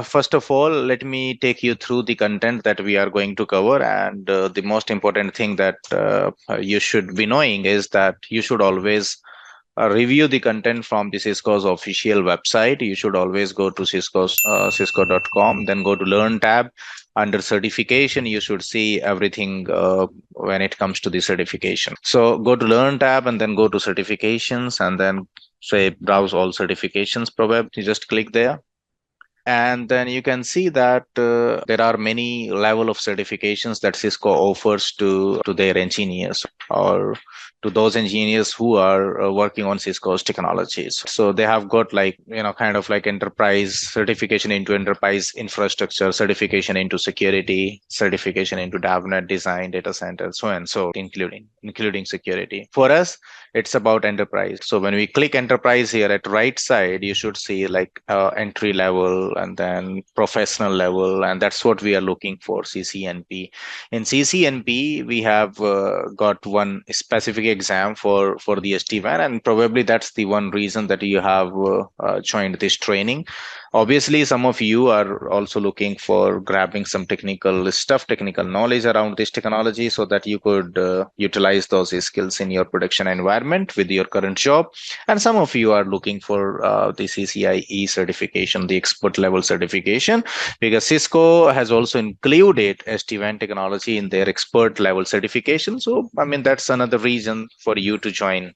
First of all, let me take you through the content that we are going to cover. And the most important thing that you should be knowing is that you should always review the content from the Cisco's official website. You should always go to cisco.com, then go to Learn tab. Under certification, you should see everything when it comes to the certification. So go to Learn tab and then go to certifications and then say browse all certifications. Probably you just click there. And then you can see that there are many level of certifications that Cisco offers to their engineers or to those engineers who are working on Cisco's technologies. So they have got like, kind of like enterprise certification into enterprise infrastructure, certification into security, certification into DAVNet design, data center, so and so, including security. For us, it's about enterprise. So when we click enterprise here at right side, you should see like entry level and then professional level, and that's what we are looking for, CCNP. In CCNP, we have got one specific exam for the SD-WAN, and probably that's the one reason that you have joined this training. Obviously, some of you are also looking for grabbing some technical stuff, technical knowledge around this technology so that you could utilize those skills in your production environment with your current job. And some of you are looking for the CCIE certification, the expert level certification, because Cisco has also included SD-WAN technology in their expert level certification. So, I mean, that's another reason for you to join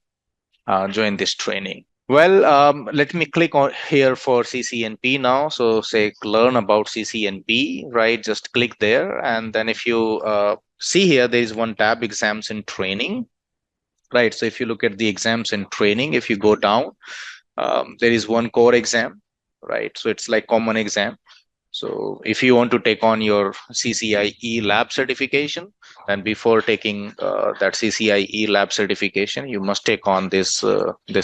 this training. Well, let me click on here for CCNP now. So say learn about CCNP, right? Just click there. And then if you see here, there is one tab, exams and training, right? So if you look at the exams and training, if you go down, there is one core exam, right? So it's like common exam. So if you want to take on your CCIE lab certification, then before taking that CCIE lab certification, you must take on this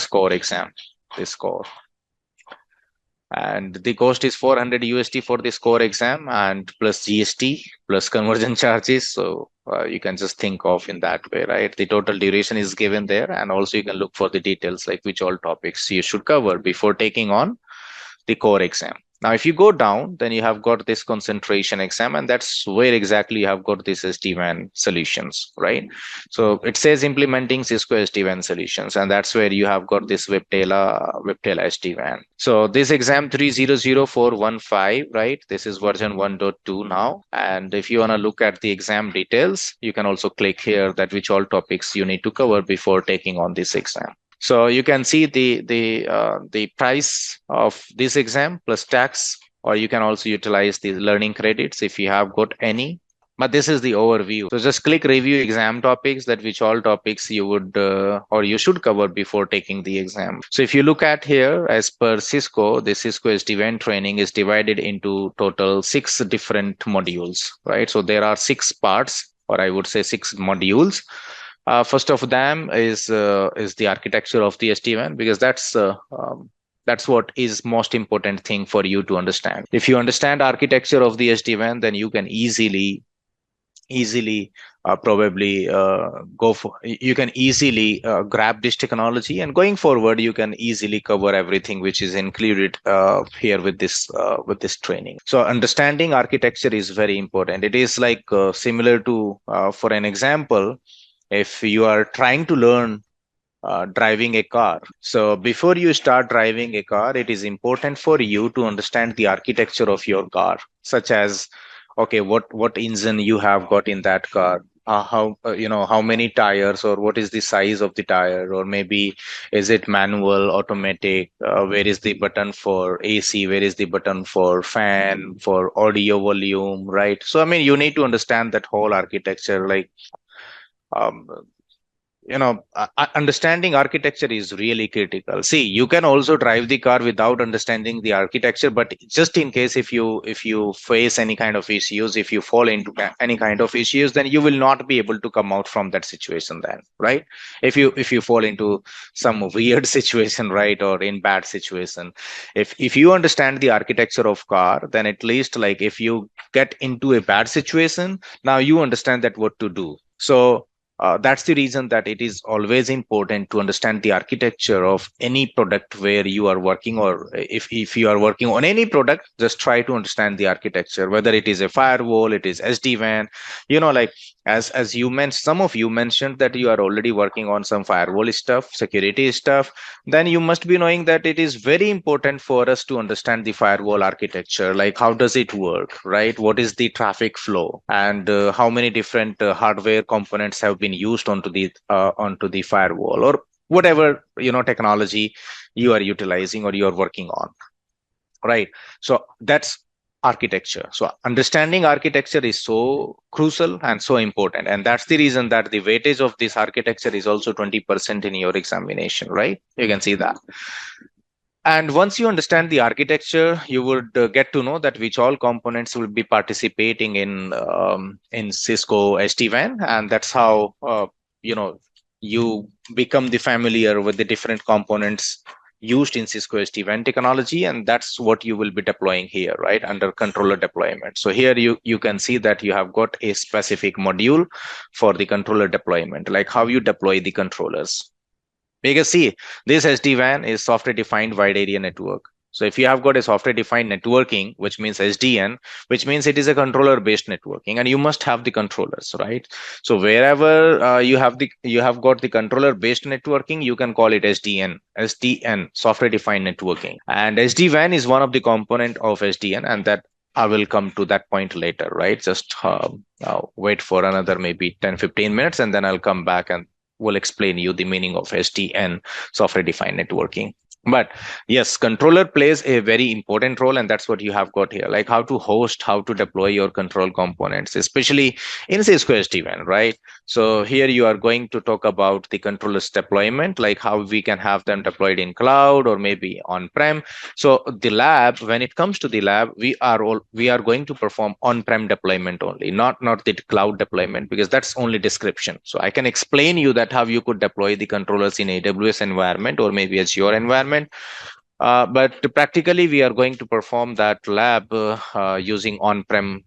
core exam, this core. And the cost is 400 USD for this core exam and plus GST plus conversion charges. So you can just think of in that way, right? The total duration is given there, and also you can look for the details like which all topics you should cover before taking on the core exam. Now, if you go down, then you have got this concentration exam, and that's where exactly you have got this SD-WAN solutions, right? So it says implementing Cisco SD-WAN solutions, and that's where you have got this Viptela SD-WAN. So this exam 300415, right? This is version 1.2 now. And if you want to look at the exam details, you can also click here that which all topics you need to cover before taking on this exam. So you can see the price of this exam plus tax, or you can also utilize the learning credits if you have got any. But this is the overview. So just click review exam topics, that which all topics you would or you should cover before taking the exam. So if you look at here, as per Cisco, the Cisco SD-WAN training is divided into total 6 different modules, right? So there are 6 parts, or I would say 6 modules. First of them is the architecture of the SD-WAN, because that's what is most important thing for you to understand. If you understand architecture of the SD-WAN, then you can easily probably you can easily grab this technology, and going forward you can easily cover everything which is included here with this training. So understanding architecture is very important. It is like similar to for an example, if you are trying to learn driving a car. So before you start driving a car, it is important for you to understand the architecture of your car, such as, okay, what engine you have got in that car, how many tires, or what is the size of the tire, or maybe is it manual, automatic, where is the button for AC, where is the button for fan, for audio volume, right? So I mean, you need to understand that whole architecture, like um, understanding architecture is really critical. See, you can also drive the car without understanding the architecture, but just in case if you face any kind of issues, if you fall into any kind of issues, then you will not be able to come out from that situation then, right? If you fall into some weird situation, right, or in bad situation, if you understand the architecture of car, then at least like if you get into a bad situation, now you understand that what to do. So That's the reason that it is always important to understand the architecture of any product where you are working, or if you are working on any product, just try to understand the architecture, whether it is a firewall, it is SD-WAN, like as you mentioned, some of you mentioned that you are already working on some firewall stuff, security stuff. Then you must be knowing that it is very important for us to understand the firewall architecture, like how does it work, right? What is the traffic flow, and how many different hardware components have been used onto the firewall, or whatever technology you are utilizing or you are working on, right? So that's architecture. So understanding architecture is so crucial and so important, and that's the reason that the weightage of this architecture is also 20% in your examination, right? You can see that. And once you understand the architecture, you would get to know that which all components will be participating in Cisco SD-WAN, and that's how you become the familiar with the different components used in Cisco SD-WAN technology, and that's what you will be deploying here, right, under controller deployment. So here you can see that you have got a specific module for the controller deployment, like how you deploy the controllers. Because see, this SD-WAN is software-defined wide area network. So if you have got a software-defined networking, which means SDN, which means it is a controller-based networking, and you must have the controllers, right? So wherever you have got the controller-based networking, you can call it SDN, software-defined networking. And SD-WAN is one of the component of SDN, and that I will come to that point later, right? Just wait for another maybe 10-15 minutes, and then I'll come back and will explain you the meaning of SDN, software defined networking. But yes, controller plays a very important role, and that's what you have got here, like how to host, how to deploy your control components, especially in Cisco SD-WAN, right? So here you are going to talk about the controllers deployment, like how we can have them deployed in cloud or maybe on-prem. So the lab, when it comes to the lab, we are going to perform on-prem deployment only, not the cloud deployment, because that's only description. So I can explain you that how you could deploy the controllers in AWS environment or maybe Azure environment. But practically, we are going to perform that lab using on-prem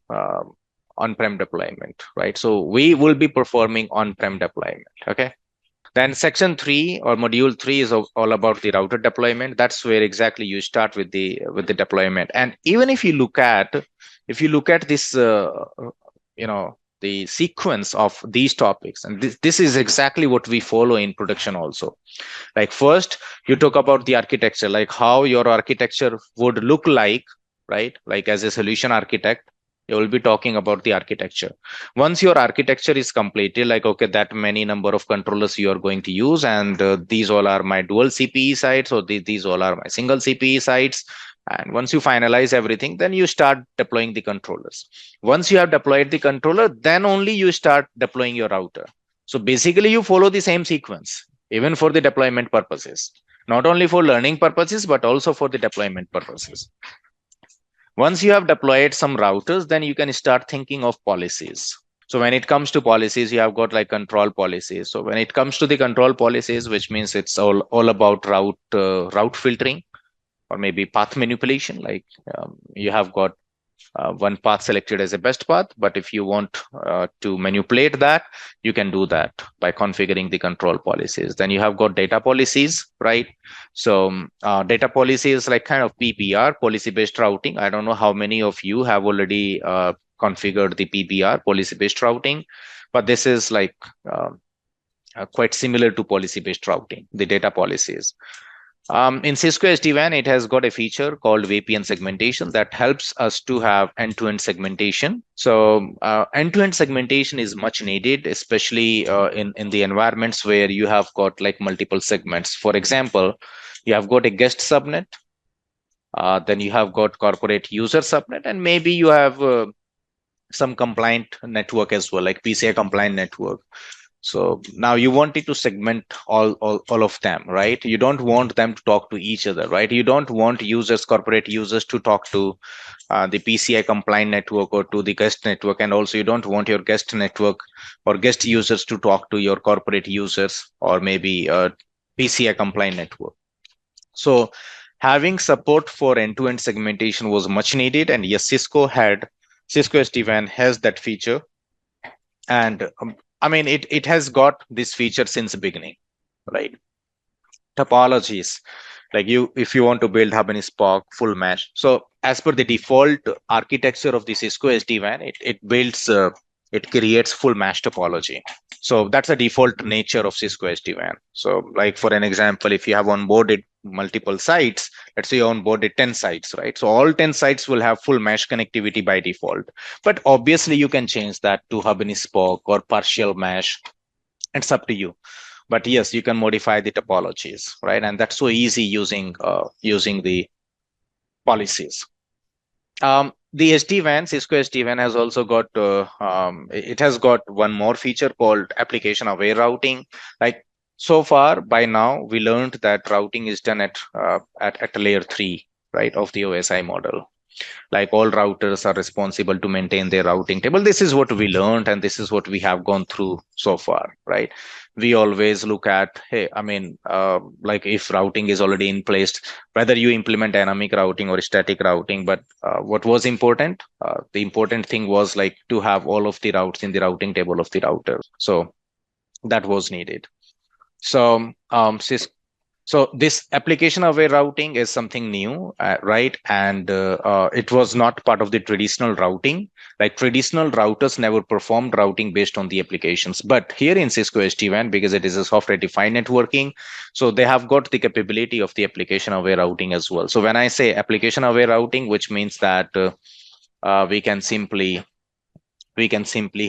deployment, right? So we will be performing on-prem deployment. Okay. Then section 3 or module 3 is all about the router deployment. That's where exactly you start with the deployment. And even if you look at this, the sequence of these topics, and this is exactly what we follow in production also. Like first, you talk about the architecture, like how your architecture would look like, right? Like as a solution architect, you will be talking about the architecture. Once your architecture is completed, like, okay, that many number of controllers you are going to use, and these all are my dual CPE sites, or these all are my single CPE sites. And once you finalize everything, then you start deploying the controllers. Once you have deployed the controller, then only you start deploying your router. So basically, you follow the same sequence, even for the deployment purposes, not only for learning purposes, but also for the deployment purposes. Once you have deployed some routers, then you can start thinking of policies. So when it comes to policies, you have got like control policies. So when it comes to the control policies, which means it's all about route filtering, or maybe path manipulation. Like you have got one path selected as a best path, but if you want to manipulate that, you can do that by configuring the control policies. Then you have got data policies, right? So data policy is like kind of PBR, policy based routing. I don't know how many of you have already configured the PBR, policy based routing, but this is like quite similar to policy based routing, the data policies. In Cisco SD-WAN, it has got a feature called VPN segmentation that helps us to have end-to-end segmentation. So end-to-end segmentation is much needed, especially in the environments where you have got like multiple segments. For example, you have got a guest subnet, then you have got corporate user subnet, and maybe you have some compliant network as well, like PCI compliant network. So now you wanted to segment all of them, right? You don't want them to talk to each other, right? You don't want corporate users to talk to the PCI compliant network or to the guest network. And also you don't want your guest network or guest users to talk to your corporate users or maybe PCI compliant network. So having support for end-to-end segmentation was much needed. And yes, Cisco SD-WAN has that feature. And I mean, it has got this feature since the beginning, right? Topologies, like if you want to build hub and spoke full mesh. So as per the default architecture of the Cisco SD-WAN, it creates full mesh topology. So that's the default nature of Cisco SD-WAN. So like for an example, if you have onboarded multiple sites, let's say you onboarded 10 sites, right? So all 10 sites will have full mesh connectivity by default. But obviously you can change that to hub and spoke or partial mesh. It's up to you, but yes, you can modify the topologies, right? And that's so easy using the policies. The SD-WAN, Cisco SD-WAN has also got it has got one more feature called application aware routing. Like so far by now we learned that routing is done at layer 3, right, of the OSI model. Like all routers are responsible to maintain their routing table. This is what we learned, and this is what we have gone through so far, right? We always look at, hey, I mean, like if routing is already in place, whether you implement dynamic routing or static routing. But what was important, the important thing was like to have all of the routes in the routing table of the router. So that was needed. So so this application aware routing is something new, right? And it was not part of the traditional routing. Like traditional routers never performed routing based on the applications. But here in Cisco SD-WAN, because it is a software-defined networking, so they have got the capability of the application aware routing as well. So when I say application aware routing, which means that we can simply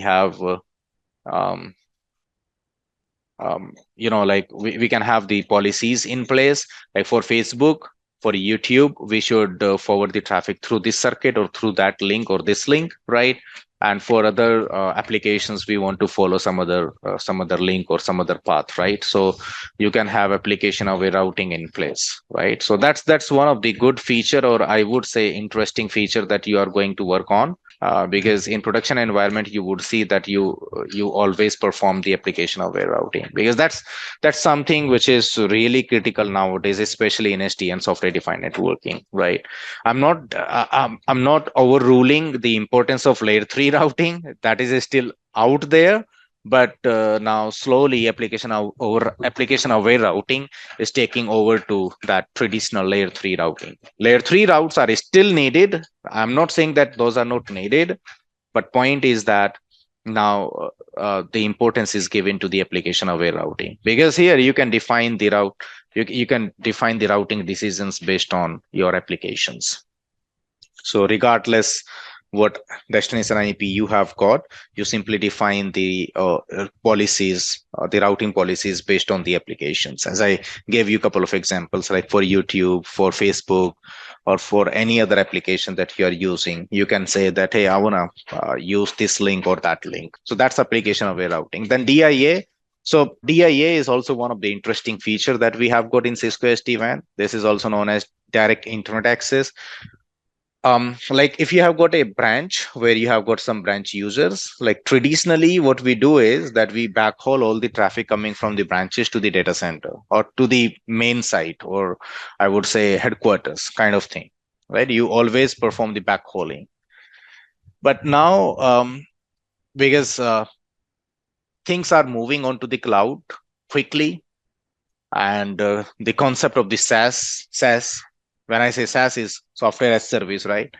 have um, like we can have the policies in place. Like for Facebook, for YouTube, we should forward the traffic through this circuit or through that link or this link, right? And for other applications, we want to follow some other link or some other path, right? So you can have application aware routing in place, right? So that's one of the good feature, or I would say interesting feature, that you are going to work on. Because in production environment you would see that you always perform the application aware routing, because that's something which is really critical nowadays, especially in SDN software defined networking, right? I'm not overruling the importance of layer 3 routing, that is still out there. But now slowly application aware routing is taking over to that traditional layer 3 routing. Layer 3 routes are still needed. I'm not saying that those are not needed, but point is that now the importance is given to the application aware routing, because here you can define the route. You can define the routing decisions based on your applications. So regardless what destination IP you have got, you simply define the policies, the routing policies based on the applications. As I gave you a couple of examples, like for YouTube, for Facebook, or for any other application that you are using, you can say that, hey, I want to use this link or that link. So that's application aware routing. Then DIA. So DIA is also one of the interesting feature that we have got in Cisco SD-WAN. This is also known as direct internet access. Like if you have got a branch where you have got some branch users, like traditionally what we do is that we backhaul all the traffic coming from the branches to the data center or to the main site, or I would say headquarters kind of thing, right? You always perform the backhauling. But now because things are moving onto the cloud quickly, and the concept of the SaaS, when I say SaaS, is software as service, right,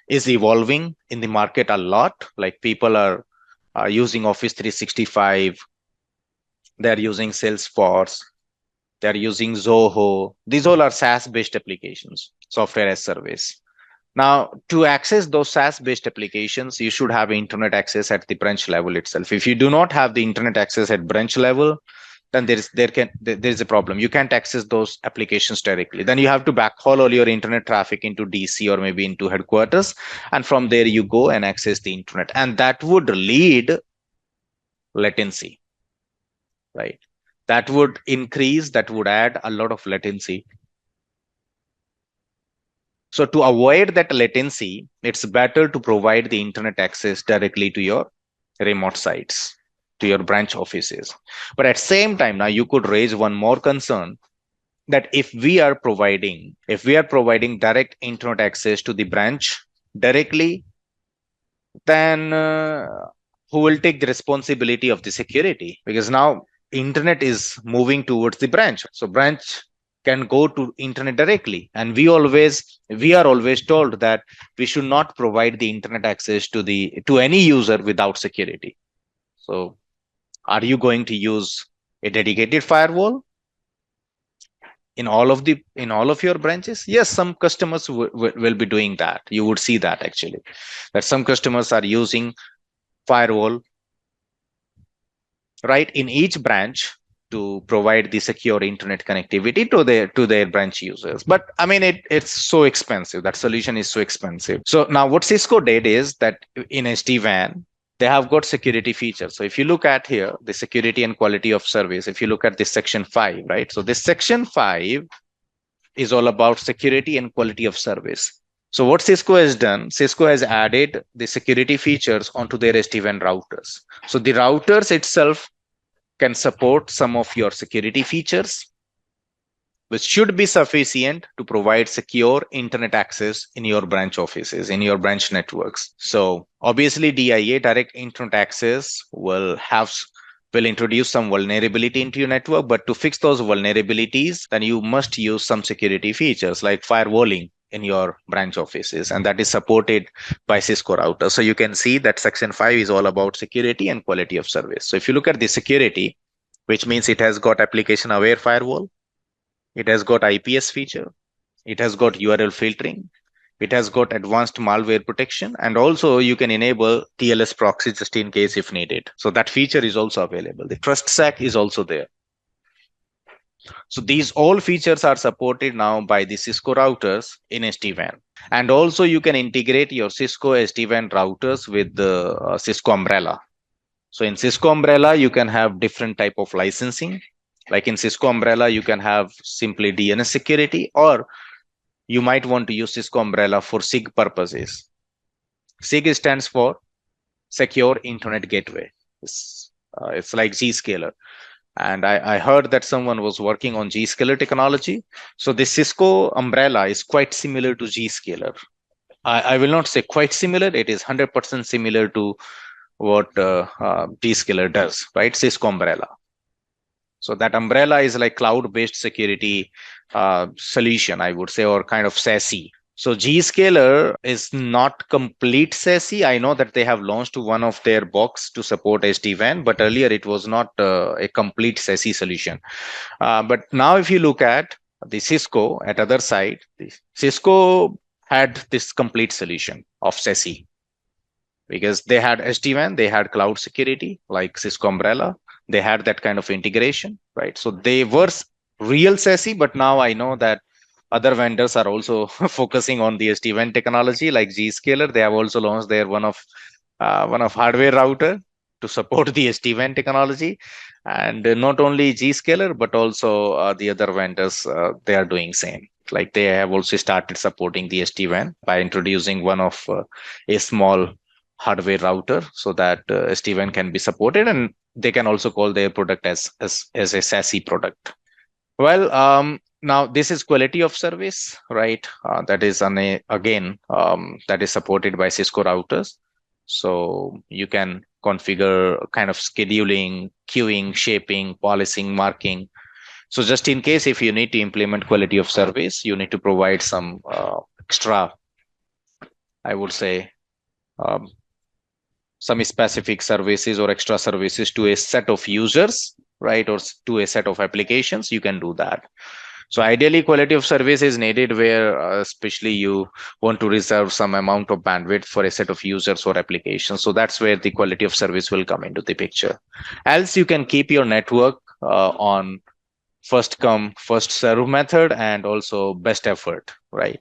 is evolving in the market a lot. Like people are using Office 365, they're using Salesforce, they're using Zoho. These all are SaaS based applications, software as service. Now, to access those SaaS based applications, you should have internet access at the branch level itself. If you do not have the internet access at branch level, then there's a problem. You can't access those applications directly. Then you have to backhaul all your internet traffic into DC or maybe into headquarters, and from there you go and access the internet, and that would lead latency, right? That would add a lot of latency. So to avoid that latency, it's better to provide the internet access directly to your remote sites, to your branch offices. But at the same time, now you could raise one more concern, that if we are providing direct internet access to the branch directly, then who will take the responsibility of the security? Because now internet is moving towards the branch. So branch can go to internet directly. And we are always told that we should not provide the internet access to any user without security. So are you going to use a dedicated firewall in all of your branches? Yes, some customers will be doing that. You would see that actually, that some customers are using firewall right in each branch to provide the secure internet connectivity to their branch users. But I mean, it's so expensive. That solution is so expensive. So now what Cisco did is that in SD-WAN, they have got security features. So if you look at here, the security and quality of service, if you look at this section 5, right? So this section 5 is all about security and quality of service. So what Cisco has done, Cisco has added the security features onto their SD-WAN routers. So the routers itself can support some of your security features, which should be sufficient to provide secure internet access in your branch offices, in your branch networks. So obviously DIA, direct internet access, will introduce some vulnerability into your network, but to fix those vulnerabilities, then you must use some security features like firewalling in your branch offices, and that is supported by Cisco router. So you can see that section 5 is all about security and quality of service. So if you look at the security, which means it has got application aware firewall, it has got IPS feature, it has got URL filtering, it has got advanced malware protection, and also you can enable TLS proxy just in case if needed. So that feature is also available. The trust stack is also there. So these all features are supported now by the Cisco routers in SD-WAN. And also you can integrate your Cisco SD-WAN routers with the Cisco umbrella. So in Cisco umbrella, you can have different type of licensing. Like in Cisco umbrella, you can have simply DNS security, or you might want to use Cisco umbrella for SIG purposes. SIG stands for Secure Internet Gateway. It's like Zscaler. And I heard that someone was working on Zscaler technology. So the Cisco umbrella is quite similar to Zscaler. I will not say quite similar. It is 100% similar to what Zscaler does, right? Cisco umbrella. So that umbrella is like cloud-based security solution, I would say, or kind of SASE. So Zscaler is not complete SASE. I know that they have launched one of their box to support SD-WAN, but earlier it was not a complete SASE solution. But now if you look at the Cisco at other side, Cisco had this complete solution of SASE because they had SD-WAN, they had cloud security like Cisco umbrella, they had that kind of integration, right? So they were real SASE, but now I know that other vendors are also focusing on the SD-WAN technology, like Zscaler. They have also launched their one of hardware router to support the SD-WAN technology, and not only Zscaler but also the other vendors. They are doing same. Like they have also started supporting the SD-WAN by introducing one of a small hardware router so that SD-WAN can be supported, and they can also call their product as a SASE product. Well, now this is quality of service, right? That is that is supported by Cisco routers. So you can configure kind of scheduling, queuing, shaping, policing, marking. So just in case if you need to implement quality of service, you need to provide some extra, I would say, some specific services or extra services to a set of users, right? Or to a set of applications, you can do that. So ideally, quality of service is needed where especially you want to reserve some amount of bandwidth for a set of users or applications. So that's where the quality of service will come into the picture. Else you can keep your network on first come, first serve method and also best effort, right?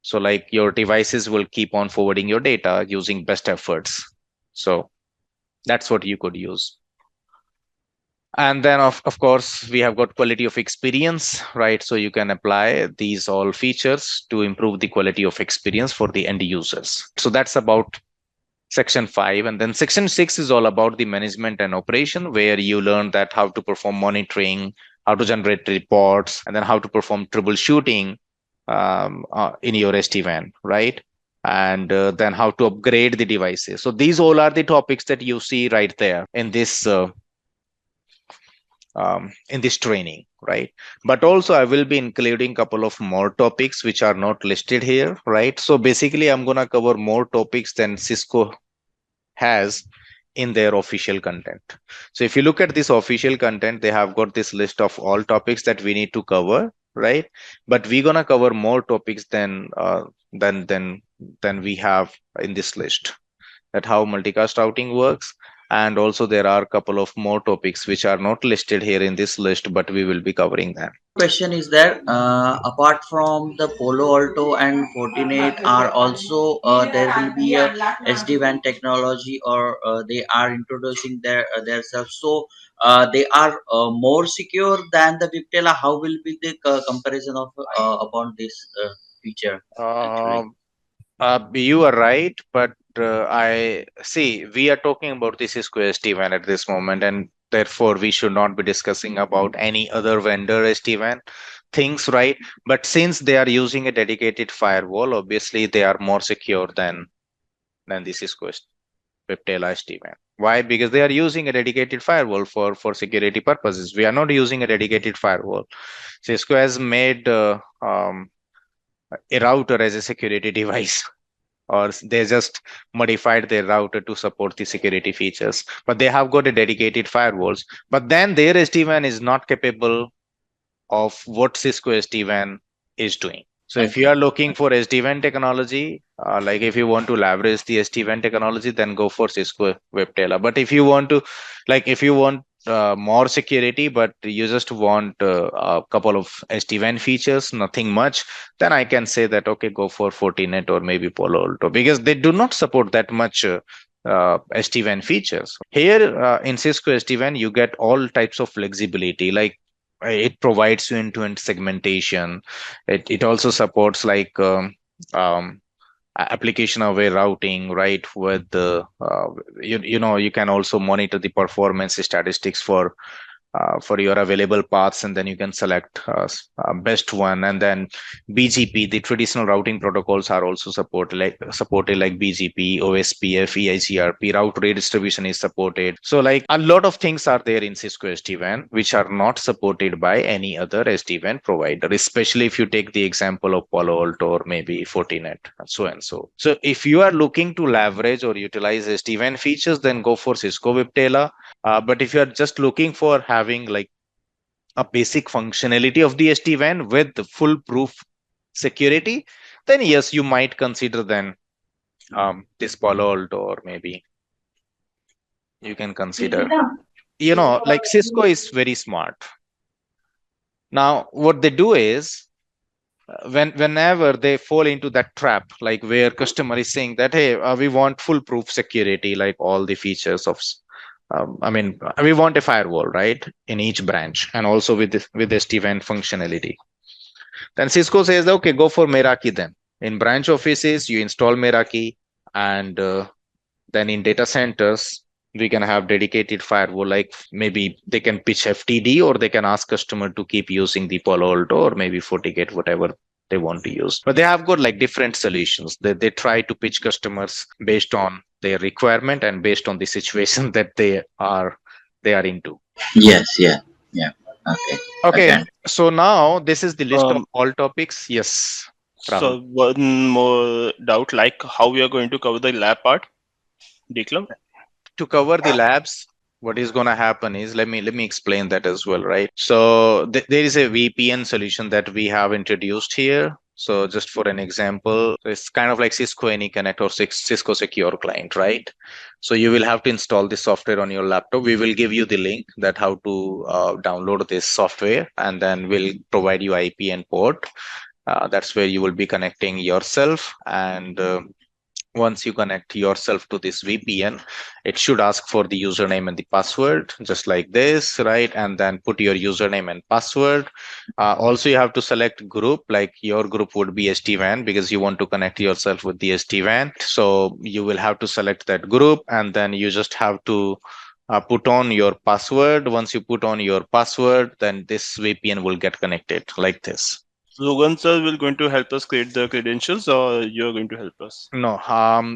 So like your devices will keep on forwarding your data using best efforts. So that's what you could use. And then of course, we have got quality of experience, right? So you can apply these all features to improve the quality of experience for the end users. So that's about section 5. And then section 6 is all about the management and operation, where you learn that how to perform monitoring, how to generate reports, and then how to perform troubleshooting in your SD-WAN, right? and then how to upgrade the devices. So these all are the topics that you see right there in this training, right? But also I will be including couple of more topics which are not listed here, right? So basically I'm going to cover more topics than Cisco has in their official content. So if you look at this official content, they have got this list of all topics that we need to cover, right? But we're going to cover more topics than we have in this list, that how multicast routing works. And also there are a couple of more topics which are not listed here in this list, but we will be covering them. Question is there, apart from the Polo Alto and Fortinet, are also there will be a SD-WAN technology, or they are introducing their self. So they are more secure than the Viptela. How will be the comparison of upon this feature actually? You are right, but I see we are talking about this Cisco SD-WAN at this moment, and therefore we should not be discussing about any other vendor SD-WAN things, right? But since they are using a dedicated firewall, obviously they are more secure than the Cisco Viptela SD-WAN. Why? Because they are using a dedicated firewall for security purposes. We are not using a dedicated firewall. Cisco has made a router as a security device, or they just modified their router to support the security features, but they have got a dedicated firewalls. But then their SD-WAN is not capable of what Cisco SD-WAN is doing. So if you are looking for SD-WAN technology, like if you want to leverage the SD-WAN technology, then go for Cisco Viptela. But if you want to, like if you want more security, but you just want a couple of SD-WAN features, nothing much, then I can say that, okay, go for Fortinet or maybe Palo Alto, because they do not support that much SD-WAN features. Here in Cisco SD-WAN, you get all types of flexibility, like it provides you end-to-end segmentation. It also supports like application aware routing, right? With the you know, you can also monitor the performance statistics for your available paths, and then you can select best one. And then BGP, the traditional routing protocols are also supported like BGP, OSPF, EIGRP. Route redistribution is supported. So like a lot of things are there in Cisco SD-WAN which are not supported by any other SD-WAN provider, especially if you take the example of Palo Alto or maybe Fortinet and so and so. So if you are looking to leverage or utilize SD-WAN features, then go for Cisco Viptela. But if you are just looking for having like a basic functionality of the SD-WAN with the foolproof security, then yes, you might consider then this Palo Alto, or maybe you can consider, you know, like Cisco is very smart. Now, what they do is whenever they fall into that trap, like where customer is saying that, hey, we want foolproof security, like all the features of I mean, we want a firewall, right, in each branch, and also with SD-WAN functionality. Then Cisco says, okay, go for Meraki. Then in branch offices, you install Meraki, and then in data centers, we can have dedicated firewall. Like maybe they can pitch FTD, or they can ask customer to keep using the Palo Alto or maybe FortiGate, whatever they want to use. But they have got like different solutions. They try to pitch customers based on their requirement and based on the situation that they are into. Yes, yeah, yeah. Okay, Okay, okay. so now this is the list of Um, all topics. Yes, Rahul. so one more doubt, like how we are going to cover the lab part, Declan? To cover the labs, what is going to happen is, let me explain that as well, right? So there is a VPN solution that we have introduced here. So just for an example, it's kind of like Cisco AnyConnect or Cisco Secure Client, right? So you will have to install this software on your laptop. We will give you the link that how to download this software, and then we'll provide you IP and port. That's where you will be connecting yourself, and once you connect yourself to this VPN, it should ask for the username and the password, just like this, right? And then put your username and password. Also, you have to select group, like your group would be SD-WAN because you want to connect yourself with the SD-WAN. So you will have to select that group, and then you just have to put on your password. Once you put on your password, then this VPN will get connected like this. Logan sir will going to help us create the credentials, or you're going to help us? No,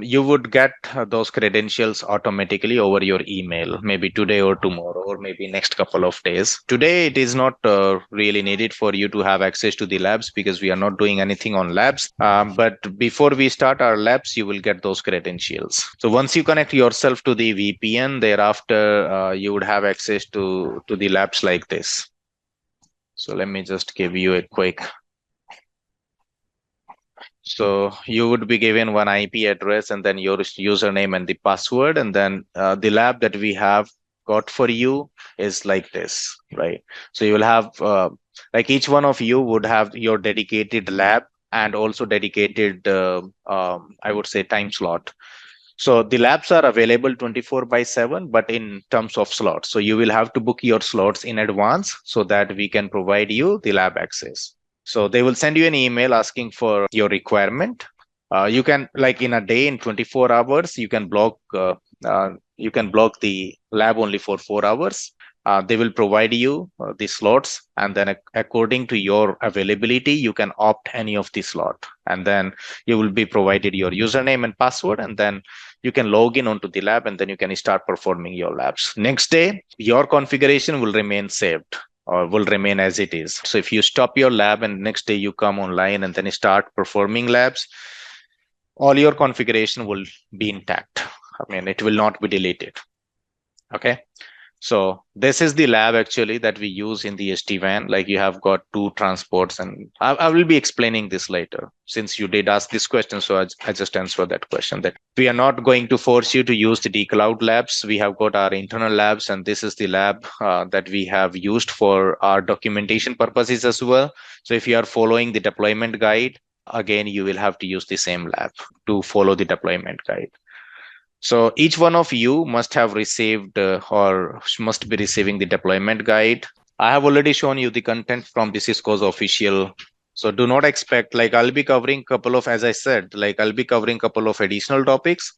you would get those credentials automatically over your email, maybe today or tomorrow, or maybe next couple of days. Today, it is not really needed for you to have access to the labs because we are not doing anything on labs. But before we start our labs, you will get those credentials. So once you connect yourself to the VPN, thereafter, you would have access to the labs like this. So let me just give you a quick. So you would be given one IP address and then your username and the password, and then the lab that we have got for you is like this, right? So you will have like each one of you would have your dedicated lab and also dedicated, I would say, time slot. So the labs are available 24/7, but in terms of slots. So you will have to book your slots in advance so that we can provide you the lab access. So they will send you an email asking for your requirement. You can, like in a day, in 24 hours, you can block the lab only for 4 hours. They will provide you the slots, and then according to your availability, you can opt any of the slot, and then you will be provided your username and password, and then you can log in onto the lab, and then you can start performing your labs. Next day, your configuration will remain saved or will remain as it is. So if you stop your lab and next day you come online and then start performing labs, all your configuration will be intact. I mean, it will not be deleted. Okay. So this is the lab actually that we use in the SD-WAN. Like you have got two transports, and I will be explaining this later since you did ask this question. So I just answer that question, that we are not going to force you to use the cloud labs. We have got our internal labs, and this is the lab that we have used for our documentation purposes as well. So if you are following the deployment guide, again, you will have to use the same lab to follow the deployment guide. So each one of you must have received or must be receiving the deployment guide. I have already shown you the content from the Cisco's official. So do not expect, like I'll be covering couple of, as I said, like I'll be covering couple of additional topics,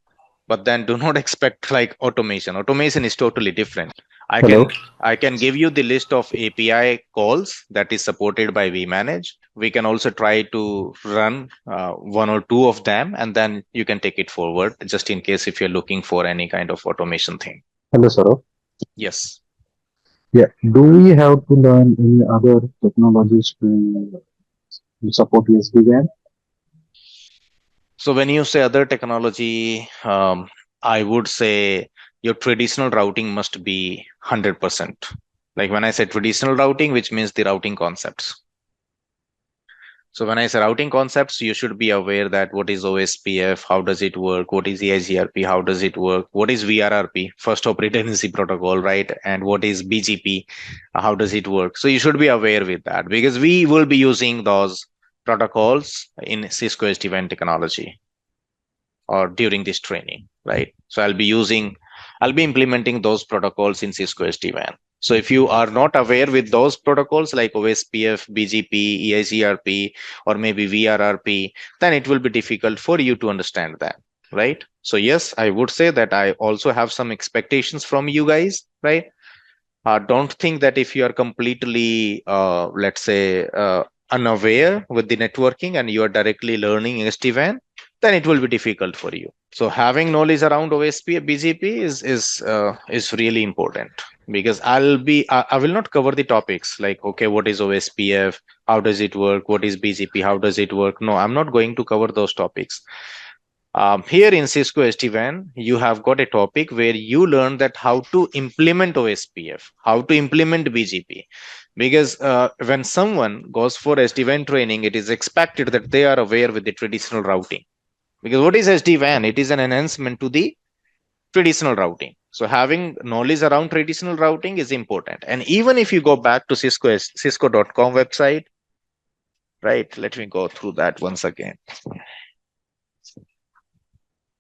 but then do not expect like automation. Automation is totally different. Hello. I can give you the list of API calls that is supported by vManage. We can also try to run one or two of them, and then you can take it forward just in case if you're looking for any kind of automation thing. Hello, Saurav. Yes. Yeah. Do we have to learn any other technologies to support SD-WAN? So when you say other technology, I would say your traditional routing must be 100%. Like when I say traditional routing, which means the routing concepts. So when I say routing concepts, you should be aware that what is OSPF, how does it work, what is EIGRP, how does it work, what is VRRP, first hop redundancy protocol, right? And what is BGP, how does it work? So you should be aware with that because we will be using those protocols in Cisco SD-WAN technology or during this training, right? So I'll be implementing those protocols in Cisco SD-WAN. So if you are not aware with those protocols like OSPF, BGP, EIGRP, or maybe VRRP, then it will be difficult for you to understand that, right? So yes, I would say that I also have some expectations from you guys, right? Don't think that if you are completely, let's say, unaware with the networking and you are directly learning SD-WAN, then it will be difficult for you. So having knowledge around OSPF, BGP is really important because I will not cover the topics like, okay, what is OSPF? How does it work? What is BGP? How does it work? No, I'm not going to cover those topics. Here in Cisco SD-WAN, you have got a topic where you learn that how to implement OSPF, how to implement BGP. Because when someone goes for SD-WAN training, it is expected that they are aware with the traditional routing. Because what is SD-WAN? It is an enhancement to the traditional routing. So having knowledge around traditional routing is important. And even if you go back to cisco.com website, right? Let me go through that once again.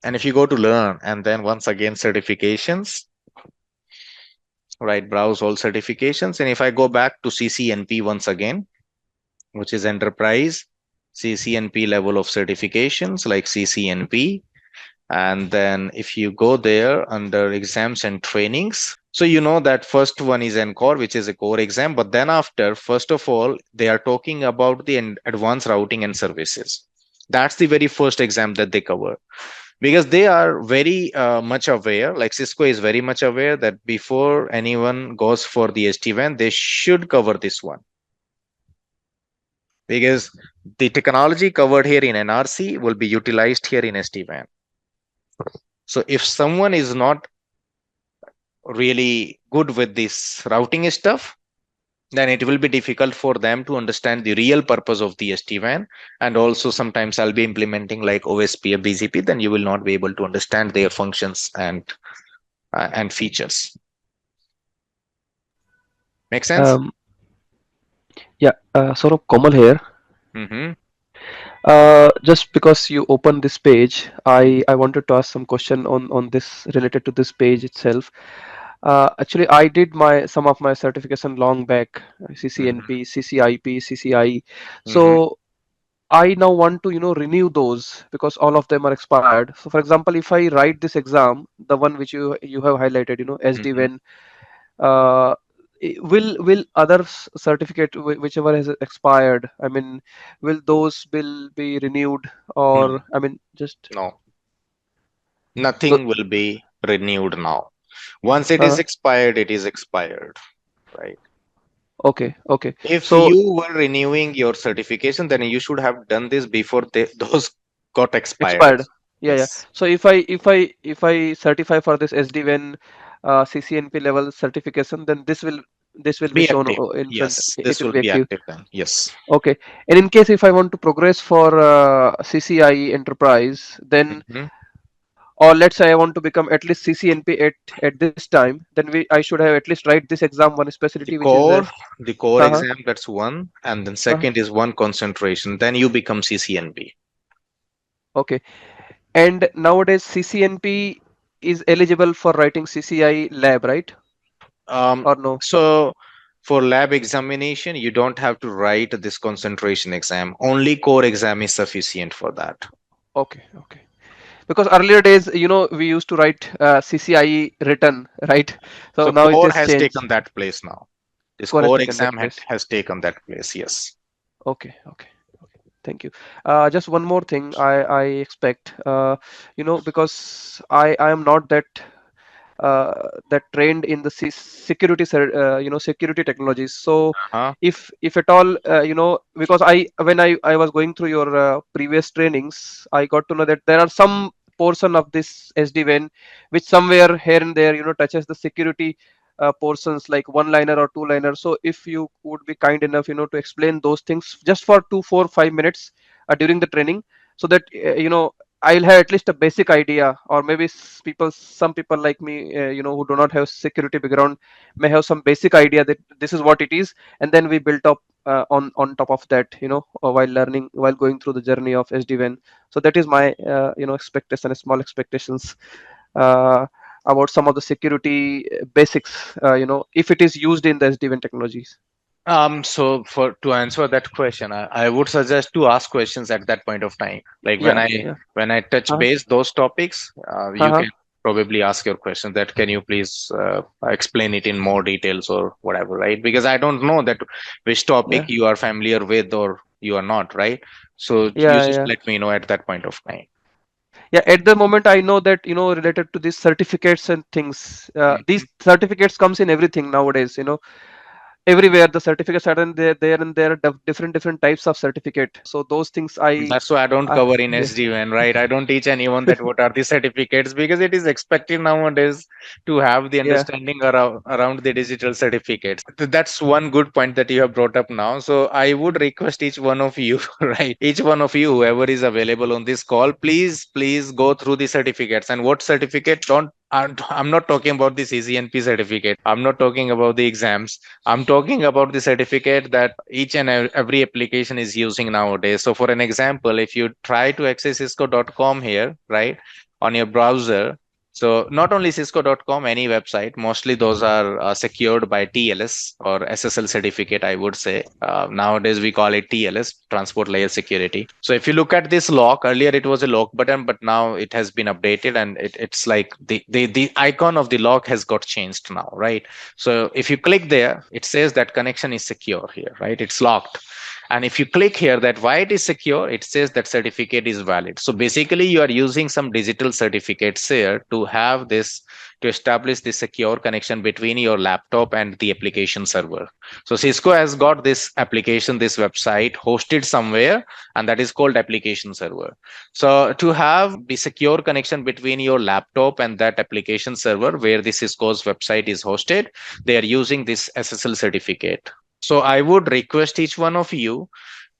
And if you go to learn and then once again certifications, right, browse all certifications. And if I go back to CCNP once again, which is enterprise, CCNP level of certifications like CCNP. And then if you go there under exams and trainings, So you know that first one is NCore, which is a core exam, but then after, first of all, they are talking about the advanced routing and services. That's the very first exam that they cover, because they are very much aware, like Cisco is very much aware that before anyone goes for the SD-WAN, they should cover this one, because the technology covered here in NRC will be utilized here in SD-WAN. So if someone is not really good with this routing stuff, then it will be difficult for them to understand the real purpose of the SD-WAN. And also sometimes I'll be implementing like OSP or BGP, then you will not be able to understand their functions and features. Make sense? Um, yeah, sort of Komal here. Mm-hmm. Just because you opened this page, I wanted to ask some question on this related to this page itself. Actually, I did some of my certification long back, CCNP, CCIP, CCI. Mm-hmm. So I now want to renew those because all of them are expired. So for example, if I write this exam, the one which you have highlighted, Mm-hmm. SD-WAN, uh, will other certificate whichever has expired, I mean, will those will be renewed, No, or I mean just no, the nothing will be renewed now. Once it is uh, expired, it is expired, right? okay, okay, If so you were renewing your certification, then you should have done this before those got expired. expired, yeah, yeah. Yes. So if I certify for this SD-WAN CCNP level certification, then this will be Be shown active. in front. Yes, It this will will be be active. active then. Yes. Okay. And in case if I want to progress for CCI enterprise, then, Mhm. or let's say I want to become at least CCNP at this time, then I should have at least write this exam one The specialty which is core, the core uh-huh, exam, that's one, and then uh-huh, second is one concentration. Then you become CCNB. okay. And nowadays CCNP is eligible for writing CCI lab, right? Um, Or no? so for lab examination, you don't have to write this concentration exam. Only core exam is sufficient for that. Okay, okay. Because earlier days, we used to write CCI written, right? So So now it core is has changed. taken that place now. This Core has core taken that exam place. has taken that place. Yes. Okay, okay. Thank you. Just one more thing I expect, because I am not that trained in the security technologies. So Uh-huh. if at all, because when I was going through your previous trainings, I got to know that there are some portion of this SD-WAN which somewhere here and there, touches the security portions like one liner or two liner. So if you would be kind enough, to explain those things just for 2 4 5 minutes during the training, so that I'll have at least a basic idea, or maybe some people like me, who do not have security background, may have some basic idea that this is what it is, and then we built up on top of that, while learning, while going through the journey of SD-WAN. So that is my expectation, small expectations uh, about some of the security basics, if it is used in the SD-WAN technologies. So for to answer that question, I would suggest to ask questions at that point of time. Like Yeah, yeah. when I touch Uh-huh. base those topics, you Uh-huh. can probably ask your question that can you please explain it in more details or whatever, right? Because I don't know that which topic Yeah, you are familiar with or you are not, right? So you yeah, just yeah. let me know at that point of time. Yeah, at the moment I know that, related to these certificates and things, Mhm. these certificates comes in everything nowadays, everywhere the certificates are, and there are different types of certificate. So those things That's why I don't I cover in yeah, SD-WAN, right? I don't teach anyone that what are the certificates because it is expected nowadays to have the yeah, understanding around the digital certificates. That's one good point that you have brought up now. So I would request each one of you, right? Each one of you, whoever is available on this call, please go through the certificates. And what certificate? Don't I'm not talking about the CCNP certificate. I'm not talking about the exams. I'm talking about the certificate that each and every application is using nowadays. So for an example, if you try to access cisco.com here, right, on your browser, So not only cisco.com, any website, mostly those are secured by TLS or SSL certificate, I would say. Nowadays we call it TLS, transport layer security. So if you look at this lock, earlier it was a lock button, but now it has been updated, and it's like the icon of the lock has got changed now, right? So if you click there, it says that connection is secure here, right? It's locked. And if you click here that why it is secure, it says that certificate is valid. So basically you are using some digital certificates here to have this, to establish the secure connection between your laptop and the application server. So Cisco has got this application, this website hosted somewhere, and that is called application server. So to have the secure connection between your laptop and that application server where the Cisco's website is hosted, they are using this SSL certificate. So I would request each one of you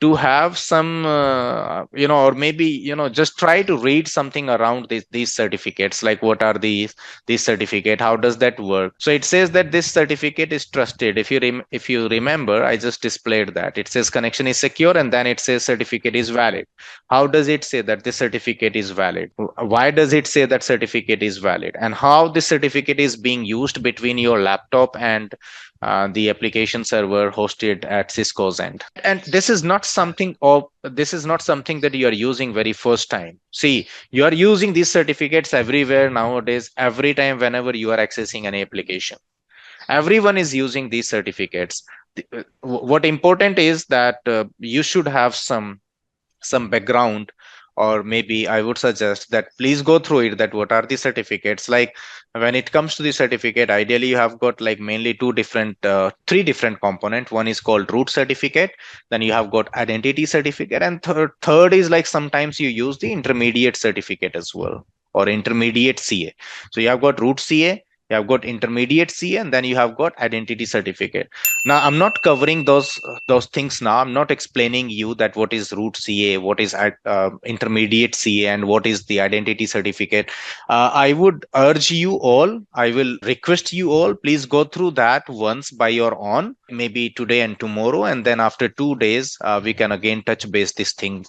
to have some, or maybe, just try to read something around these certificates, like what are these certificate, how does that work? So it says that this certificate is trusted. If you remember, I just displayed that. It says connection is secure, and then it says certificate is valid. How does it say that this certificate is valid? Why does it say that certificate is valid? And how this certificate is being used between your laptop and the application server hosted at Cisco's end. And this is not something that you are using very first time. See, you are using these certificates everywhere nowadays, every time whenever you are accessing an application. Everyone is using these certificates. What important is that you should have some background, or maybe I would suggest that please go through it, that what are the certificates. Like when it comes to the certificate, ideally you have got like mainly three different components. One is called root certificate, then you have got identity certificate, and third is like sometimes you use the intermediate certificate as well, or intermediate CA. So you have got root CA, you have got intermediate CA, and then you have got identity certificate. Now I'm not covering those things now. I'm not explaining you that what is root CA, what is intermediate CA, and what is the identity certificate. I would urge you all, I will request you all, please go through that once by your own, maybe today and tomorrow, and then after 2 days we can again touch base this thing.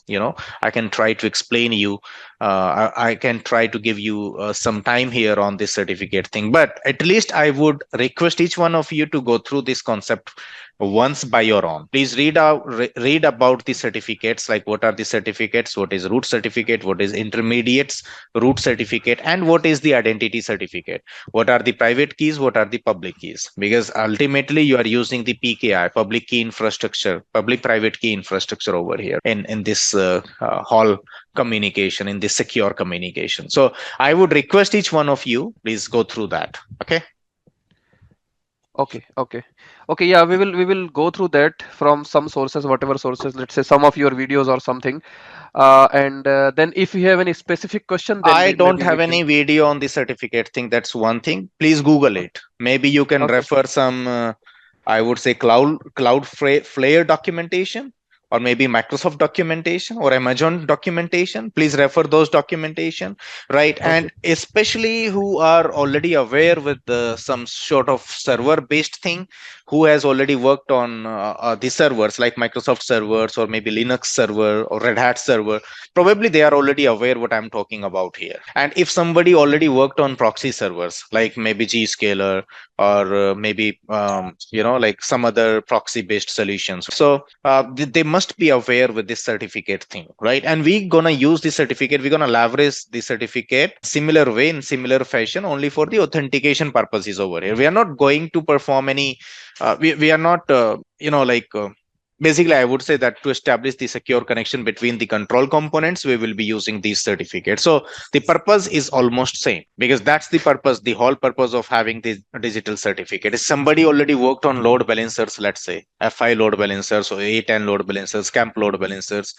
I can try to explain you, I can try to give you some time here on this certificate thing, but at least I would request each one of you to go through this concept once by your own. Please read about the certificates, like what are the certificates, what is root certificate, what is intermediates root certificate, and what is the identity certificate, what are the private keys, what are the public keys, because ultimately you are using the PKI, public key infrastructure, public private key infrastructure over here in this hall communication, in this secure communication. So I would request each one of you, please go through that. Okay. Okay, yeah, we will go through that from some sources, whatever sources, let's say some of your videos or something, and then if you have any specific question, then I don't maybe have we any can. video on the certificate thing. That's one thing. Please Google it. Maybe you can Okay, refer some, I would say Cloudflare documentation, or maybe Microsoft documentation, or Amazon documentation. Please refer those documentation, right? okay, And especially who are already aware with some sort of server-based thing, who has already worked on the servers like Microsoft servers, or maybe Linux server, or Red Hat server. Probably they are already aware what I'm talking about here. And if somebody already worked on proxy servers, like maybe Zscaler, or maybe like some other proxy based solutions, so they must be aware with this certificate thing, right? And we gonna use the certificate, we're gonna leverage the certificate similar way, in similar fashion, only for the authentication purposes over here. We are not going to perform any we are not basically, I would say that to establish the secure connection between the control components, we will be using these certificates. So the purpose is almost same, because that's the purpose, the whole purpose of having the digital certificate. If somebody already worked on load balancers, let's say F5 load balancers, or A10 load balancers, CAMP load balancers,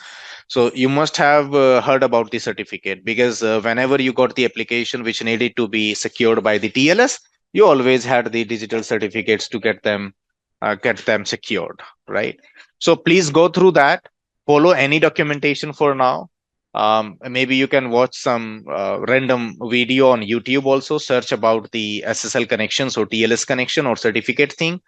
so you must have heard about the certificate, because whenever you got the application which needed to be secured by the TLS, you always had the digital certificates to get them secured, right? So please go through that, follow any documentation for now. Maybe you can watch some random video on YouTube also, search about the SSL connections or TLS connection or certificate thing.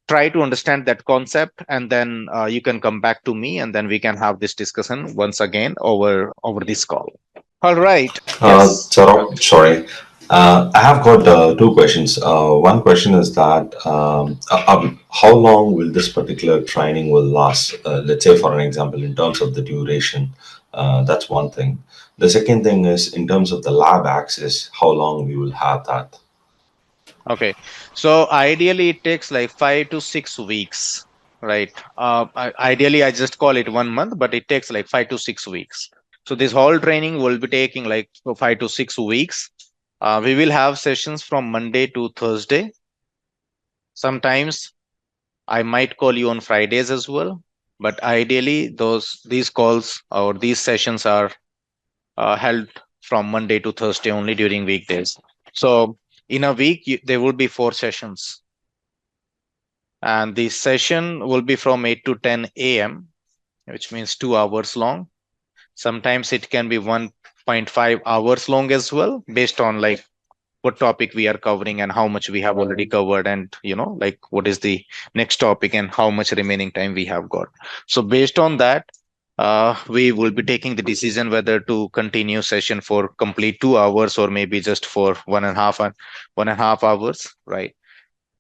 Try to understand that concept, and then you can come back to me, and then we can have this discussion once again over this call. All right. Yes. Sorry. I have got two questions. One question is that how long will this particular training will last? Let's say, for an example, in terms of the duration, that's one thing. The second thing is in terms of the lab access, how long we will have that. Okay, so ideally it takes like 5 to 6 weeks, right? Ideally, I just call it 1 month, but it takes like 5 to 6 weeks. So this whole training will be taking like 5 to 6 weeks. We will have sessions from Monday to Thursday. Sometimes I might call you on Fridays as well, but ideally these calls or these sessions are held from Monday to Thursday only during weekdays. So in a week, there will be 4 sessions, and the session will be from 8 to 10 a.m., which means 2 hours long. Sometimes it can be 1.5 hours long as well, based on like what topic we are covering and how much we have already covered, and like what is the next topic and how much remaining time we have got. So based on that, we will be taking the decision whether to continue session for complete 2 hours or maybe just for 1.5 hours, right?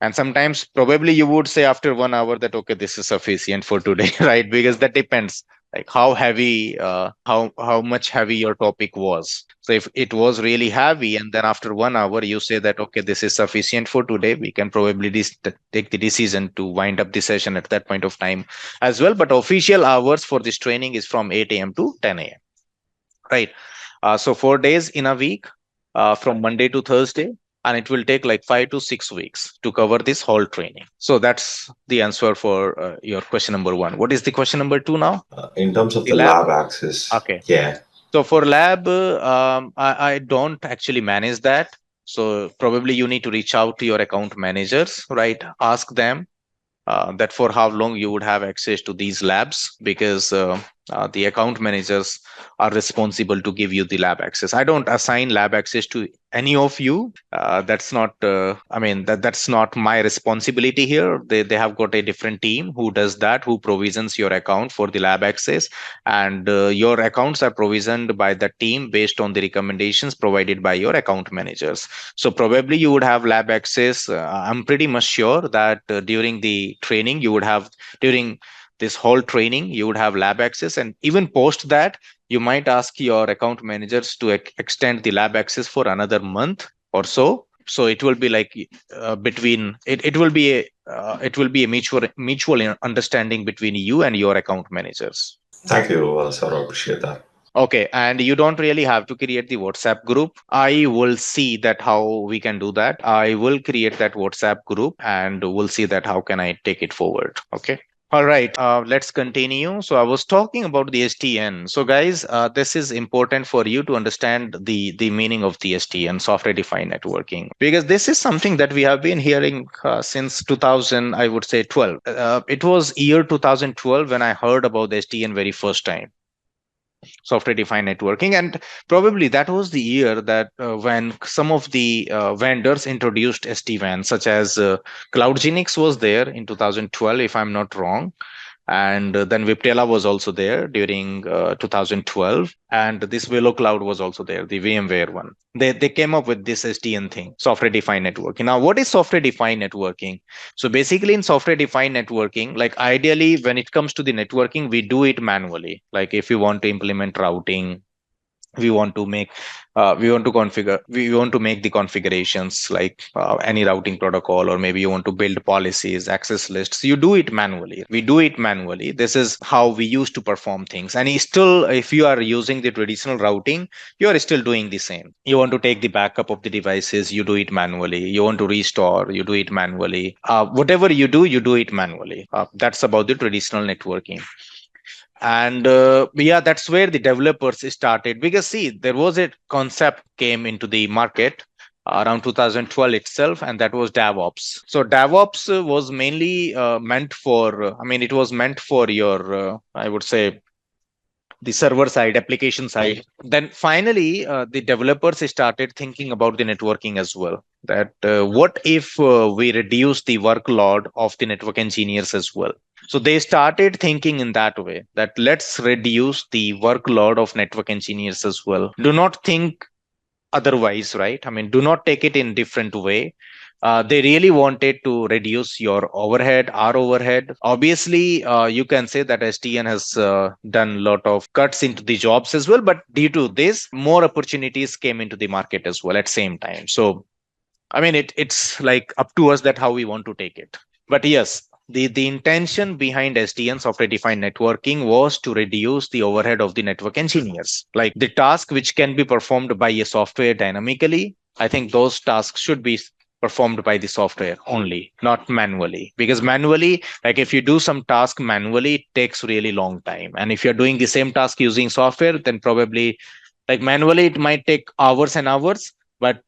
And sometimes probably you would say after 1 hour that, okay, this is sufficient for today, right? Because that depends like how heavy, how much heavy your topic was. So if it was really heavy and then after 1 hour you say that, okay, this is sufficient for today, we can probably take the decision to wind up the session at that point of time as well. But official hours for this training is from 8 a.m. to 10 a.m. Right. So 4 days in a week, from Monday to Thursday, and it will take like 5 to 6 weeks to cover this whole training. So that's the answer for your question number one. What is the question number two now? In terms of The the lab. lab access, Okay. yeah. So for lab, I don't actually manage that. So probably you need to reach out to your account managers, right? Ask them that for how long you would have access to these labs, because the account managers are responsible to give you the lab access. I don't assign lab access to any of you. That's not I mean that's not my responsibility here. They have got a different team who does that, who provisions your account for the lab access, and your accounts are provisioned by the team based on the recommendations provided by your account managers. So probably you would have lab access. I'm pretty much sure that during the training you would have, during this whole training you would have lab access, and even post that you might ask your account managers to extend the lab access for another month or so. So it will be like between it will be a mutual understanding between you and your account managers. Thank you, sir. I appreciate that. Okay, and you don't really have to create the WhatsApp group. I will see that how we can do that. I will create that WhatsApp group and we'll see that how can I take it forward. Okay. All right, let's continue. So I was talking about the SDN. So guys, this is important for you to understand the meaning of the SDN, software defined networking, because this is something that we have been hearing since 2000, I would say 12. It was year 2012 when I heard about the SDN very first time, software defined networking, and probably that was the year that when some of the vendors introduced SD-WAN, such as CloudGenix was there in 2012 if I'm not wrong, and then Viptela was also there during 2012, and this Velo Cloud was also there, the VMware one. They came up with this SDN thing, software defined networking. Now what is software defined networking? So basically in software defined networking, like ideally when it comes to the networking, we do it manually. Like if you want to implement routing, we want to make we want to make the configurations like any routing protocol, or maybe you want to build policies, access lists, you do it manually. We do it manually. This is how we used to perform things. And still, if you are using the traditional routing, you are still doing the same. You want to take the backup of the devices, you do it manually. You want to restore, you do it manually. Whatever you do it manually. That's about the traditional networking. And yeah, that's where the developers started, because see, there was a concept came into the market around 2012 itself, and that was DevOps. So DevOps was mainly meant for it was meant for your I would say the server side, application side. Then finally the developers started thinking about the networking as well, that what if we reduce the workload of the network engineers as well. So they started thinking in that way, that let's reduce the workload of network engineers as well. Do not think otherwise, right? I mean, do not take it in different way. They really wanted to reduce your overhead, our overhead. Obviously, you can say that SDN has done a lot of cuts into the jobs as well, but due to this, more opportunities came into the market as well at same time. So I mean, it's like up to us that how we want to take it. But yes, the intention behind SDN software defined networking was to reduce the overhead of the network engineers. Like the task which can be performed by a software dynamically, I think those tasks should be performed by the software only, not manually. Because manually, like if you do some task manually, it takes really long time. And if you're doing the same task using software, then probably like manually it might take hours and hours, but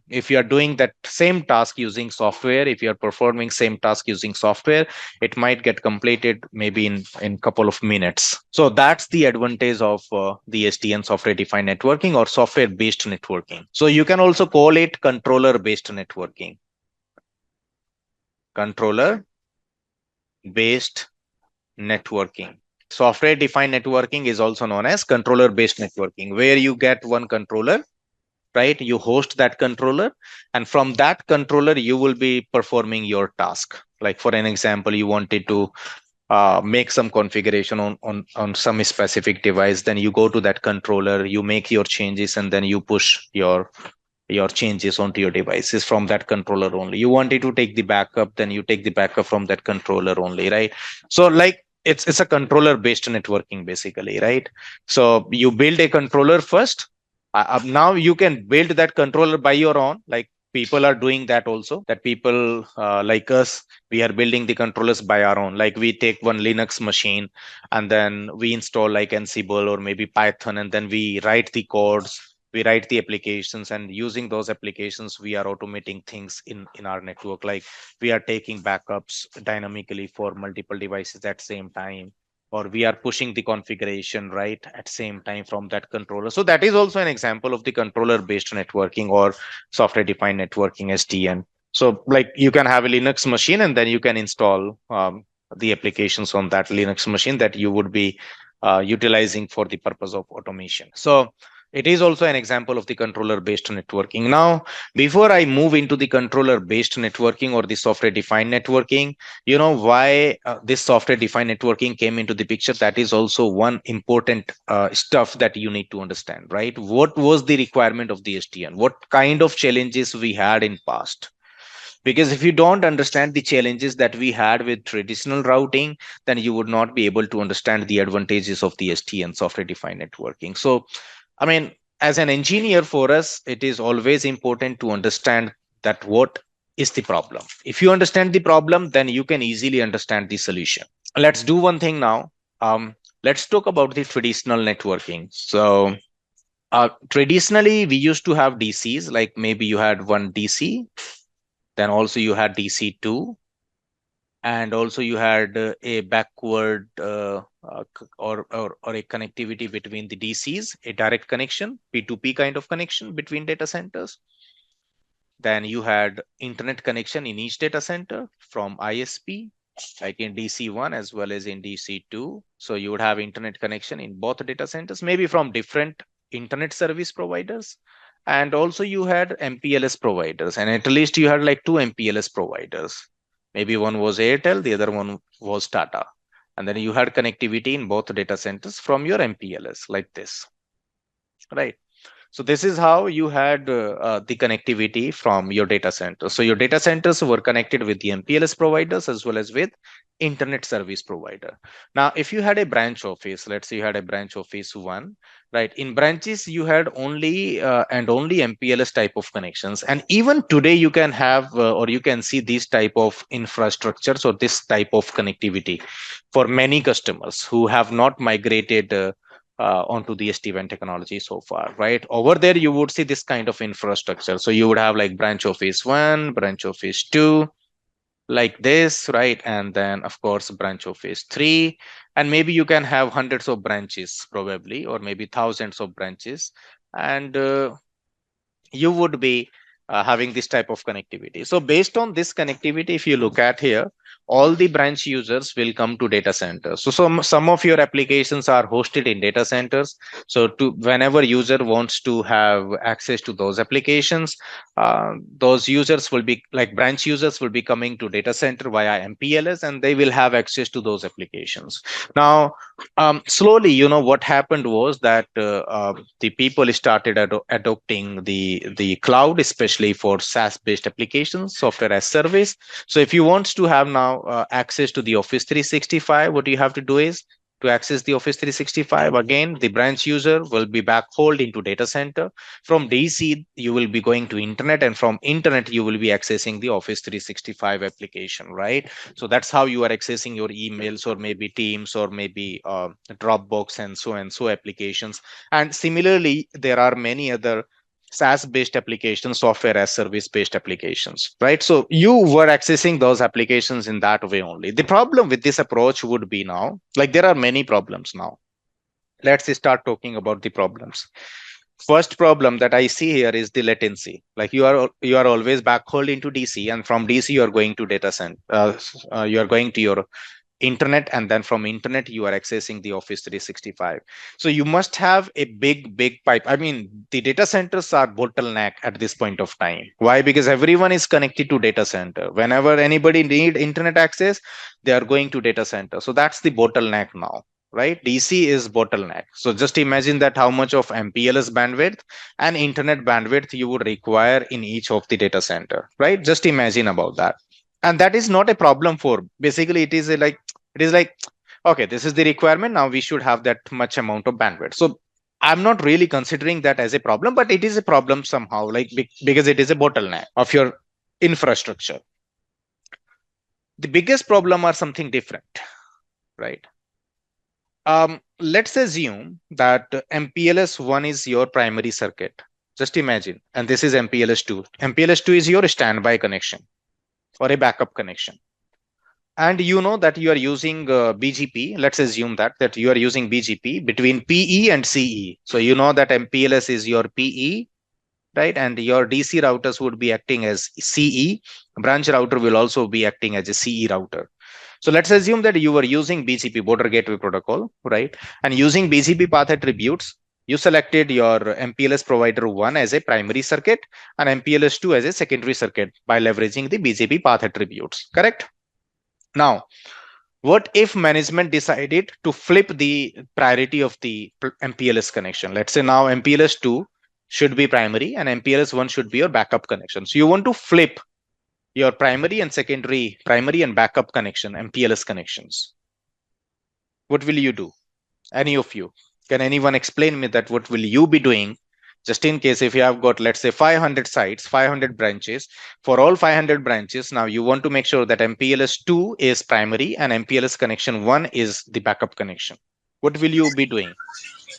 if you are doing that same task using software, if you are performing same task using software, it might get completed maybe in couple of minutes. So that's the advantage of the SDN software defined networking or software based networking. So you can also call it controller based networking. Controller based networking. Software defined networking is also known as controller based networking, where you get one controller, right? You host that controller, and from that controller you will be performing your task. Like for an example, you wanted to make some configuration on some specific device, then you go to that controller, you make your changes, and then you push your changes onto your devices from that controller only. You wanted to take the backup, then you take the backup from that controller only, right? So like it's a controller based networking basically, right? So you build a controller first. Now you can build that controller by your own. Like people are doing that also, that people like us, we are building the controllers by our own. Like we take one Linux machine and then we install like Ansible or maybe Python, and then we write the codes, we write the applications, and using those applications we are automating things in our network. Like we are taking backups dynamically for multiple devices at same time, or we are pushing the configuration right at same time from that controller. So that is also an example of the controller based networking or software defined networking, SDN. So like you can have a Linux machine and then you can install the applications on that Linux machine that you would be utilizing for the purpose of automation. So it is also an example of the controller based networking. Now, before I move into the controller based networking or the software defined networking, you know why this software defined networking came into the picture. That is also one important stuff that you need to understand, right? What was the requirement of the SDN? What kind of challenges we had in past? Because if you don't understand the challenges that we had with traditional routing, then you would not be able to understand the advantages of the SDN software defined networking. So I mean, as an engineer, for us it is always important to understand that what is the problem. If you understand the problem, then you can easily understand the solution. Let's do one thing now. Let's talk about the traditional networking. So traditionally we used to have DCs, like maybe you had one DC, then also you had DC2, and also you had a backward or a connectivity between the DCs, a direct connection, P2P kind of connection between data centers. Then you had internet connection in each data center from ISP, like in DC1 as well as in DC2. So you would have internet connection in both data centers, maybe from different internet service providers. And also you had MPLS providers, and at least you had like two MPLS providers. Maybe one was Airtel, the other one was Tata. And then you had connectivity in both data centers from your MPLS like this, right? So this is how you had the connectivity from your data center. So your data centers were connected with the MPLS providers as well as with internet service provider. Now, if you had a branch office, let's say you had a branch office one, right? In branches, you had only and only MPLS type of connections. And even today, you can have or you can see these type of infrastructures or this type of connectivity for many customers who have not migrated onto the SD-WAN technology so far, right? Over there, you would see this kind of infrastructure. So you would have like branch office 1, branch office 2, like this, right? And then, of course, branch office 3. And maybe you can have hundreds of branches probably, or maybe thousands of branches. And you would be having this type of connectivity. So based on this connectivity, if you look at here, all the branch users will come to data centers. So some of your applications are hosted in data centers. So to whenever user wants to have access to those applications, those users will be like branch users will be coming to data center via MPLS, and they will have access to those applications. Now, slowly, what happened was that the people started adopting the cloud, especially for SaaS based applications, software as service. So if you want to have now access to the Office 365, what you have to do is to access the Office 365, again, the branch user will be backhauled into data center. From DC, you will be going to internet, and from internet, you will be accessing the Office 365 application, right? So that's how you are accessing your emails, or maybe Teams, or maybe Dropbox, and so applications. And similarly, there are many other SaaS-based applications, software as service-based applications, right? So you were accessing those applications in that way only. The problem with this approach would be now, like there are many problems now. Let's start talking about the problems. First problem that I see here is the latency. Like you are always backhauled into DC, and from DC you are going to data center. You are going to your internet, and then from internet you are accessing the Office 365. So you must have a big pipe. I mean, the data centers are bottleneck at this point of time. Why? Because everyone is connected to data center. Whenever anybody need internet access, they are going to data center. So that's the bottleneck now, right? DC is bottleneck. So just imagine that how much of MPLS bandwidth and internet bandwidth you would require in each of the data center, right? Just imagine about that. And that is not a problem for, basically it is like, okay, this is the requirement, now we should have that much amount of bandwidth. So I'm not really considering that as a problem, but it is a problem somehow, like because it is a bottleneck of your infrastructure. The biggest problem are something different, right? Let's assume that MPLS 1 is your primary circuit. Just imagine, and this is MPLS 2. MPLS 2 is your standby connection or a backup connection. And you know that you are using BGP. Let's assume that you are using BGP between PE and CE. So you know that MPLS is your PE, right? And your DC routers would be acting as CE. Branch router will also be acting as a CE router. So let's assume that you were using BGP, Border Gateway Protocol, right? And using BGP path attributes, you selected your MPLS provider 1 as a primary circuit and MPLS 2 as a secondary circuit by leveraging the BGP path attributes, correct? Now, what if management decided to flip the priority of the MPLS connection? Let's say now MPLS 2 should be primary and MPLS 1 should be your backup connection. So you want to flip your primary and backup connection, MPLS connections. What will you do? Any of you? Can anyone explain me that what will you be doing? Just in case if you have got, let's say 500 sites, 500 branches, for all 500 branches, now you want to make sure that MPLS 2 is primary and MPLS connection 1 is the backup connection. What will you be doing?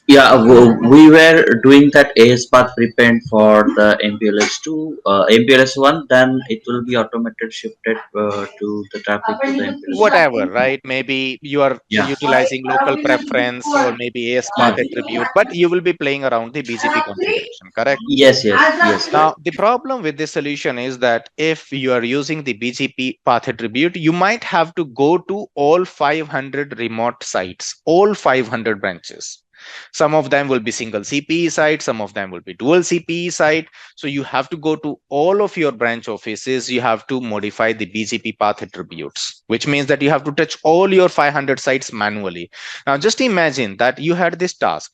Yeah, we were doing that AS path prepend for the MPLS 2, MPLS 1, then it will be automated shifted to the traffic to the MPLS 1. Whatever, right? Maybe you are Yeah. utilizing local preference or maybe AS path attribute, but you will be playing around the BGP configuration, correct? Yes, yes. Now, the problem with this solution is that if you are using the BGP path attribute, you might have to go to all 500 remote sites, all 500 branches. Some of them will be single CPE site, some of them will be dual CPE site. So you have to go to all of your branch offices. You have to modify the BGP path attributes, which means that you have to touch all your 500 sites manually. Now, just imagine that you had this task.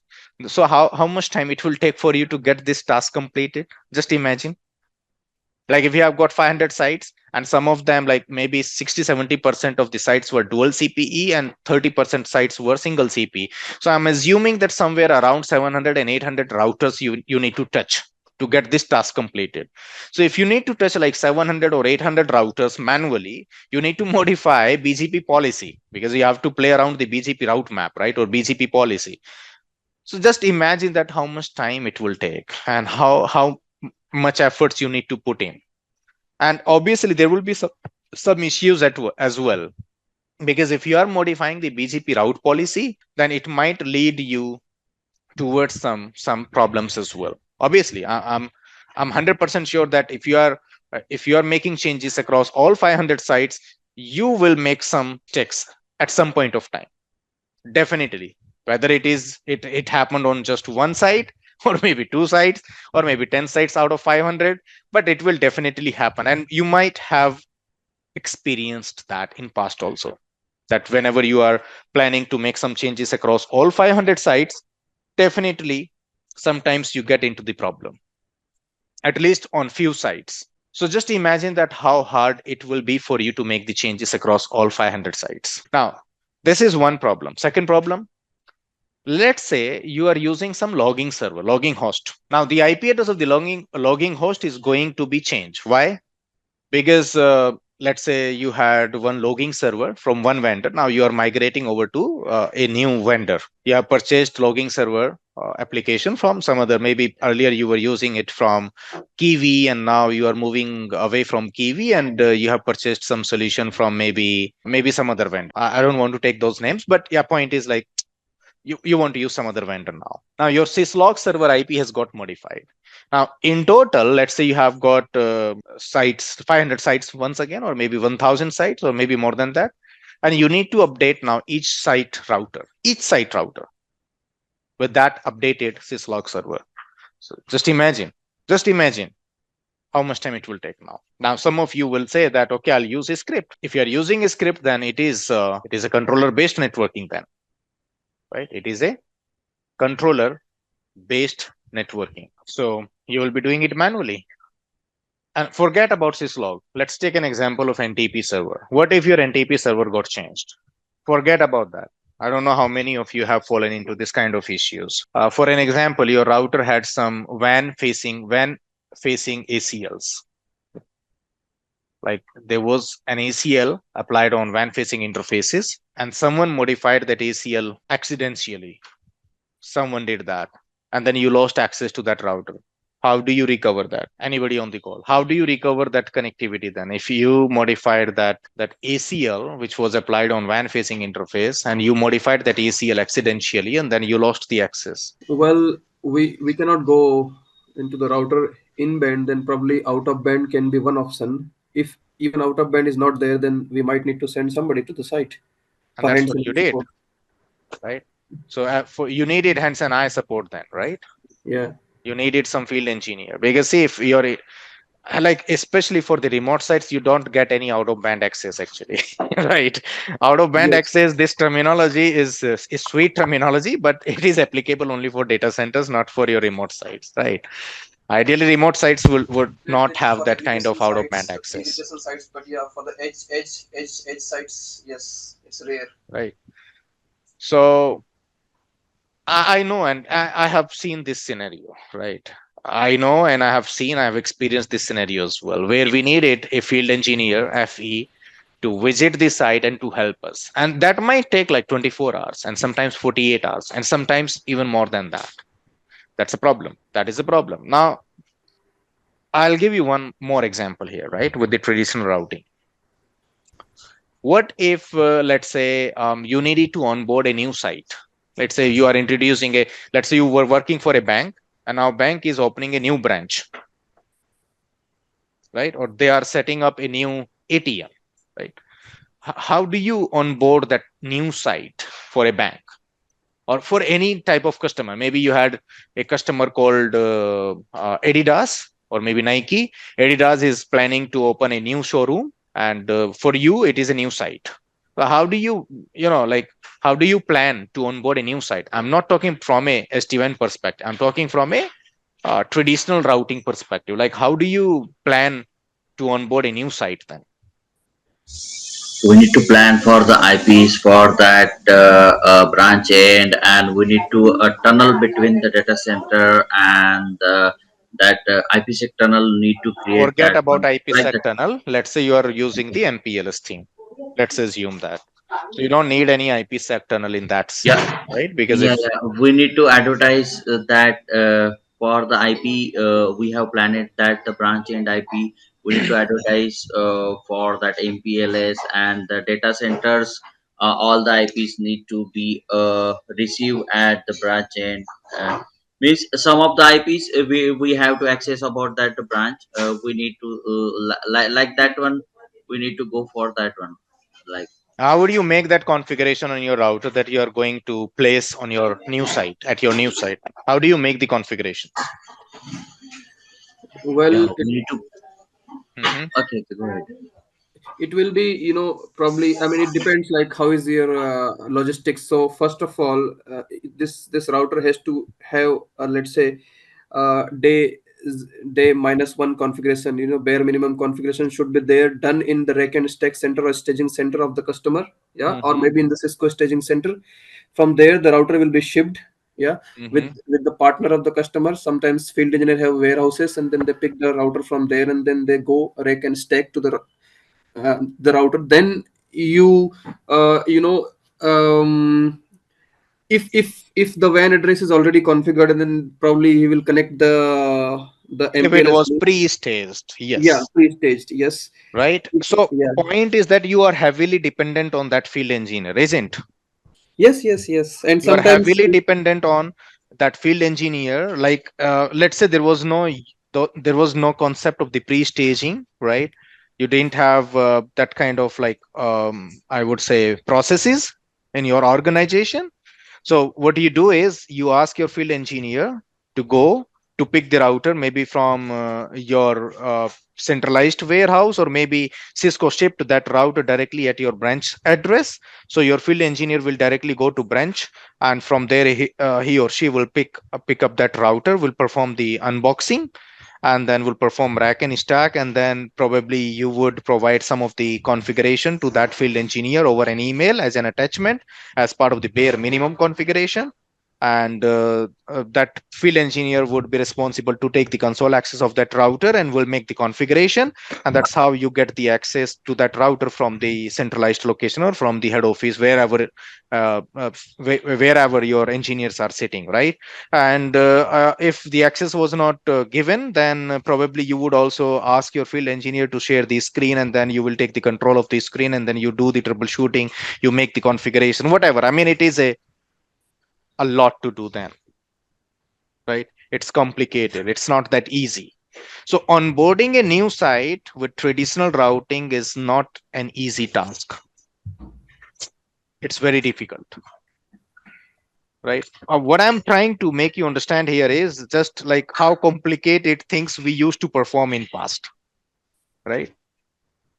So how much time it will take for you to get this task completed? Just imagine. Like if you have got 500 sites and some of them, like maybe 60-70% of the sites were dual CPE and 30% sites were single CPE. So I'm assuming that somewhere around 700 and 800 routers you need to touch to get this task completed. So if you need to touch like 700 or 800 routers manually, you need to modify BGP policy because you have to play around the BGP route map, right? Or BGP policy. So just imagine that how much time it will take and how much efforts you need to put in. And obviously there will be some issues as well, because if you are modifying the BGP route policy, then it might lead you towards some problems as well. Obviously, I'm 100% sure that if you are making changes across all 500 sites, you will make some checks at some point of time. Definitely. Whether it happened on just one site, or maybe two sites, or maybe 10 sites out of 500, but it will definitely happen. And you might have experienced that in past also, that whenever you are planning to make some changes across all 500 sites, definitely sometimes you get into the problem, at least on few sites. So just imagine that how hard it will be for you to make the changes across all 500 sites. Now, this is one problem. Second problem, let's say you are using some logging server, logging host. Now, the IP address of the logging host is going to be changed. Why? Because let's say you had one logging server from one vendor. Now you are migrating over to a new vendor. You have purchased logging server application from some other. Maybe earlier you were using it from Kiwi, and now you are moving away from Kiwi, and you have purchased some solution from maybe some other vendor. I don't want to take those names, but yeah, point is like you want to use some other vendor now. Now your syslog server IP has got modified. Now in total, let's say you have got sites, 500 sites once again, or maybe 1000 sites, or maybe more than that. And you need to update now each site router with that updated syslog server. So just imagine how much time it will take now. Now, some of you will say that, okay, I'll use a script. If you're using a script, then it is a controller based networking then. Right? It is a controller based networking. So you will be doing it manually. And forget about syslog. Let's take an example of NTP server. What if your NTP server got changed? Forget about that. I don't know how many of you have fallen into this kind of issues. For an example, your router had some WAN facing ACLs. Like there was an ACL applied on WAN facing interfaces, and someone modified that ACL accidentally. Someone did that, and then you lost access to that router. How do you recover that? Anybody on the call? How do you recover that connectivity then? If you modified that ACL, which was applied on WAN facing interface, and you modified that ACL accidentally, and then you lost the access. Well, we cannot go into the router in band, then probably out of band can be one option. If even out of band is not there, then we might need to send somebody to the site. And that's what you did, right? So you needed hands and eye support then, right? Yeah. You needed some field engineer, because see, if you're like, especially for the remote sites, you don't get any out of band access actually. Right? Out of band access, this terminology is sweet terminology, but it is applicable only for data centers, not for your remote sites, right? Ideally remote sites would not have that kind of out of band access. Sites, but yeah, for the edge sites, yes, it's rare. Right. So I know, and I have seen this scenario, right? I know, and I have experienced this scenario as well, where we needed a field engineer, FE, to visit the site and to help us. And that might take like 24 hours, and sometimes 48 hours, and sometimes even more than that. That's a problem. That is a problem. Now, I'll give you one more example here, right? With the traditional routing. What if, let's say, you needed to onboard a new site? Let's say you are introducing let's say you were working for a bank, and now bank is opening a new branch, right? Or they are setting up a new ATM, right? How do you onboard that new site for a bank or for any type of customer? Maybe you had a customer called Adidas, or maybe Nike. Adidas is planning to open a new showroom, and for you, it is a new site. So how do you, how do you plan to onboard a new site? I'm not talking from a SD-WAN perspective. I'm talking from a traditional routing perspective. Like, how do you plan to onboard a new site then? We need to plan for the IPs for that branch end, and we need to tunnel between the data center and that IPsec tunnel need to create Forget that about one. IPsec tunnel. Let's say you are using the MPLS theme. Let's assume that. So you don't need any IPsec tunnel in that sense, Yeah, right? Because yeah, if yeah. We need to advertise that for the IP. We have planned that the branch end IP. We need to advertise for that MPLS and the data centers. All the IPs need to be received at the branch end. Means some of the IPs we have to access about that branch. We need to like that one. We need to go for that one. like How would you make that configuration on your router that you are going to place on your new site, at your new site? How do you make the configuration? yeah, Well, we need to. Mhm. Okay, okay, go ahead. it will be, probably, I mean, it depends like how is your logistics. So first of all, this router has to have, let's say, day -1 configuration, bare minimum configuration should be there, done in the rack and stack center or staging center of the customer, yeah, or Mhm. maybe in the Cisco staging center. From there the router will be shipped, yeah, with Mhm. with the partner of the customer. Sometimes field engineer have warehouses, and then they pick the router from there, and then they go rack and stack to the router. Then you you know if the WAN address is already configured, then probably he will connect the If it MPLS was loop. pre-staged, Yeah, yes, pre-staged, yes. right? So Yeah, point is that you are heavily dependent on that field engineer, isn't? yes, yes, yes. And You are sometimes, heavily dependent on that field engineer. Like, let's say there was no concept of the pre-staging, right? You didn't have that kind of like I would say processes in your organization. So what you do is you ask your field engineer to go to pick the router, maybe from your centralized warehouse, or maybe Cisco shipped that router directly at your branch address. So your field engineer will directly go to branch, and from there he or she will pick up that router, will perform the unboxing, and then will perform rack and stack, and then probably you would provide some of the configuration to that field engineer over an email as an attachment as part of the bare minimum configuration. And that field engineer would be responsible to take the console access of that router and will make the configuration. And that's how you get the access to that router from the centralized location or from the head office, wherever your engineers are sitting, right? And if the access was not given, then probably you would also ask your field engineer to share the screen, and then you will take the control of the screen, and then you do the troubleshooting, you make the configuration, whatever. I mean, it is a lot to do then, right? It's complicated, it's not that easy. So onboarding a new site with traditional routing is not an easy task. It's very difficult, right? What I'm trying to make you understand here is just like how complicated things we used to perform in past, right?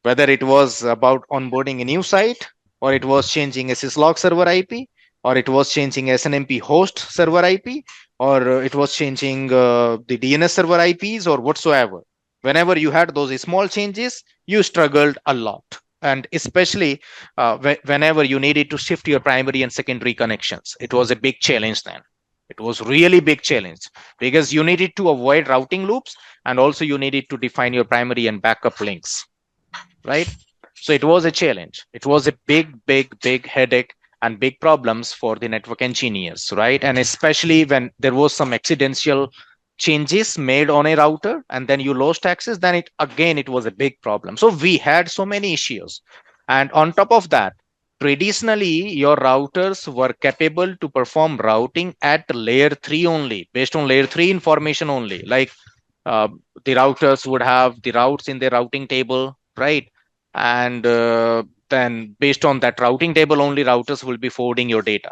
Whether it was about onboarding a new site, or it was changing a syslog server IP, or it was changing SNMP host server IP, or it was changing the DNS server IPs or whatsoever. Whenever you had those small changes, you struggled a lot. And especially whenever you needed to shift your primary and secondary connections, it was a big challenge then. It was really big challenge because you needed to avoid routing loops, and also you needed to define your primary and backup links, right? So it was a challenge. It was a big headache and big problems for the network engineers, right? And especially when there was some accidental changes made on a router and then you lost access, then it was a big problem. So we had so many issues. And on top of that, traditionally your routers were capable to perform routing at layer 3 only, based on layer 3 information only. Like uh, the routers would have the routes in their routing table, right? And then based on that routing table only, routers will be forwarding your data.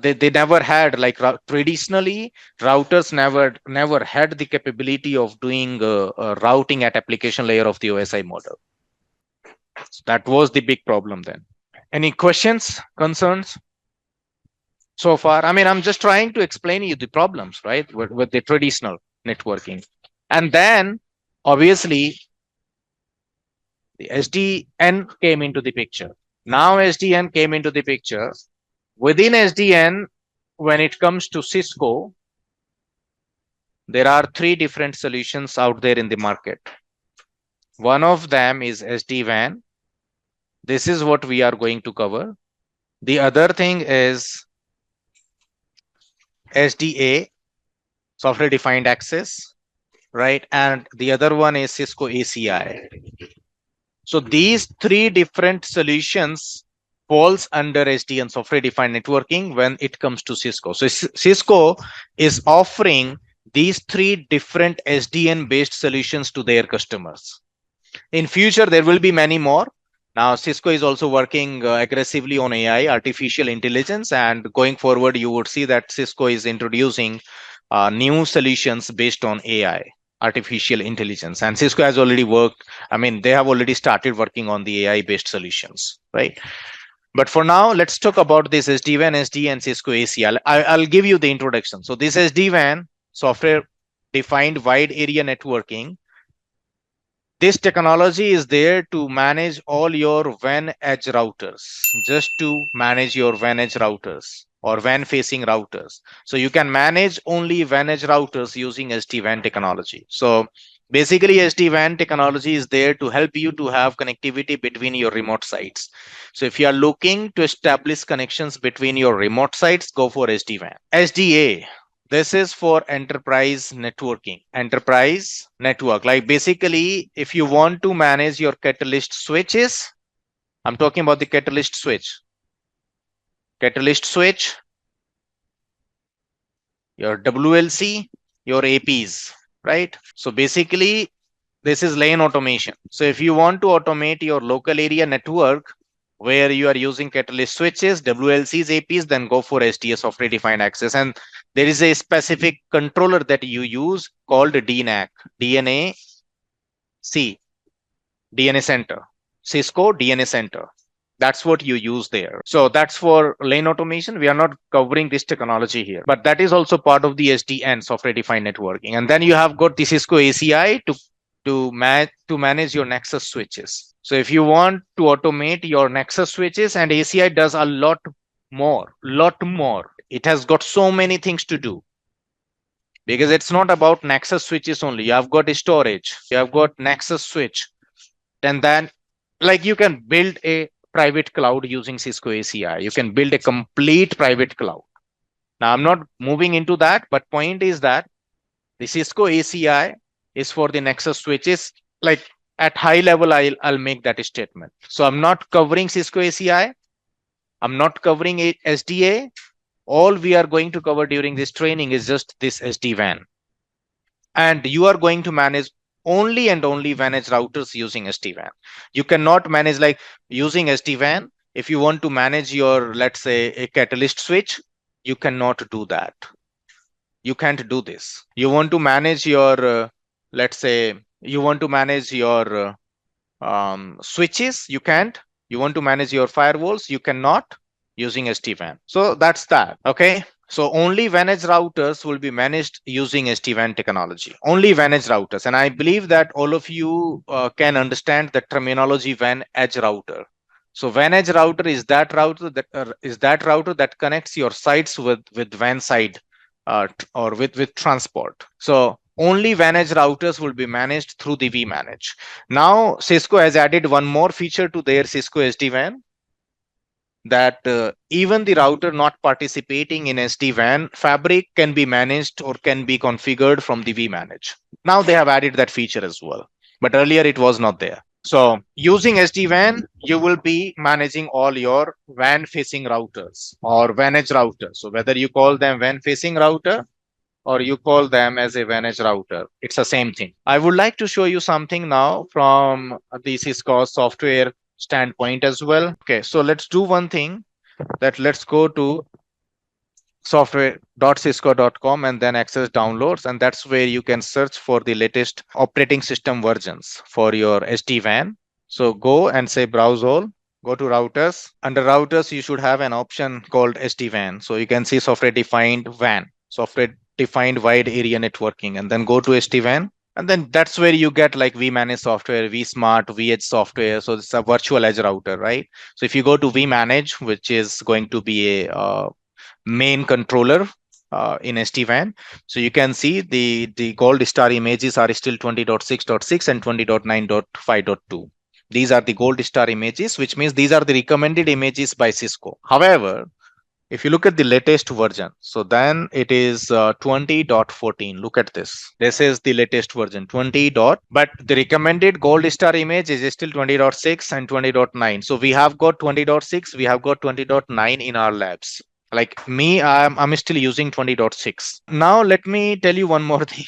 They never had like traditionally routers never had the capability of doing routing at application layer of the OSI model. So that was the big problem then. Any questions, concerns so far? I mean, I'm just trying to explain you the problems, right, with the traditional networking. And then obviously the SDN came into the picture. Now SDN came into the picture. Within SDN, when it comes to Cisco, there are three different solutions out there in the market. One of them is SD-WAN. This is what we are going to cover. The other thing is SDA, software defined access, right? And the other one is Cisco ACI. So these three different solutions falls under SDN, software defined networking, when it comes to Cisco. So Cisco is offering these three different SDN based solutions to their customers. In future, there will be many more, Now, Cisco is also working aggressively on AI, artificial intelligence, and going forward, you would see that Cisco is introducing new solutions based on AI, artificial intelligence. And Cisco has already worked, I mean, they have already started working on the AI based solutions, right? But for now, let's talk about this SD-WAN, SD, and Cisco AC. I'll give you the introduction. So, this SD-WAN, software defined wide area networking, this technology is there to manage all your WAN edge routers, just to manage your WAN edge routers or WAN facing routers. So you can manage only WAN edge routers using SD-WAN technology. So basically SD-WAN technology is there to help you to have connectivity between your remote sites. So if you are looking to establish connections between your remote sites, go for SD-WAN. SDA, this is for enterprise networking, enterprise network. Like basically, if you want to manage your Catalyst switches, I'm talking about the Catalyst switch, your WLC, your APs, right? So basically, this is lane automation. So if you want to automate your local area network where you are using Catalyst switches, WLCs, APs, then go for SDS, software defined access. And there is a specific controller that you use called DNAC, DNA Center, Cisco DNA Center. That's what you use there. So that's for lane automation. We are not covering this technology here, but that is also part of the SDN, software defined networking. And then you have got the Cisco ACI to manage your Nexus switches. So if you want to automate your Nexus switches, and ACI does a lot more. It has got so many things to do, because it's not about Nexus switches only. You have got storage, you have got Nexus switch, and then like you can build a private cloud using Cisco ACI. You can build a complete private cloud. Now I'm not moving into that, but point is that the Cisco ACI is for the Nexus switches. Like at high level, I'll make that statement. So I'm not covering Cisco ACI. I'm not covering SDA. All we are going to cover during this training is just this SD-WAN. And you are going to manage only and only manage routers using SD-WAN. You cannot manage like using SD-WAN. If you want to manage your, let's say, a Catalyst switch, you cannot do that. You can't do this. You want to manage your, let's say, you want to manage your switches, you can't. You want to manage your firewalls, you cannot using SD-WAN. So that's that. Okay. So only WAN edge routers will be managed using SD-WAN technology. Only WAN edge routers. And I believe that all of you can understand the terminology WAN edge router. So WAN edge router is that router that connects your sites with WAN side or with transport. So only WAN edge routers will be managed through the vManage. Now Cisco has added one more feature to their Cisco SD-WAN, that even the router not participating in SD-WAN fabric can be managed or can be configured from the vManage. Now they have added that feature as well, but earlier it was not there. So using SD-WAN, you will be managing all your WAN facing routers or WAN edge routers. So whether you call them WAN facing router or you call them as a WAN edge router, it's the same thing. I would like to show you something now from the Cisco software standpoint as well. Okay, so let's do one thing, that let's go to software.cisco.com and then access downloads, and that's where you can search for the latest operating system versions for your SD-WAN. So go and say browse all, go to routers. Under routers, you should have an option called SD-WAN. So you can see software defined WAN, software defined wide area networking, and then go to SD-WAN. And then that's where you get like vManage software, vSmart, vEdge software. So it's a virtual edge router, right? So if you go to vManage, which is going to be a main controller in SD-WAN, so you can see the gold star images are still 20.6.6 and 20.9.5.2. These are the gold star images, which means these are the recommended images by Cisco. However, if you look at the latest version, so then it is 20.14. Look at this. This is the latest version, 20. But the recommended gold star image is still 20.6 and 20.9. So we have got 20.6, we have got 20.9 in our labs. Like me, I'm still using 20.6. Now let me tell you one more thing,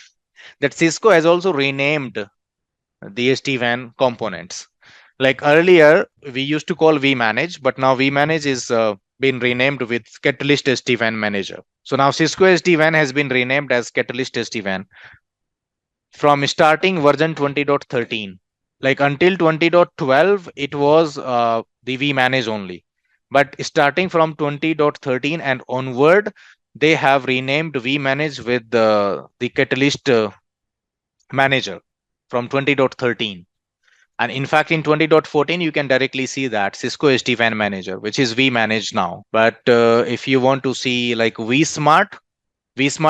that Cisco has also renamed the SD-WAN components. Like earlier, we used to call vManage, but now vManage is been renamed with Catalyst SD-WAN Manager. So now Cisco SD-WAN has been renamed as Catalyst SD-WAN from starting version 20.13. Like until 20.12, it was the vManage only. But starting from 20.13 and onward, they have renamed vManage with the Catalyst Manager from 20.13. And in fact, in 20.14, you can directly see that Cisco SD-WAN Manager, which is vManage now. But if you want to see like vSmart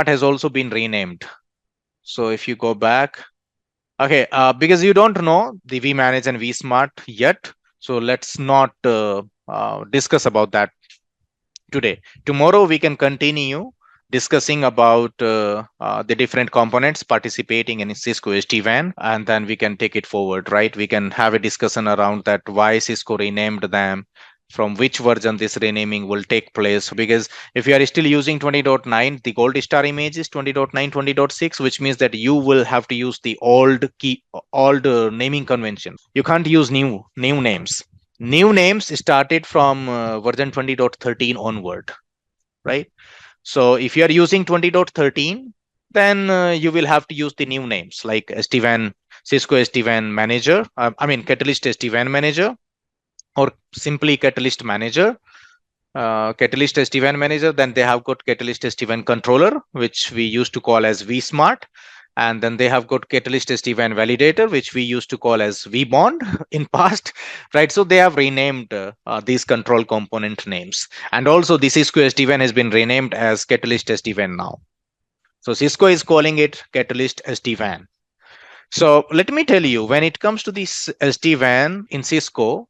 has also been renamed. So if you go back, okay, because you don't know the vManage and vSmart yet, so let's not discuss about that today. Tomorrow we can continue discussing about the different components participating in Cisco SD-WAN, and then we can take it forward, right? We can have a discussion around that, why Cisco renamed them, from which version this renaming will take place. Because if you are still using 20.9, the gold star image is 20.9, 20.6, which means that you will have to use the old naming convention. You can't use new names. New names started from version 20.13 onward, right? So if you are using 20.13, then you will have to use the new names like SD-WAN, Cisco SD-WAN Manager, Catalyst SD-WAN Manager, or simply Catalyst Manager. Catalyst SD-WAN Manager, then they have got Catalyst SD-WAN Controller, which we used to call as vSmart. And then they have got Catalyst SD-WAN Validator, which we used to call as vBond in past, right? So they have renamed these control component names. And also the Cisco SD-WAN has been renamed as Catalyst SD-WAN now. So Cisco is calling it Catalyst SD-WAN. So let me tell you, when it comes to this SD-WAN in Cisco,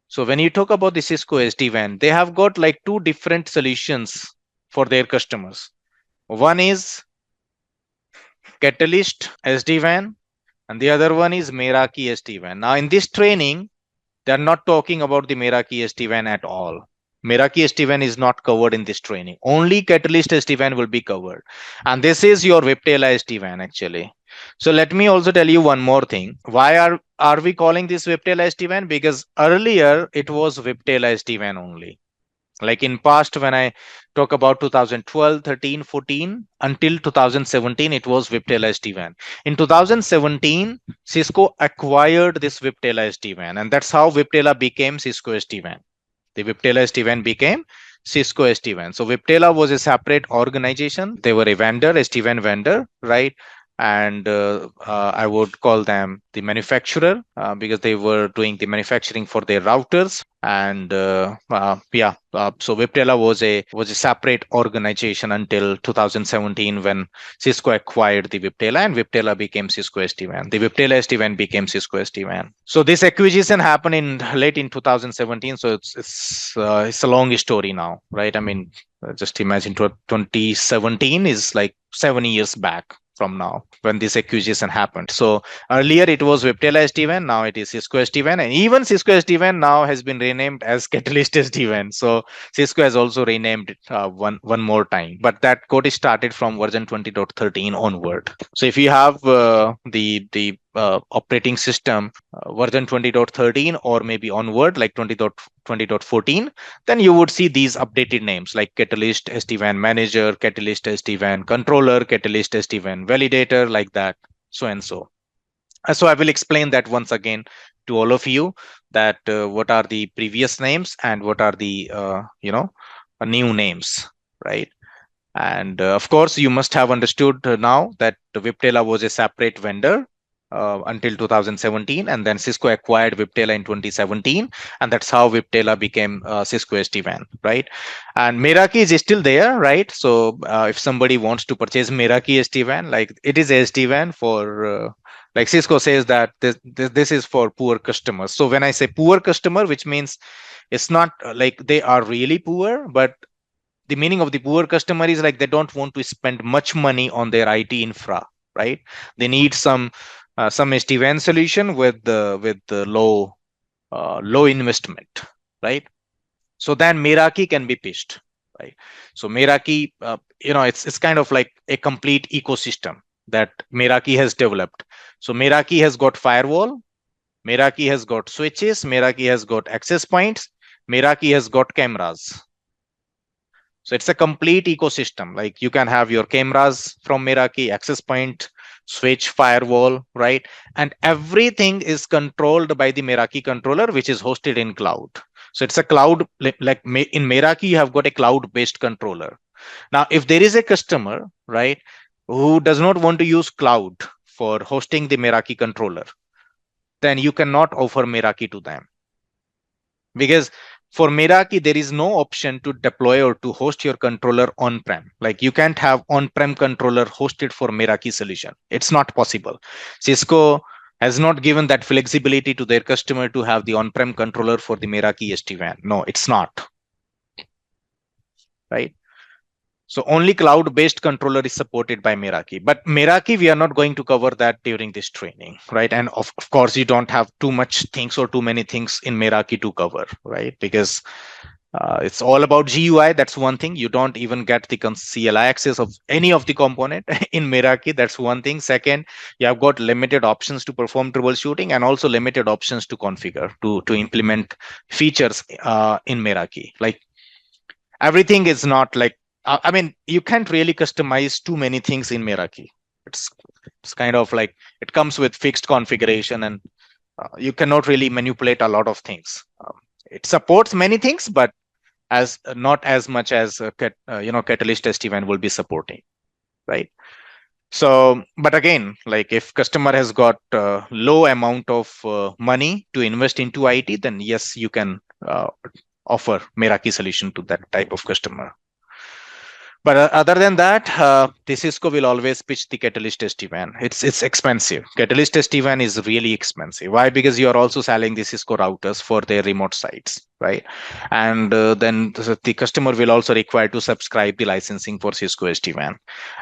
so when you talk about the Cisco SD-WAN, they have got like two different solutions for their customers. One is Catalyst SD-WAN, and the other one is Meraki SD-WAN. Now, in this training, they're not talking about the Meraki SD-WAN at all. Meraki SD-WAN is not covered in this training. Only Catalyst SD-WAN will be covered. And this is your Viptela SD-WAN actually. So let me also tell you one more thing. Why are we calling this Viptela SD-WAN? Because earlier it was Viptela SD-WAN only. Like in past, when I talk about 2012, 13, 14, until 2017, it was Viptela SD-WAN. In 2017, Cisco acquired this Viptela SD-WAN, and that's how Viptela became Cisco SD-WAN. The Viptela SD-WAN became Cisco SD-WAN. So Viptela was a separate organization. They were a vendor, SD-WAN vendor, right? And I would call them the manufacturer because they were doing the manufacturing for their routers. And so Viptela was a separate organization until 2017 when Cisco acquired the Viptela, and Viptela became Cisco SD-WAN. The Viptela SD-WAN became Cisco SD-WAN. So this acquisition happened in late in 2017. So it's a long story now, right? I mean, just imagine 2017 is like 7 years back from now when this acquisition happened. So earlier it was Viptela SD-WAN, now it is Cisco SD-WAN, and even Cisco SD-WAN now has been renamed as Catalyst SD-WAN. So Cisco has also renamed it one more time, but that code is started from version 20.13 onward. So if you have the operating system version 20.13 or maybe onward like 20.14, then you would see these updated names like Catalyst SD-WAN Manager, Catalyst SD-WAN Controller, Catalyst SD-WAN Validator, like that, so and so. So I will explain that once again to all of you, that what are the previous names and what are the new names, right? And of course, you must have understood now that Viptela was a separate vendor until 2017, and then Cisco acquired Viptela in 2017, and that's how Viptela became Cisco SD-WAN, right? And Meraki is still there, right? So if somebody wants to purchase Meraki SD-WAN, like it is SD-WAN for like Cisco says that this is for poor customers. So when I say poor customer, which means it's not like they are really poor, but the meaning of the poor customer is like they don't want to spend much money on their IT infra, right? They need some SD-WAN solution with the low investment, right? So then Meraki can be pitched, right? So Meraki, it's kind of like a complete ecosystem that Meraki has developed. So Meraki has got firewall, Meraki has got switches, Meraki has got access points, Meraki has got cameras. So it's a complete ecosystem. Like you can have your cameras from Meraki, access point, switch, firewall, right? And everything is controlled by the Meraki controller, which is hosted in cloud. So it's a cloud, like in Meraki, you have got a cloud-based controller. Now, if there is a customer, right, who does not want to use cloud for hosting the Meraki controller, then you cannot offer Meraki to them. Because for Meraki, there is no option to deploy or to host your controller on-prem. Like you can't have on-prem controller hosted for Meraki solution. It's not possible. Cisco has not given that flexibility to their customer to have the on-prem controller for the Meraki SD-WAN. No, it's not. Right? So only cloud-based controller is supported by Meraki. But Meraki, we are not going to cover that during this training, right? And of course, you don't have too much things or too many things in Meraki to cover, right? Because it's all about GUI. That's one thing. You don't even get the CLI access of any of the component in Meraki. That's one thing. Second, you have got limited options to perform troubleshooting and also limited options to configure, to implement features in Meraki. Like everything is not like, I mean, you can't really customize too many things in Meraki. It's kind of like it comes with fixed configuration, and you cannot really manipulate a lot of things. It supports many things, but as not as much as Catalyst SD-WAN will be supporting, right? So, but again, like if customer has got low amount of money to invest into IT, then yes, you can offer Meraki solution to that type of customer. But other than that, the Cisco will always pitch the Catalyst SD-WAN. It's expensive. Catalyst SD-WAN is really expensive. Why? Because you are also selling the Cisco routers for their remote sites, right? And then the customer will also require to subscribe the licensing for Cisco SD-WAN.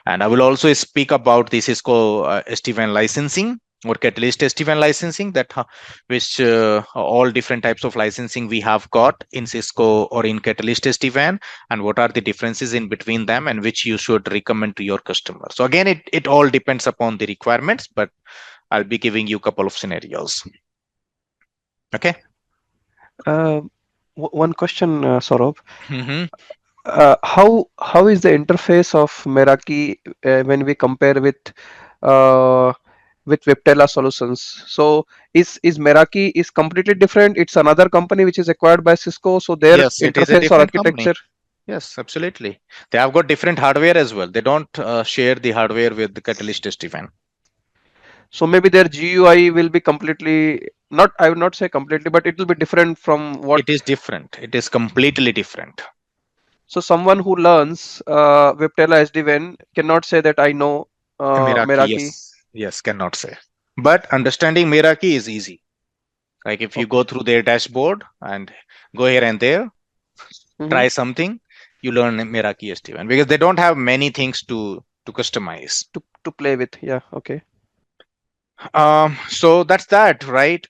And I will also speak about the Cisco SD-WAN licensing or Catalyst SD-WAN licensing, that which all different types of licensing we have got in Cisco or in Catalyst SD-WAN, and what are the differences in between them, and which you should recommend to your customer. So again, it all depends upon the requirements, but I'll be giving you a couple of scenarios. Okay. One question, Saurabh. Mm-hmm. How is the interface of Meraki when we compare with Viptela Solutions? So is Meraki is completely different? It's another company which is acquired by Cisco. So their Yes, it is a interface or different company. architecture. Yes, absolutely. They have got different hardware as well. They don't share the hardware with the Catalyst SD-WAN. So maybe their GUI will be completely not. I would not say completely, but it will be different from what. It is different. It is completely different. So someone who learns Viptela SD-WAN cannot say that I know Meraki. Yes, cannot say. But understanding Meraki is easy. Like if you go through their dashboard and go here and there, try something, you learn Meraki SD-WAN, because they don't have many things to customize. To play with. Yeah. Okay. So that's that, right?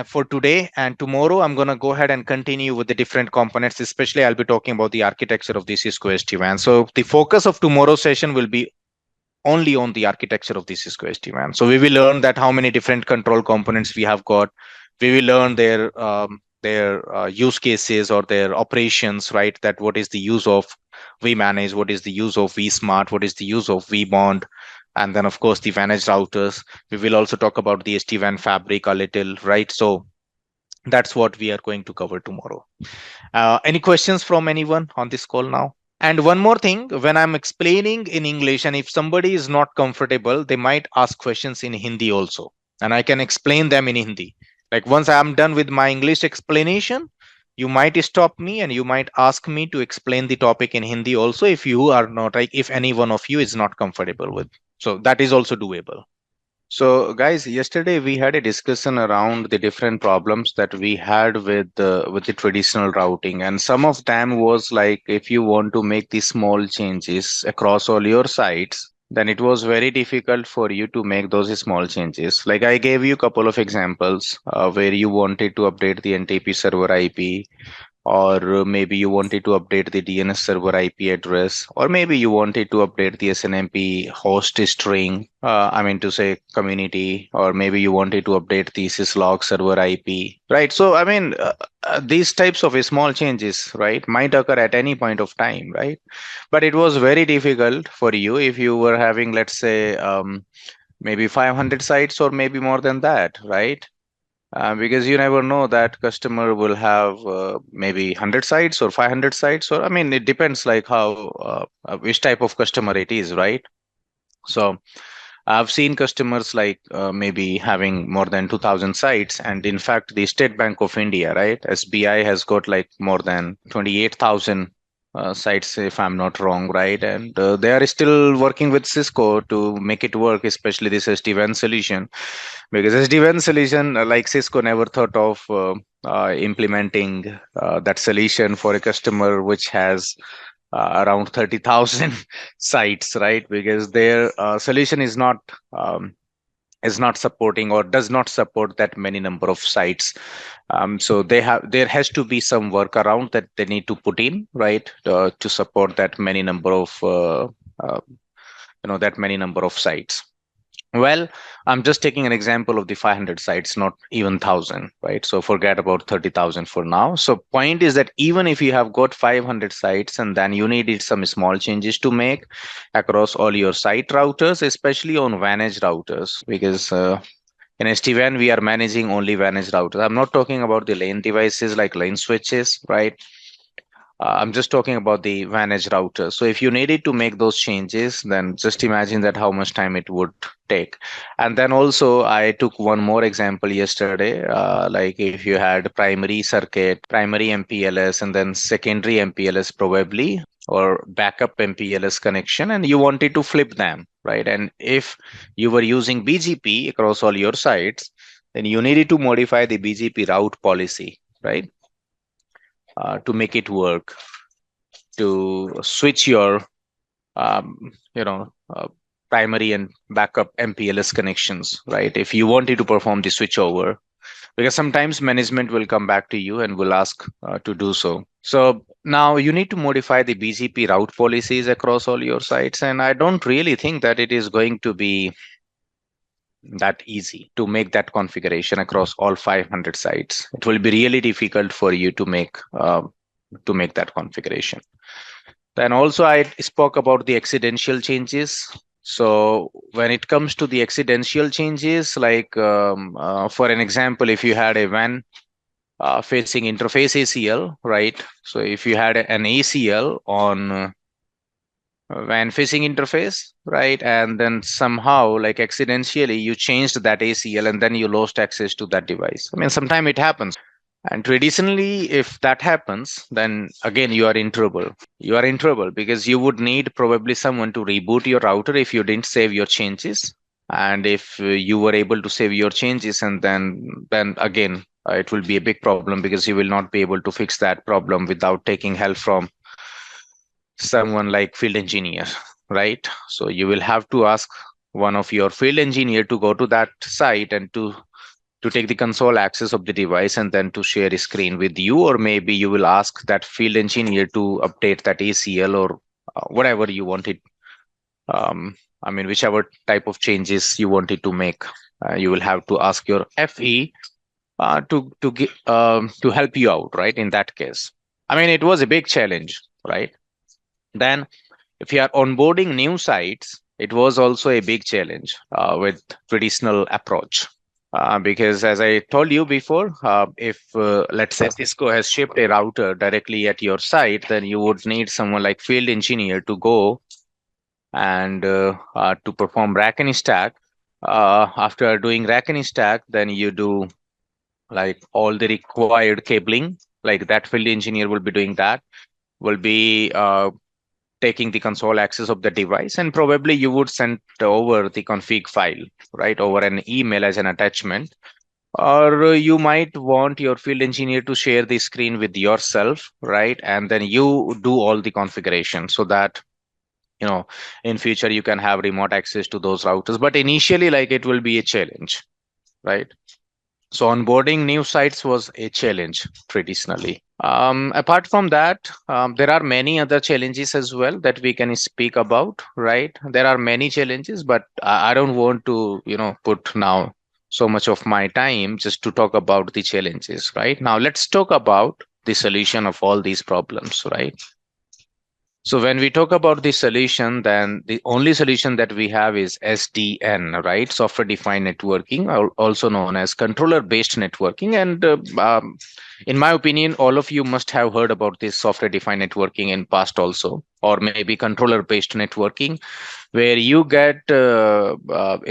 For today and tomorrow, I'm gonna go ahead and continue with the different components. Especially, I'll be talking about the architecture of the Cisco SD-WAN. So the focus of tomorrow's session will be only on the architecture of the Cisco SD-WAN. So we will learn that how many different control components we have got. We will learn their use cases or their operations, right? That what is the use of vManage, what is the use of vSmart, what is the use of vBond, and then of course the managed routers. We will also talk about the SD-WAN fabric a little, right? So that's what we are going to cover tomorrow. Any questions from anyone on this call now? And one more thing, when I'm explaining in English, and if somebody is not comfortable, they might ask questions in Hindi also, and I can explain them in Hindi. Like once I'm done with my English explanation, you might stop me and you might ask me to explain the topic in Hindi also, if you are not, like if any one of you is not comfortable with. So that is also doable. So guys, yesterday we had a discussion around the different problems that we had with the traditional routing, and some of them was like, if you want to make the small changes across all your sites, then it was very difficult for you to make those small changes. Like I gave you a couple of examples where you wanted to update the NTP server IP, or maybe you wanted to update the DNS server IP address, or maybe you wanted to update the SNMP host string, I mean to say community, or maybe you wanted to update the syslog server IP, right? So, I mean, these types of small changes, right, might occur at any point of time, right? But it was very difficult for you if you were having, let's say, maybe 500 sites or maybe more than that, right? Because you never know that customer will have maybe 100 sites or 500 sites, or I mean, it depends like how which type of customer it is, right? So I've seen customers like maybe having more than 2,000 sites, and in fact, the State Bank of India, right, SBI has got like more than 28,000 sites, if I'm not wrong, right? And they are still working with Cisco to make it work, especially this SD-WAN solution, because SD-WAN solution, like Cisco never thought of implementing that solution for a customer which has around 30,000 sites, right? Because their solution is not supporting or does not support that many number of sites. So there has to be some workaround that they need to put in, right, to support that many number of that many number of sites. Well, I'm just taking an example of the 500 sites, not even 1,000, right? So forget about 30,000 for now. So point is that even if you have got 500 sites and then you needed some small changes to make across all your site routers, especially on managed routers, because in SD-WAN, we are managing only managed routers. I'm not talking about the LAN devices like LAN switches, right? I'm just talking about the managed router. So if you needed to make those changes, then just imagine that how much time it would take. And then also I took one more example yesterday, like if you had primary circuit, primary MPLS, and then secondary MPLS probably, or backup MPLS connection, and you wanted to flip them, right? And if you were using BGP across all your sites, then you needed to modify the BGP route policy, right? To make it work, to switch your um, you know primary and backup MPLS connections, right? If you wanted to perform the switchover, because sometimes management will come back to you and will ask to do so. So now you need to modify the BGP route policies across all your sites, and I don't really think that it is going to be that easy to make that configuration across all 500 sites. It will be really difficult for you to make that configuration. Then also I spoke about the accidental changes. So when it comes to the accidental changes, like for an example, if you had a WAN facing interface ACL, right? So if you had an ACL on WAN facing interface, right? And then somehow, like accidentally, you changed that ACL and then you lost access to that device. I mean, sometimes it happens. And traditionally, if that happens, then again, you are in trouble. You are in trouble because you would need probably someone to reboot your router if you didn't save your changes. And if you were able to save your changes, and then again, it will be a big problem because you will not be able to fix that problem without taking help from someone like field engineer, right? So you will have to ask one of your field engineer to go to that site and to take the console access of the device and then to share a screen with you, or maybe you will ask that field engineer to update that ACL or whatever you wanted. I mean, whichever type of changes you wanted to make, you will have to ask your FE to help you out, right? In that case, I mean, it was a big challenge, right? Then, if you are onboarding new sites, it was also a big challenge with traditional approach. Because as I told you before, if let's say Cisco has shipped a router directly at your site, then you would need someone like field engineer to go and to perform rack and stack. After doing rack and stack, then you do like all the required cabling, like that field engineer will be doing that, will be taking the console access of the device, and probably you would send over the config file, right, over an email as an attachment. Or you might want your field engineer to share the screen with yourself, right? And then you do all the configuration so that, in future you can have remote access to those routers. But initially, like, it will be a challenge, right? So onboarding new sites was a challenge traditionally. Apart from that, there are many other challenges as well that we can speak about, right? There are many challenges, but I don't want to, put now so much of my time just to talk about the challenges, right? Now let's talk about the solution of all these problems, right? So when we talk about the solution, then the only solution that we have is SDN, right? Software defined networking, also known as controller based networking. And in my opinion, all of you must have heard about this software defined networking in past also, or maybe controller based networking, where you get a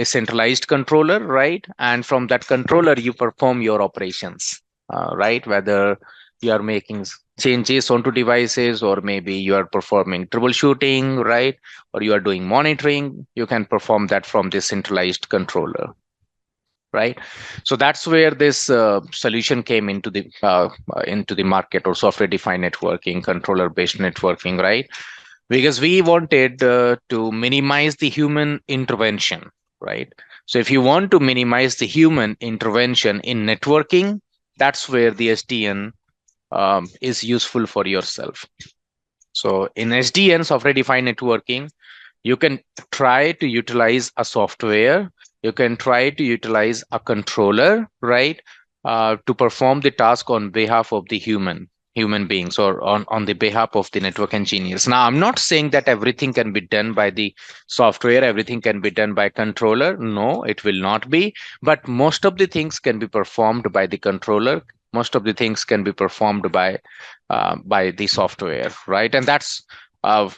centralized controller, right? And from that controller, you perform your operations, right? Whether you are making changes onto devices, or maybe you are performing troubleshooting, right? Or you are doing monitoring, you can perform that from this centralized controller, right? So that's where this solution came into the market, or software defined networking, controller based networking, right? Because we wanted to minimize the human intervention, right? So if you want to minimize the human intervention in networking, that's where the SDN is useful for yourself. So in SDN, software defined networking, you can try to utilize a software, you can try to utilize a controller, right? To perform the task on behalf of the human beings, or on the behalf of the network engineers. Now, I'm not saying that everything can be done by the software, everything can be done by controller. No, it will not be. But most of the things can be performed by the controller. Most of the things can be performed by the software, right? And uh,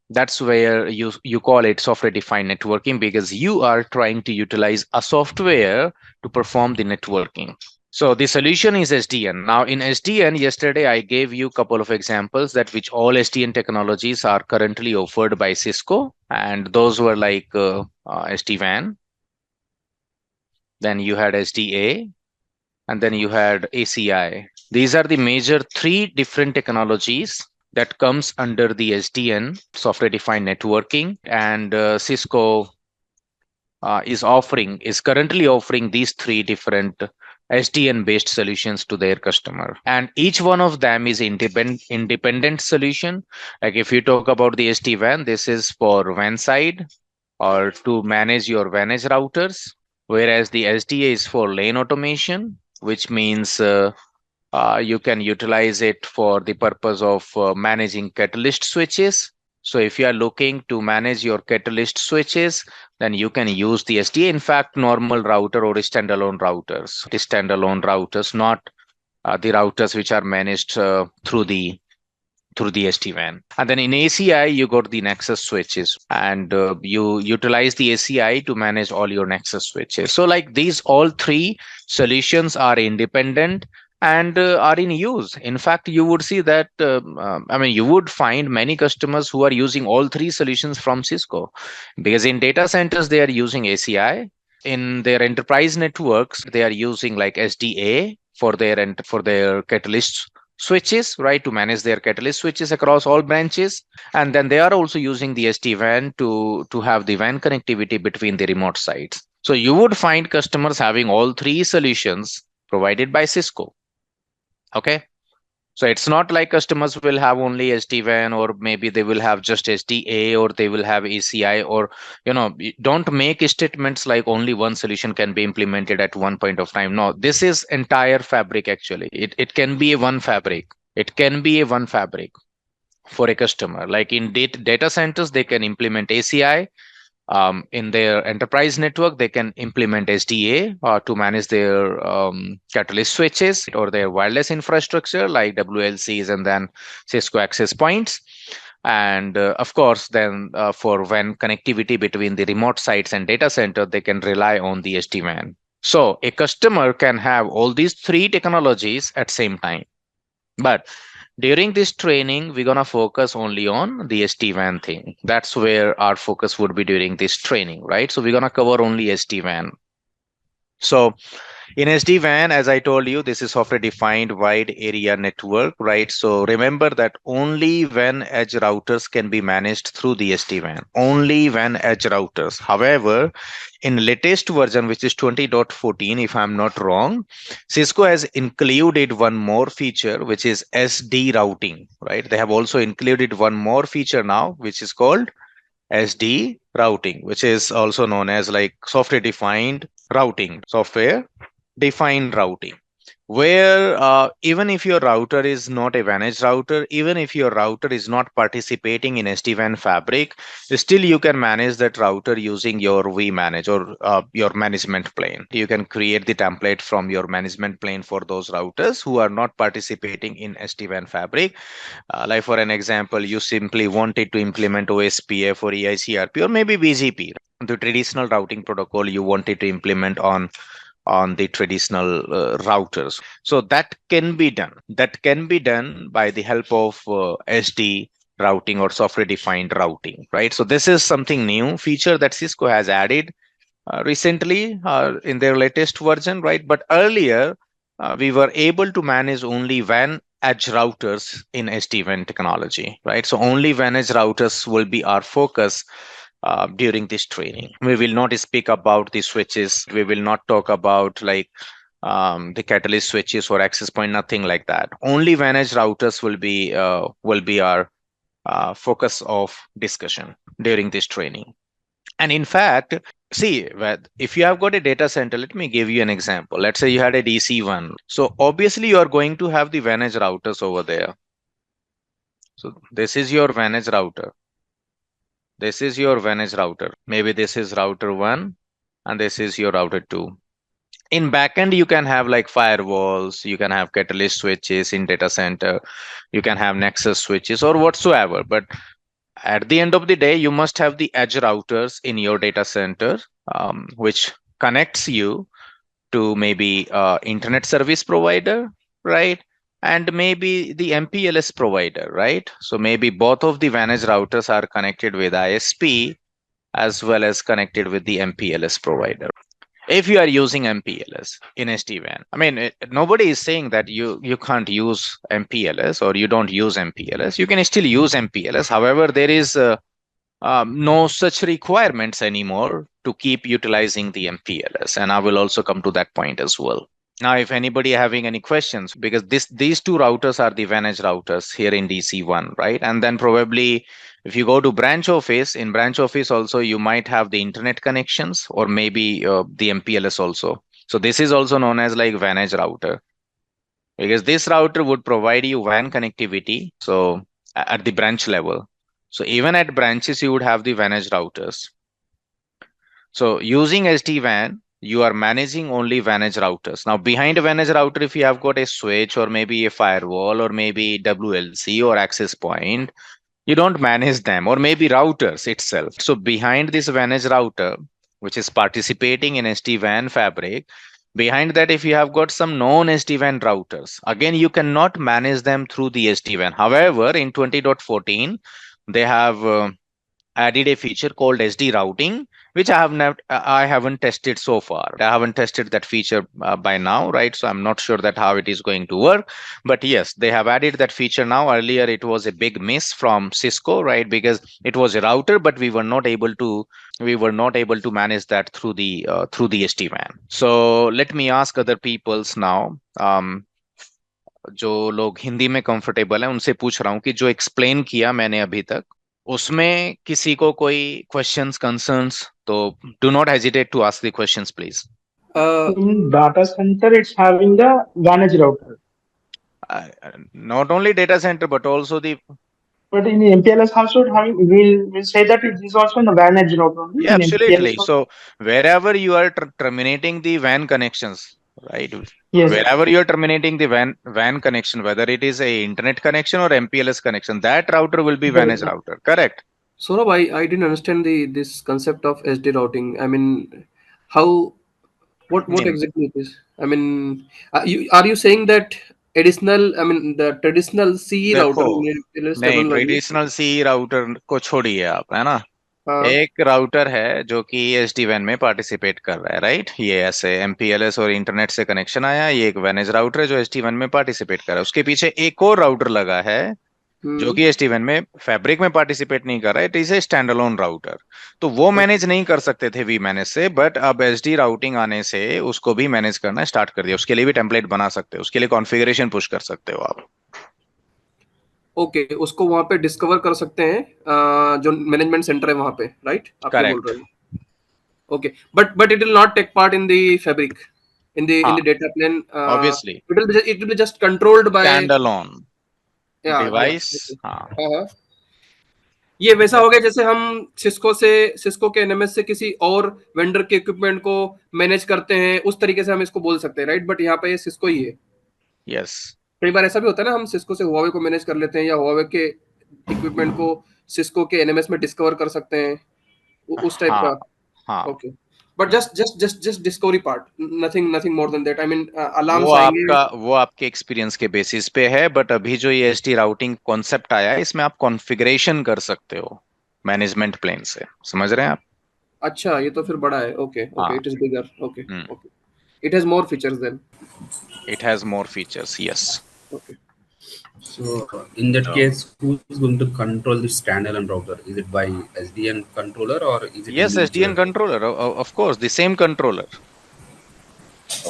that's where you call it software defined networking, because you are trying to utilize a software to perform the networking. So the solution is SDN. Now in SDN, yesterday I gave you a couple of examples that which all SDN technologies are currently offered by Cisco, and those were like SD-WAN, then you had SDA, and then you had ACI. These are the major three different technologies that comes under the SDN, software defined networking, and Cisco is currently offering these three different SDN based solutions to their customer, and each one of them is independent solution. Like if you talk about the SD-WAN, this is for WAN side, or to manage your WAN edge routers, whereas the SDA is for lane automation, which means you can utilize it for the purpose of managing Catalyst switches. So if you are looking to manage your Catalyst switches, then you can use the SDA. In fact, normal router or standalone routers, not the routers which are managed through the SD-WAN. And then in ACI, you got the Nexus switches, and you utilize the ACI to manage all your Nexus switches. So like these all three solutions are independent and are in use. In fact, you would see that, you would find many customers who are using all three solutions from Cisco, because in data centers, they are using ACI. In their enterprise networks, they are using like SDA for their Catalyst switches, right, to manage their Catalyst switches across all branches. And then they are also using the SD-WAN to have the WAN connectivity between the remote sites. So you would find customers having all three solutions provided by Cisco. Okay. So it's not like customers will have only SD-WAN, or maybe they will have just SDA, or they will have ACI, or, don't make statements like only one solution can be implemented at one point of time. No, this is entire fabric actually. It can be a one fabric. It can be a one fabric for a customer. Like in data centers, they can implement ACI. In their enterprise network, they can implement SDA to manage their Catalyst switches, or their wireless infrastructure like WLCs and then Cisco access points. And of course, then for WAN connectivity between the remote sites and data center, they can rely on the SD-WAN. So a customer can have all these three technologies at same time. But during this training, we're going to focus only on the SD-WAN thing. That's where our focus would be during this training, right? So we're going to cover only SD-WAN. So In SD-WAN, as I told you, this is software defined wide area network, right? So remember that only when edge routers can be managed through the SD-WAN, only when edge routers. However, in latest version, which is 20.14, if I'm not wrong, Cisco has included one more feature, which is SD routing, right? They have also included one more feature now, which is called SD routing, which is also known as like software defined routing, where even if your router is not a managed router, even if your router is not participating in SD-WAN fabric, still you can manage that router using your vManage or your management plane. You can create the template from your management plane for those routers who are not participating in SD-WAN fabric. Like for an example, you simply wanted to implement OSPF or EICRP or maybe BGP, the traditional routing protocol you wanted to implement on the traditional routers. So that can be done. That can be done by the help of SD routing or software defined routing, right? So this is something new feature that Cisco has added recently in their latest version, right? But earlier, we were able to manage only WAN edge routers in SD-WAN technology, right? So only WAN edge routers will be our focus during this training. We will not speak about the switches. We will not talk about like the Catalyst switches or access point, nothing like that. Only WAN edge routers will be our focus of discussion during this training. And in fact, see, if you have got a data center, let me give you an example. Let's say you had a DC1. So obviously you are going to have the WAN edge routers over there. So this is your WAN edge router. This is your WAN edge router. Maybe this is router 1 and this is your router 2. In backend, you can have like firewalls, you can have Catalyst switches in data center, you can have Nexus switches or whatsoever. But at the end of the day, you must have the edge routers in your data center, which connects you to maybe internet service provider, right? And maybe the MPLS provider, right? So maybe both of the WAN edge routers are connected with ISP as well as connected with the MPLS provider. If you are using MPLS in SD-WAN, I mean, nobody is saying that you can't use MPLS or you don't use MPLS. You can still use MPLS. However, there is no such requirements anymore to keep utilizing the MPLS. And I will also come to that point as well. Now, if anybody having any questions, because these two routers are the WAN edge routers here in DC1, right? And then probably if you go to branch office, in branch office also, you might have the internet connections or maybe the MPLS also. So this is also known as like WAN edge router, because this router would provide you WAN connectivity. So at the branch level. So even at branches, you would have the WAN edge routers. So using SD-WAN, you are managing only WAN edge routers. Now behind a WAN edge router, if you have got a switch or maybe a firewall or maybe WLC or access point, you don't manage them, or maybe routers itself. So behind this WAN edge router, which is participating in SD-WAN fabric, behind that, if you have got some known SD-WAN routers, again, you cannot manage them through the SD-WAN. However, in 20.14, they have added a feature called SD routing, which I haven't tested so far. I haven't tested that feature by now, right? So I'm not sure that how it is going to work. But yes, they have added that feature now. Earlier, it was a big miss from Cisco, right? Because it was a router, but we were not able to manage that through the SD-WAN. So let me ask other peoples now. जो लोग हिंदी में comfortable है उनसे पूछ रहा हूँ कि जो एक्सप्लेन किया मैंने अभी तक उसमें किसी को कोई क्वेश्चंस कंसर्न्स तो do not hesitate to ask the questions please In data center, it's having the managed router. Not only data center but also the But in the MPLS also having, we'll say that it is also in the WAN edge router only. yeah, In absolutely. MPLS So wherever you are terminating the WAN connections, right? yes. Wherever you are terminating the WAN connection, whether it is a internet connection or MPLS connection, that router will be WAN edge router. Correct. Saurabh, I didn't understand this concept of SD routing. I mean, how what exactly it is? I mean, are you saying that additional? I mean, the traditional CE router देखो in MPLS नहीं double line. Traditional सी router को छोड़िए आप, है ना? हाँ एक router है जो कि SD-WAN में पार्टिसिपेट कर रहा है, राइट? ये ऐसे MPLS और इंटरनेट से कनेक्शन आया, ये एक वैनेज राउटर है जो SD-WAN में पार्टिसिपेट कर रहा है। उसके पीछे एक और राउटर लगा है जो हम्म कि SD-WAN में फैब्रिक में पार्टिसिपेट नहीं कर रहा है। It is A stand alone router. तो वो मैनेज नहीं कर सकते थे वी मैनेज से, बट अब SD राउटिंग आने से उसको भी मैनेज करना स्टार्ट कर दिया। उसके लिए भी टेम्पलेट बना सकते हो, उसके लिए कॉन्फ़िगरेशन पुश कर सकते हो आप। ओके, उसको वहां पे डिस्कवर कर सकते हैं, जो मैनेजमेंट सेंटर है वहां पे, राइट? आप ये बोल करेक्ट। रहे हो? Okay, but it will not take part in the fabric, in हाँ, the data plane. Obviously It will be just controlled by, stand alone yeah, device. okay. हाँ, हाँ, ये वैसा हो गया जैसे हम सिस्को के एनएमएस से किसी और वेंडर के इक्विपमेंट को मैनेज करते हैं, उस तरीके से हम इसको बोल सकते हैं, राइट? बट यहाँ पे ये सिस्को ही है। यस। कई बार ऐसा भी होता है ना, हम सिस्को से हुआवे को मैनेज कर लेते हैं, या हुआवे के इक्विपमेंट को सिस्को के एनएमएस में डिस्कवर कर सकते हैं, उस टाइप हाँ का। हाँ, okay, but just discovery part, nothing more than that. I mean वो अलार्म्स आएंगे। आपका वो आपके एक्सपीरियंस के बेसिस पे है, बट अभी जो ये SD राउटिंग कॉन्सेप्ट आया है इसमें आप कॉन्फ़िगरेशन कर सकते हो मैनेजमेंट प्लेन से। समझ रहे हैं आप? अच्छा, ये तो फिर बड़ा है। ओके ओके, हाँ। It is bigger. Okay hmm. Okay, it has more features then. It has more features, yes. Okay, So in that case, who is going to control the standalone router? Is it by SDN controller or is it Yes, SDN individual? controller, of course, the same controller.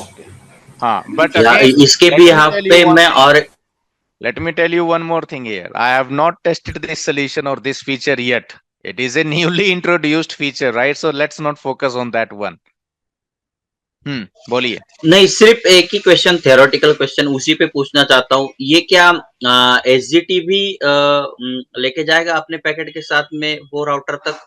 Okay. हाँ, but या again, इसके let भी me यहाँ tell you पे one मैं thing. और Let me tell you one more thing here. I have not tested this solution or this feature yet. It is a newly introduced feature, right? So let's not focus on that one. बोलिए। नहीं, सिर्फ एक ही question, theoretical question उसी पे पूछना चाहता हूँ। ये क्या एसजीटी भी लेके जाएगा अपने पैकेट के साथ में वो राउटर तक,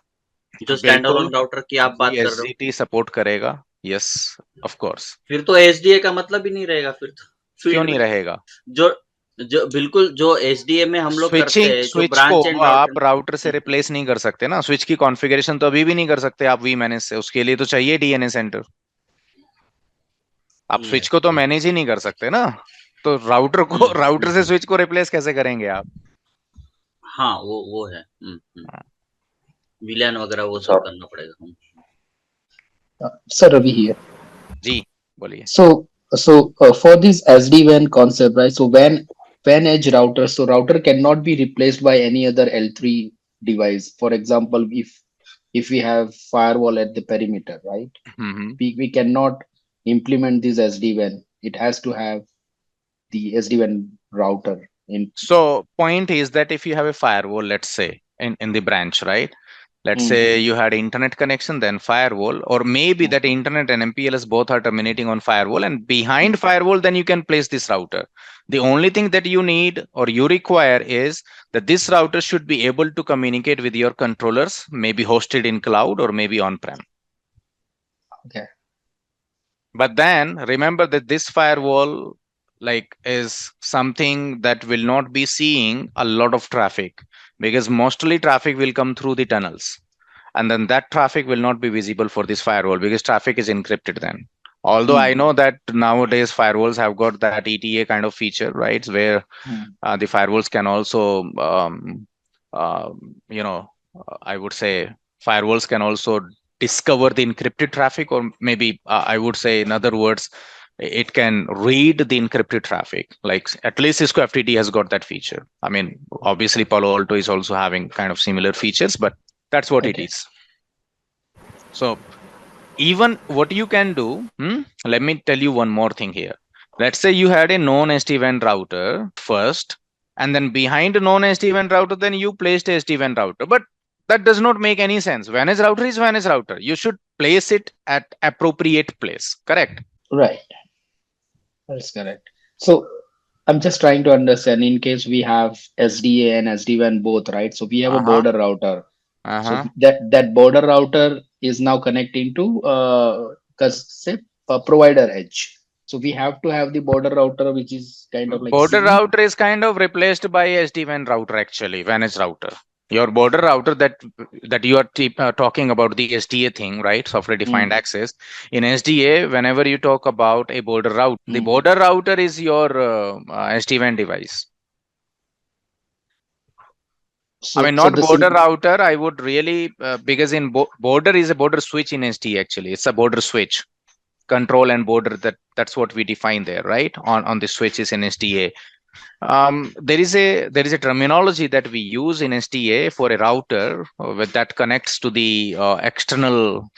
जो स्टैंड बिल्कुल, अलोन राउटर की आप बात कर रहे हो? SGT सपोर्ट करेगा। Yes, of course. फिर तो एसडीए का मतलब ही नहीं रहेगा फिर तो क्यों फील्ड नहीं में। रहेगा? जो जो बिल्कुल जो एसडीए में हम लोग करते हैं, जो स्विच को ब्रांच एंड आप राउटर। राउटर से रिप्लेस नहीं कर सकते ना। स्विच की कॉन्फ़िगरेशन तो अभी भी नहीं कर सकते आप वी मैनेज से। उसके लिए तो चाहिए DNS सेंटर। आप स्विच Yes. को तो मैनेज ही नहीं कर सकते ना, तो राउटर से स्विच को रिप्लेस कैसे करेंगे आप? हाँ, वो है। विलैन वगैरह वो सब So, करना पड़ेगा। Sir Ravi here. जी, बोलिए। So for this SD-WAN concept, right? So WAN edge router, so router cannot be replaced by any other L3 device. For example, if we have firewall at the perimeter, right? Hmm. We cannot implement this SD-WAN. It has to have the SD-WAN router in. So point is that if you have a firewall, let's say in the branch, right? Let's say you had internet connection, then firewall, or maybe that internet and MPLS both are terminating on firewall, and behind firewall, then you can place this router. The only thing that you need or you require is that this router should be able to communicate with your controllers, maybe hosted in cloud or maybe on-prem. Okay. But then remember that this firewall is something that will not be seeing a lot of traffic, because mostly traffic will come through the tunnels, and then that traffic will not be visible for this firewall because traffic is encrypted then. Although I know that nowadays firewalls have got that ETA kind of feature, right, where the firewalls can also uh, you know I would say firewalls can also discover the encrypted traffic, or maybe I would say, in other words, it can read the encrypted traffic. Like at least Cisco FTD has got that feature. I mean, obviously Palo Alto is also having kind of similar features, but that's what it is. So even what you can do, let me tell you one more thing here. Let's say you had a known SD-WAN router first, and then behind a known SD-WAN router, then you placed a SD-WAN router. But that does not make any sense. Vantage router is vantage router. You should place it at appropriate place. Correct? Right. That's correct. So I'm just trying to understand, in case we have SDA and SD-WAN both, right? So we have a border router. So that border router is now connecting to say a provider edge. So we have to have the border router, which is kind of like Border router is kind of replaced by SD-WAN router, actually, vantage router. Your border router that you are talking about, the SDA thing, right? Software defined access. In SDA, whenever you talk about a border route, the border router is your SD-WAN device. I mean, not border router. I would really, because in border is a border switch in SD actually. It's a border switch. Control and border, that's what we define there, right? On the switches in SDA. There is a terminology that we use in SDA for a router that connects to the external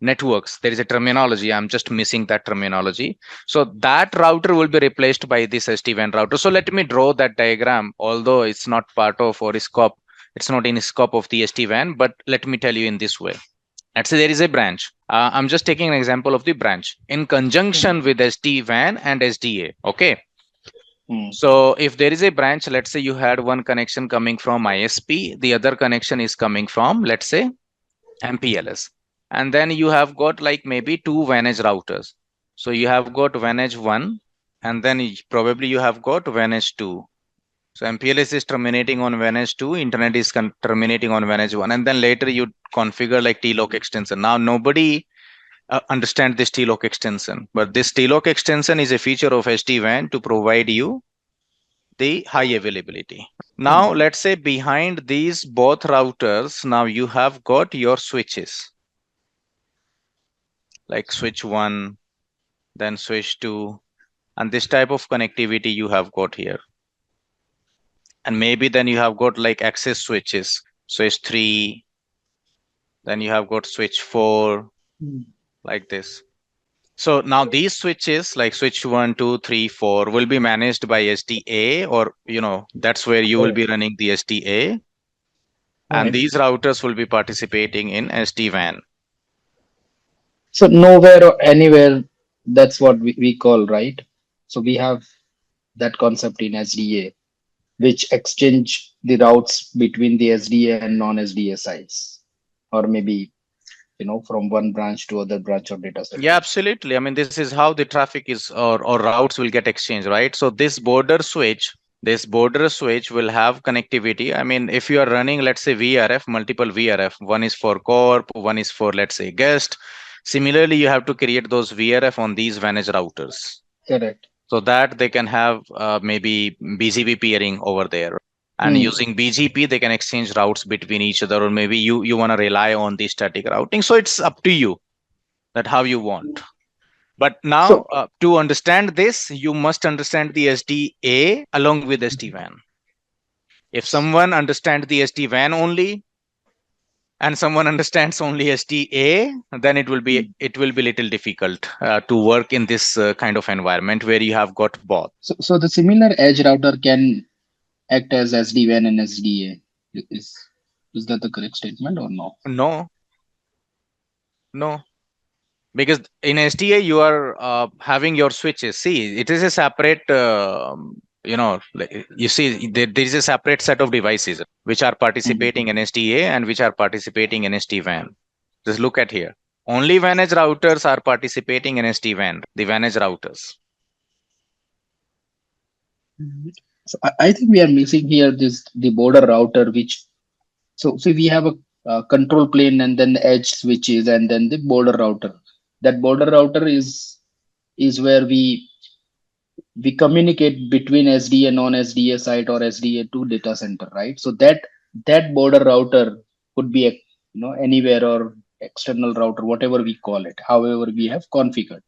networks. There is a terminology. I'm just missing that terminology. So that router will be replaced by this SD-WAN router. So let me draw that diagram, although it's not part of or scope. It's not in scope of the SD-WAN, but let me tell you in this way. Let's say there is a branch. I'm just taking an example of the branch in conjunction with SD-WAN and SDA. Okay. So if there is a branch, let's say you had one connection coming from ISP, the other connection is coming from, let's say, MPLS. And then you have got like maybe two WAN edge routers. So you have got WAN edge 1, and then probably you have got WAN edge 2. So MPLS is terminating on WAN edge 2, internet is terminating on WAN edge 1, and then later you configure like TLOC extension. Now nobody understands this TLOC extension, but this TLOC extension is a feature of SD-WAN to provide you the high availability. Now let's say behind these both routers, now you have got your switches. Like switch 1, then switch 2, and this type of connectivity you have got here. And maybe then you have got like access switches, switch 3, then you have got switch 4, like this. So now these switches like switch 1, 2, 3, 4 will be managed by SDA, or that's where you will be running the SDA. And these routers will be participating in SD-WAN. So nowhere or anywhere, that's what we call, right? So we have that concept in SDA, which exchange the routes between the SDA and non-SDA sites, or maybe, from one branch to other branch or data center. Yeah, absolutely. I mean, this is how the traffic is or routes will get exchanged, right? So this border switch will have connectivity. I mean, if you are running, let's say VRF, multiple VRF, one is for corp, one is for, let's say, guest. Similarly, you have to create those VRF on these WAN edge routers. Correct. So that they can have maybe BGP peering over there. And using BGP, they can exchange routes between each other, or maybe you want to rely on the static routing. So it's up to you that how you want. But now to understand this, you must understand the SDA along with SD-WAN. If someone understands the SD-WAN only, and someone understands only SDA, then it will be little difficult to work in this kind of environment where you have got both. So the similar edge router can act as SD-WAN and SDA. Is that the correct statement or no? No. Because in SDA you are having your switches. See, it is a separate. You see, there is a separate set of devices which are participating in SDA and which are participating in SD-WAN. Just look at here. Only WAN edge routers are participating in SD-WAN, the WAN edge routers. So I think we are missing here the border router, which so we have a control plane and then the edge switches and then the border router. That border router is where we communicate between SDA, non-SDA site or SDA to data center, right? So that border router could be anywhere or external router, whatever we call it, however we have configured,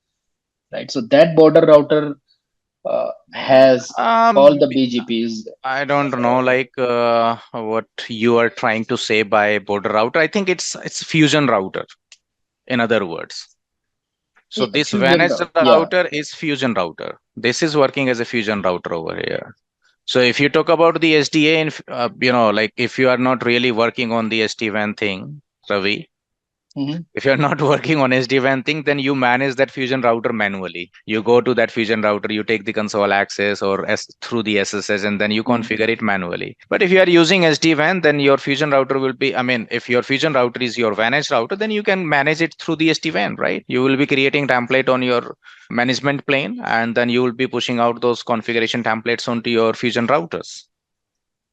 right? So that border router has all the BGPs. I don't know, like what you are trying to say by border router. I think it's fusion router, in other words. So this WAN edge router is fusion router. This is working as a fusion router over here. So if you talk about the SDA, and like if you are not really working on the SD-WAN thing, Ravi, if you're not working on SD-WAN thing, then you manage that fusion router manually. You go to that fusion router, you take the console access or through the SSH, and then you configure it manually. But if you are using SD-WAN, then your fusion router will be, if your fusion router is your WAN edge router, then you can manage it through the SD-WAN, right? You will be creating template on your management plane, and then you will be pushing out those configuration templates onto your fusion routers,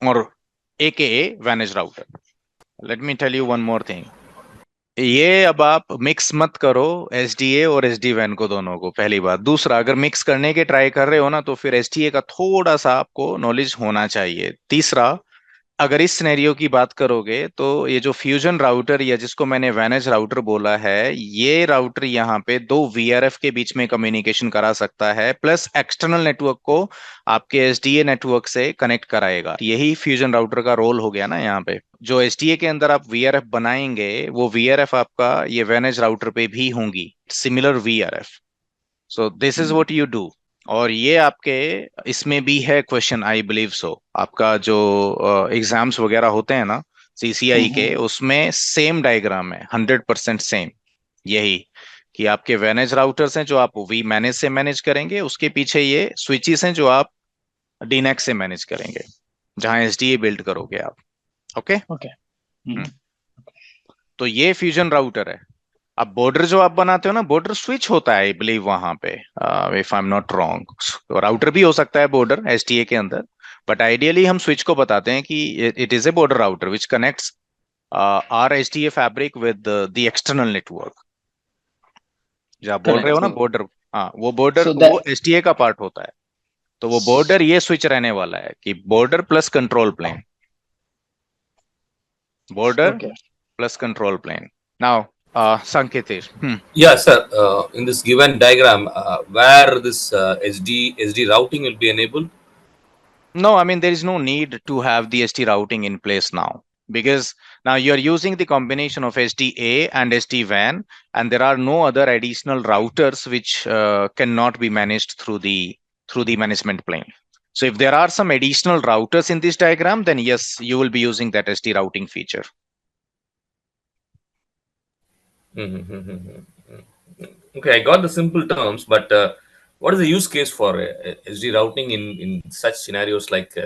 or AKA WAN edge router. Let me tell you one more thing. ये अब आप mix मत करो SDA और SD-WAN को दोनों को, पहली बात. दूसरा, अगर मिक्स करने के ट्राई कर रहे हो ना, तो फिर SDA का थोड़ा सा आपको नॉलेज होना चाहिए. तीसरा, अगर इस सिनेरियो की बात करोगे तो ये जो फ्यूजन राउटर या जिसको मैंने वैनेज राउटर बोला है, ये राउटर यहाँ पे दो वीआरएफ के बीच में कम्युनिकेशन करा सकता है, प्लस एक्सटर्नल नेटवर्क को आपके एसडीए नेटवर्क से कनेक्ट कराएगा। यही फ्यूजन राउटर का रोल हो गया ना यहाँ पे। जो एसडीए के अंदर आप वीआरएफ बनाएंगे, वो वीआरएफ आपका ये वैनेज राउटर पे भी होंगी, similar VRF. So this is what you do. और ये आपके इसमें भी है क्वेश्चन, आई बिलीव सो। आपका जो एग्जाम्स वगैरह होते हैं ना सीसीआई के, उसमें सेम डायग्राम है, 100% सेम। यही कि आपके वैनेज राउटर्स हैं जो आप वी मैनेज से मैनेज करेंगे, उसके पीछे ये स्विचेस हैं जो आप डीनेक्स से मैनेज करेंगे, जहां एसडीए बिल्ड करोगे आप। ओके। ओके। तो ये फ्यूजन राउटर है। अब बॉर्डर जो आप बनाते हो ना, बॉर्डर स्विच होता है आई बिलीव वहां पे, if I am not wrong. Router भी हो सकता है बॉर्डर एसटीए के अंदर, बट आइडियली हम स्विच को बताते हैं कि it is a border router which connects our STA fabric with the external network. जो आप बोल रहे हो करेक्ट। ना बॉर्डर, हाँ वो बॉर्डर So वो that एसटीए का पार्ट होता है। तो वो बॉर्डर ये स्विच रहने वाला है कि border plus control plane, border okay. Plus control plane. Now Sanketesh. Yeah, sir. In this given diagram, where this SD routing will be enabled? No, I mean, there is no need to have the SD routing in place now, because now you're using the combination of SDA and SD-WAN, and there are no other additional routers which cannot be managed through the management plane. So if there are some additional routers in this diagram, then yes, you will be using that SD routing feature. Okay, I got the simple terms, but what is the use case for SD routing in such scenarios? Like,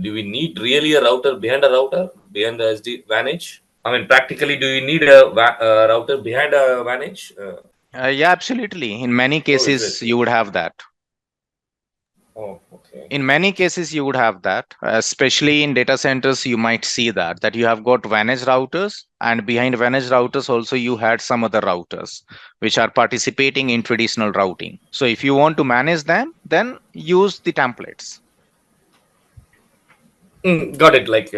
do we need really a router behind a router behind the SD vantage? I mean, practically, do you need a router behind a vantage? Yeah, absolutely. In many Oh, is cases, it? you would have that. Oh, okay. In many cases, you would have that, especially in data centers. You might see that you have got managed routers, and behind managed routers also you had some other routers which are participating in traditional routing. So if you want to manage them, then use the templates. Got it. Like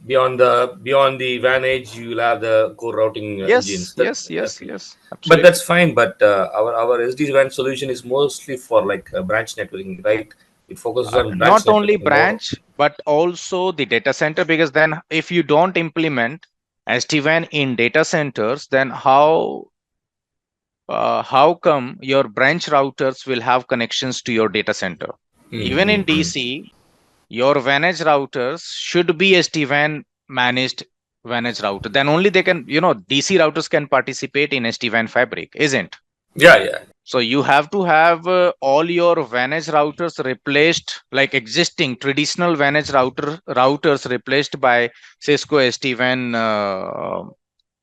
beyond the vantage, you will have the core routing engines. Yes. Okay. Absolutely. But that's fine. But our SD-WAN solution is mostly for like branch networking, right? It focuses on branch Not only networking more. branch, but also the data center, because then if you don't implement SD-WAN in data centers, then how come your branch routers will have connections to your data center? Even in DC, your vantage routers should be SD-WAN managed vantage router. Then only they can, DC routers can participate in SD-WAN fabric, isn't? Yeah. So you have to have all your vantage routers replaced, like existing traditional vantage routers replaced by Cisco SD-WAN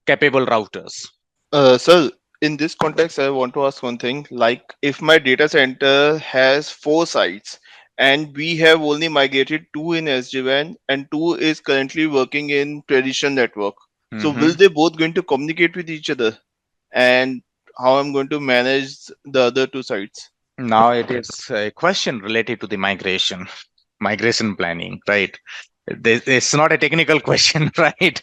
capable routers. Sir, in this context, I want to ask one thing. Like, if my data center has 4 sites and we have only migrated 2 in SD-WAN and 2 is currently working in traditional network, so will they both going to communicate with each other? And how I'm going to manage the other 2 sites? Now it is a question related to the migration planning, right? It's not a technical question, right?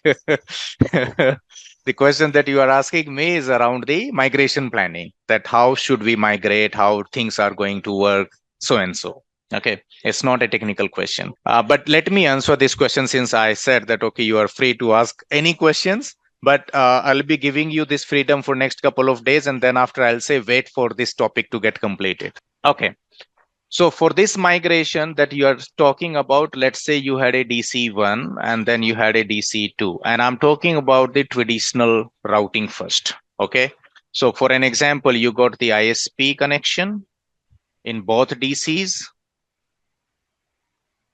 The question that you are asking me is around the migration planning, that how should we migrate, how things are going to work, so and so. Okay, it's not a technical question. But let me answer this question, since I said that, okay, you are free to ask any questions, but I'll be giving you this freedom for next couple of days, and then after I'll say wait for this topic to get completed. Okay. So for this migration that you are talking about, let's say you had a DC1 and then you had a DC2, and I'm talking about the traditional routing first. Okay. So for an example, you got the ISP connection in both DCs,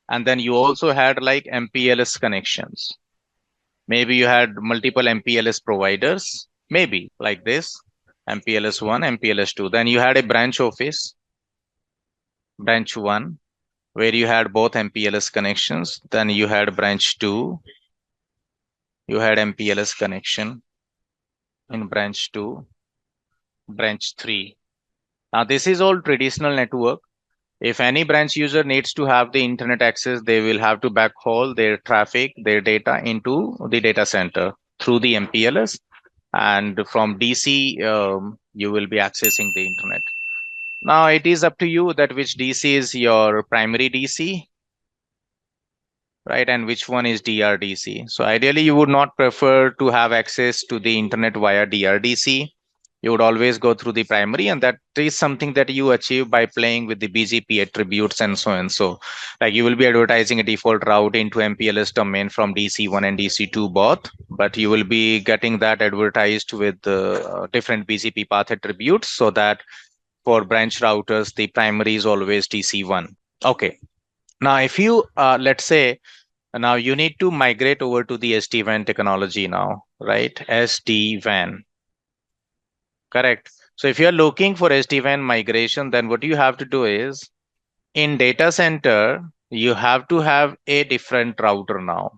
and then you also had like MPLS connections. Maybe you had multiple MPLS providers, maybe like this, MPLS1, MPLS2. Then you had a branch office, branch 1, where you had both MPLS connections. Then you had branch 2, you had MPLS connection in branch 2, branch 3. Now this is all traditional network. If any branch user needs to have the internet access, they will have to backhaul their traffic, their data into the data center through the MPLS. And from DC, you will be accessing the internet. Now it is up to you that which DC is your primary DC, right? And which one is DRDC. So ideally, you would not prefer to have access to the internet via DRDC. You would always go through the primary, and that is something that you achieve by playing with the BGP attributes and so on. So like you will be advertising a default route into MPLS domain from DC1 and DC2 both, but you will be getting that advertised with different BGP path attributes, so that for branch routers, the primary is always DC1. Okay. Now, if you, let's say, now you need to migrate over to the SD-WAN technology now, right? SD-WAN. Correct. So if you're looking for SD-WAN migration, then what you have to do is in data center, you have to have a different router now,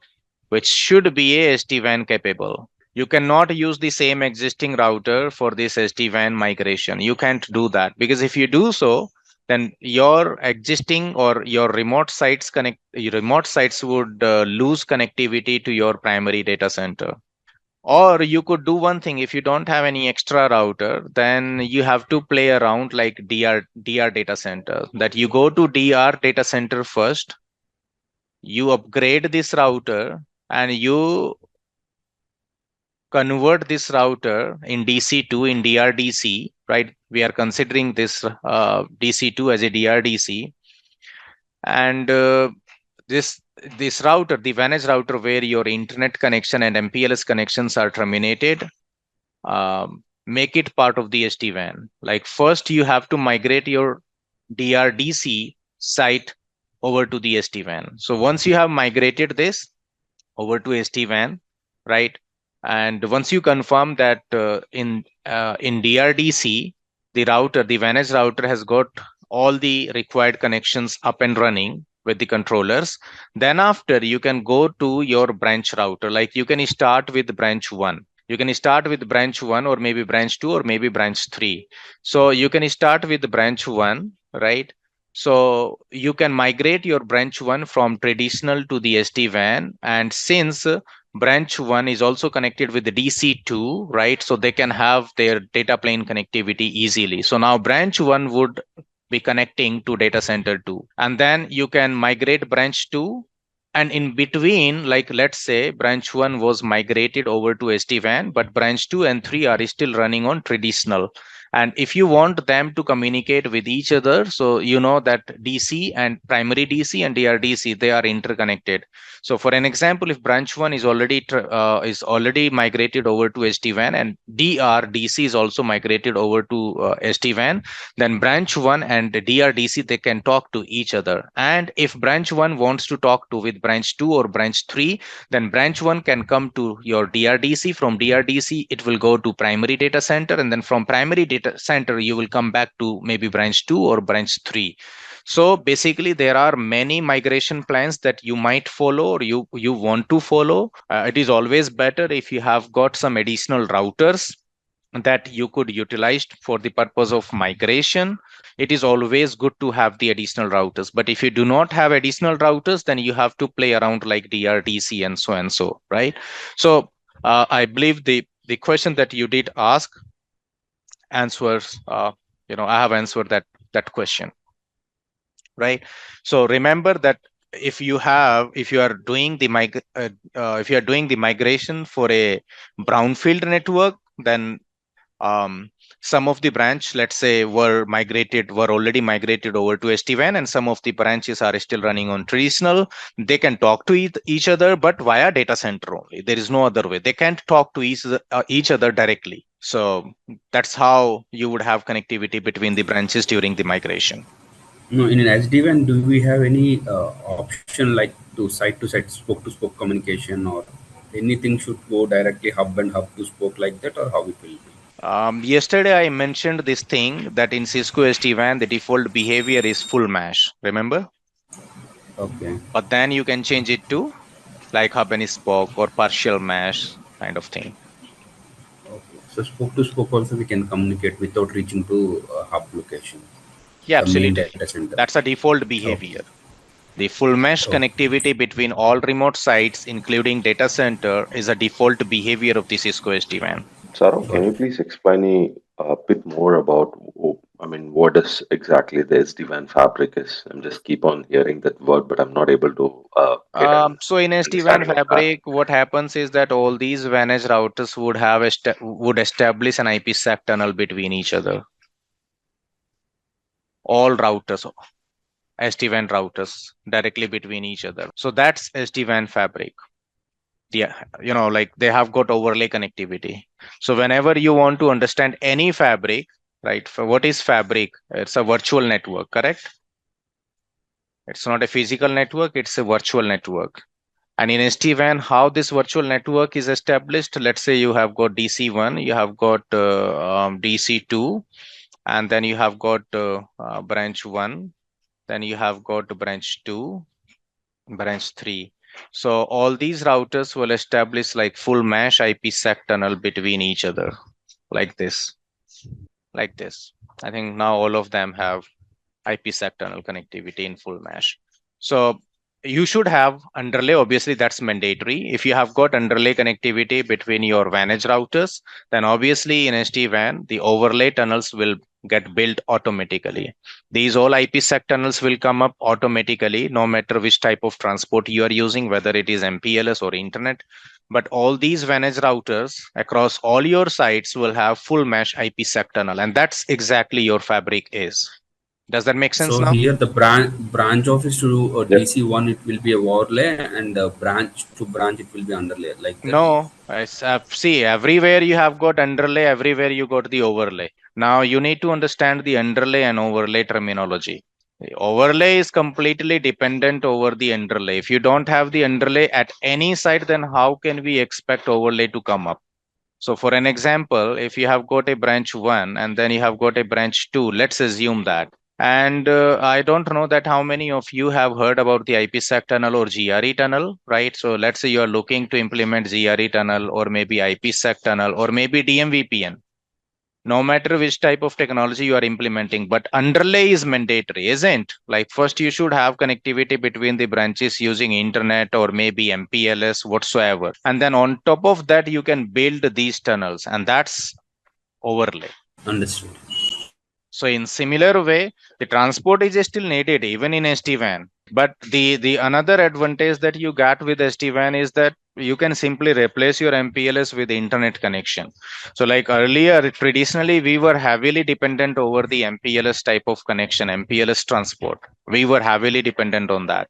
which should be a SD-WAN capable. You cannot use the same existing router for this SD-WAN migration. You can't do that, because if you do so, then your existing or your remote sites would lose connectivity to your primary data center. Or you could do one thing: if you don't have any extra router, then you have to play around like DR data center, that you go to DR data center first, you upgrade this router, and you convert this router in DC2 in DRDC, right? We are considering this DC2 as a DRDC. And this router, the managed router where your internet connection and MPLS connections are terminated, make it part of the SD-WAN. Like first you have to migrate your DRDC site over to the SD-WAN. So once you have migrated this over to SD-WAN, right? And once you confirm that in DRDC, the router, the managed router has got all the required connections up and running with the controllers, then after you can go to your branch router. Like you can start with branch 1. You can start with branch 1 or maybe branch 2 or maybe branch 3. So you can start with branch 1, right? So you can migrate your branch 1 from traditional to the SD-WAN. And since branch 1 is also connected with the DC2, right? So they can have their data plane connectivity easily. So now branch 1 would be connecting to data center 2. And then you can migrate branch 2. And in between, like let's say branch 1 was migrated over to SD-WAN, but branch 2 and 3 are still running on traditional. And if you want them to communicate with each other, so you know that DC and primary DC and DRDC, they are interconnected. So for an example, if branch 1 is already migrated over to SD-WAN and DRDC is also migrated over to SD-WAN, then branch 1 and DRDC, they can talk to each other. And if branch 1 wants to talk to with branch 2 or branch 3, then branch 1 can come to your DRDC. From DRDC, it will go to primary data center, and then from primary data center, you will come back to maybe branch 2 or branch 3. So basically, there are many migration plans that you might follow or you want to follow. It is always better if you have got some additional routers that you could utilize for the purpose of migration. It is always good to have the additional routers. But if you do not have additional routers, then you have to play around like DRDC and so, right? So I believe the question that you did ask answers, I have answered that question, right? So remember that if you are doing the migration for a brownfield network, then some of the branch, let's say, were already migrated over to SD-WAN, and some of the branches are still running on traditional. They can talk to each other, but via data center only. There is no other way. They can't talk to each other directly. So that's how you would have connectivity between the branches during the migration. No, in an SD-WAN, do we have any option like to site, spoke-to-spoke communication, or anything should go directly hub and hub to spoke like that, or how it will be? Yesterday, I mentioned this thing that in Cisco SD-WAN, the default behavior is full mesh. Remember? Okay. But then you can change it to like hub and spoke or partial mesh kind of thing. Okay. So spoke to spoke also we can communicate without reaching to hub location. Yeah, the main absolutely. data center. That's a default Okay. behavior. The full mesh Okay. connectivity between all remote sites, including data center, is a default behavior of the Cisco SD-WAN. Sarah, Got can you it. please explain me a bit more about, I mean, what is exactly the SD-WAN fabric is? I'm just keep on hearing that word, but I'm not able to get an So in SD-WAN understanding of that. fabric, what happens is that all these WAN edge routers would establish an IPsec tunnel between each other. All routers, SD-WAN routers, directly between each other. So that's SD-WAN fabric. Yeah, like they have got overlay connectivity. So whenever you want to understand any fabric, right? For what is fabric? It's a virtual network, correct? It's not a physical network, it's a virtual network. And in SD-WAN, how this virtual network is established, let's say you have got DC1, you have got DC2, and then you have got branch 1, then you have got branch 2, branch 3. So all these routers will establish like full mesh IPsec tunnel between each other, like this, like this. I think now all of them have IPsec tunnel connectivity in full mesh. So you should have underlay. Obviously, that's mandatory. If you have got underlay connectivity between your WAN edge routers, then obviously in SD-WAN, the overlay tunnels will get built automatically. These all IPsec tunnels will come up automatically, no matter which type of transport you are using, whether it is MPLS or internet. But all these WAN edge routers across all your sites will have full mesh IPsec tunnel, and that's exactly your fabric is. Does that make sense So now? here the branch office to Yep. DC1 it will be a overlay, and branch to branch it will be underlay like that. No, see, everywhere you have got underlay, everywhere you got the overlay. Now you need to understand the underlay and overlay terminology. The overlay is completely dependent over the underlay. If you don't have the underlay at any site, then how can we expect overlay to come up? So for an example, if you have got a branch 1 and then you have got a branch 2, let's assume that. And I don't know that how many of you have heard about the IPsec tunnel or GRE tunnel, right? So let's say you are looking to implement GRE tunnel or maybe IPsec tunnel or maybe DMVPN. No matter which type of technology you are implementing, but underlay is mandatory, isn't? Like first you should have connectivity between the branches using internet or maybe MPLS whatsoever. And then on top of that, you can build these tunnels, and that's overlay. Understood. So in similar way, the transport is still needed even in SD-WAN. But the another advantage that you got with SD-WAN is that you can simply replace your MPLS with internet connection. So like earlier, traditionally, we were heavily dependent over the MPLS type of connection, MPLS transport. We were heavily dependent on that.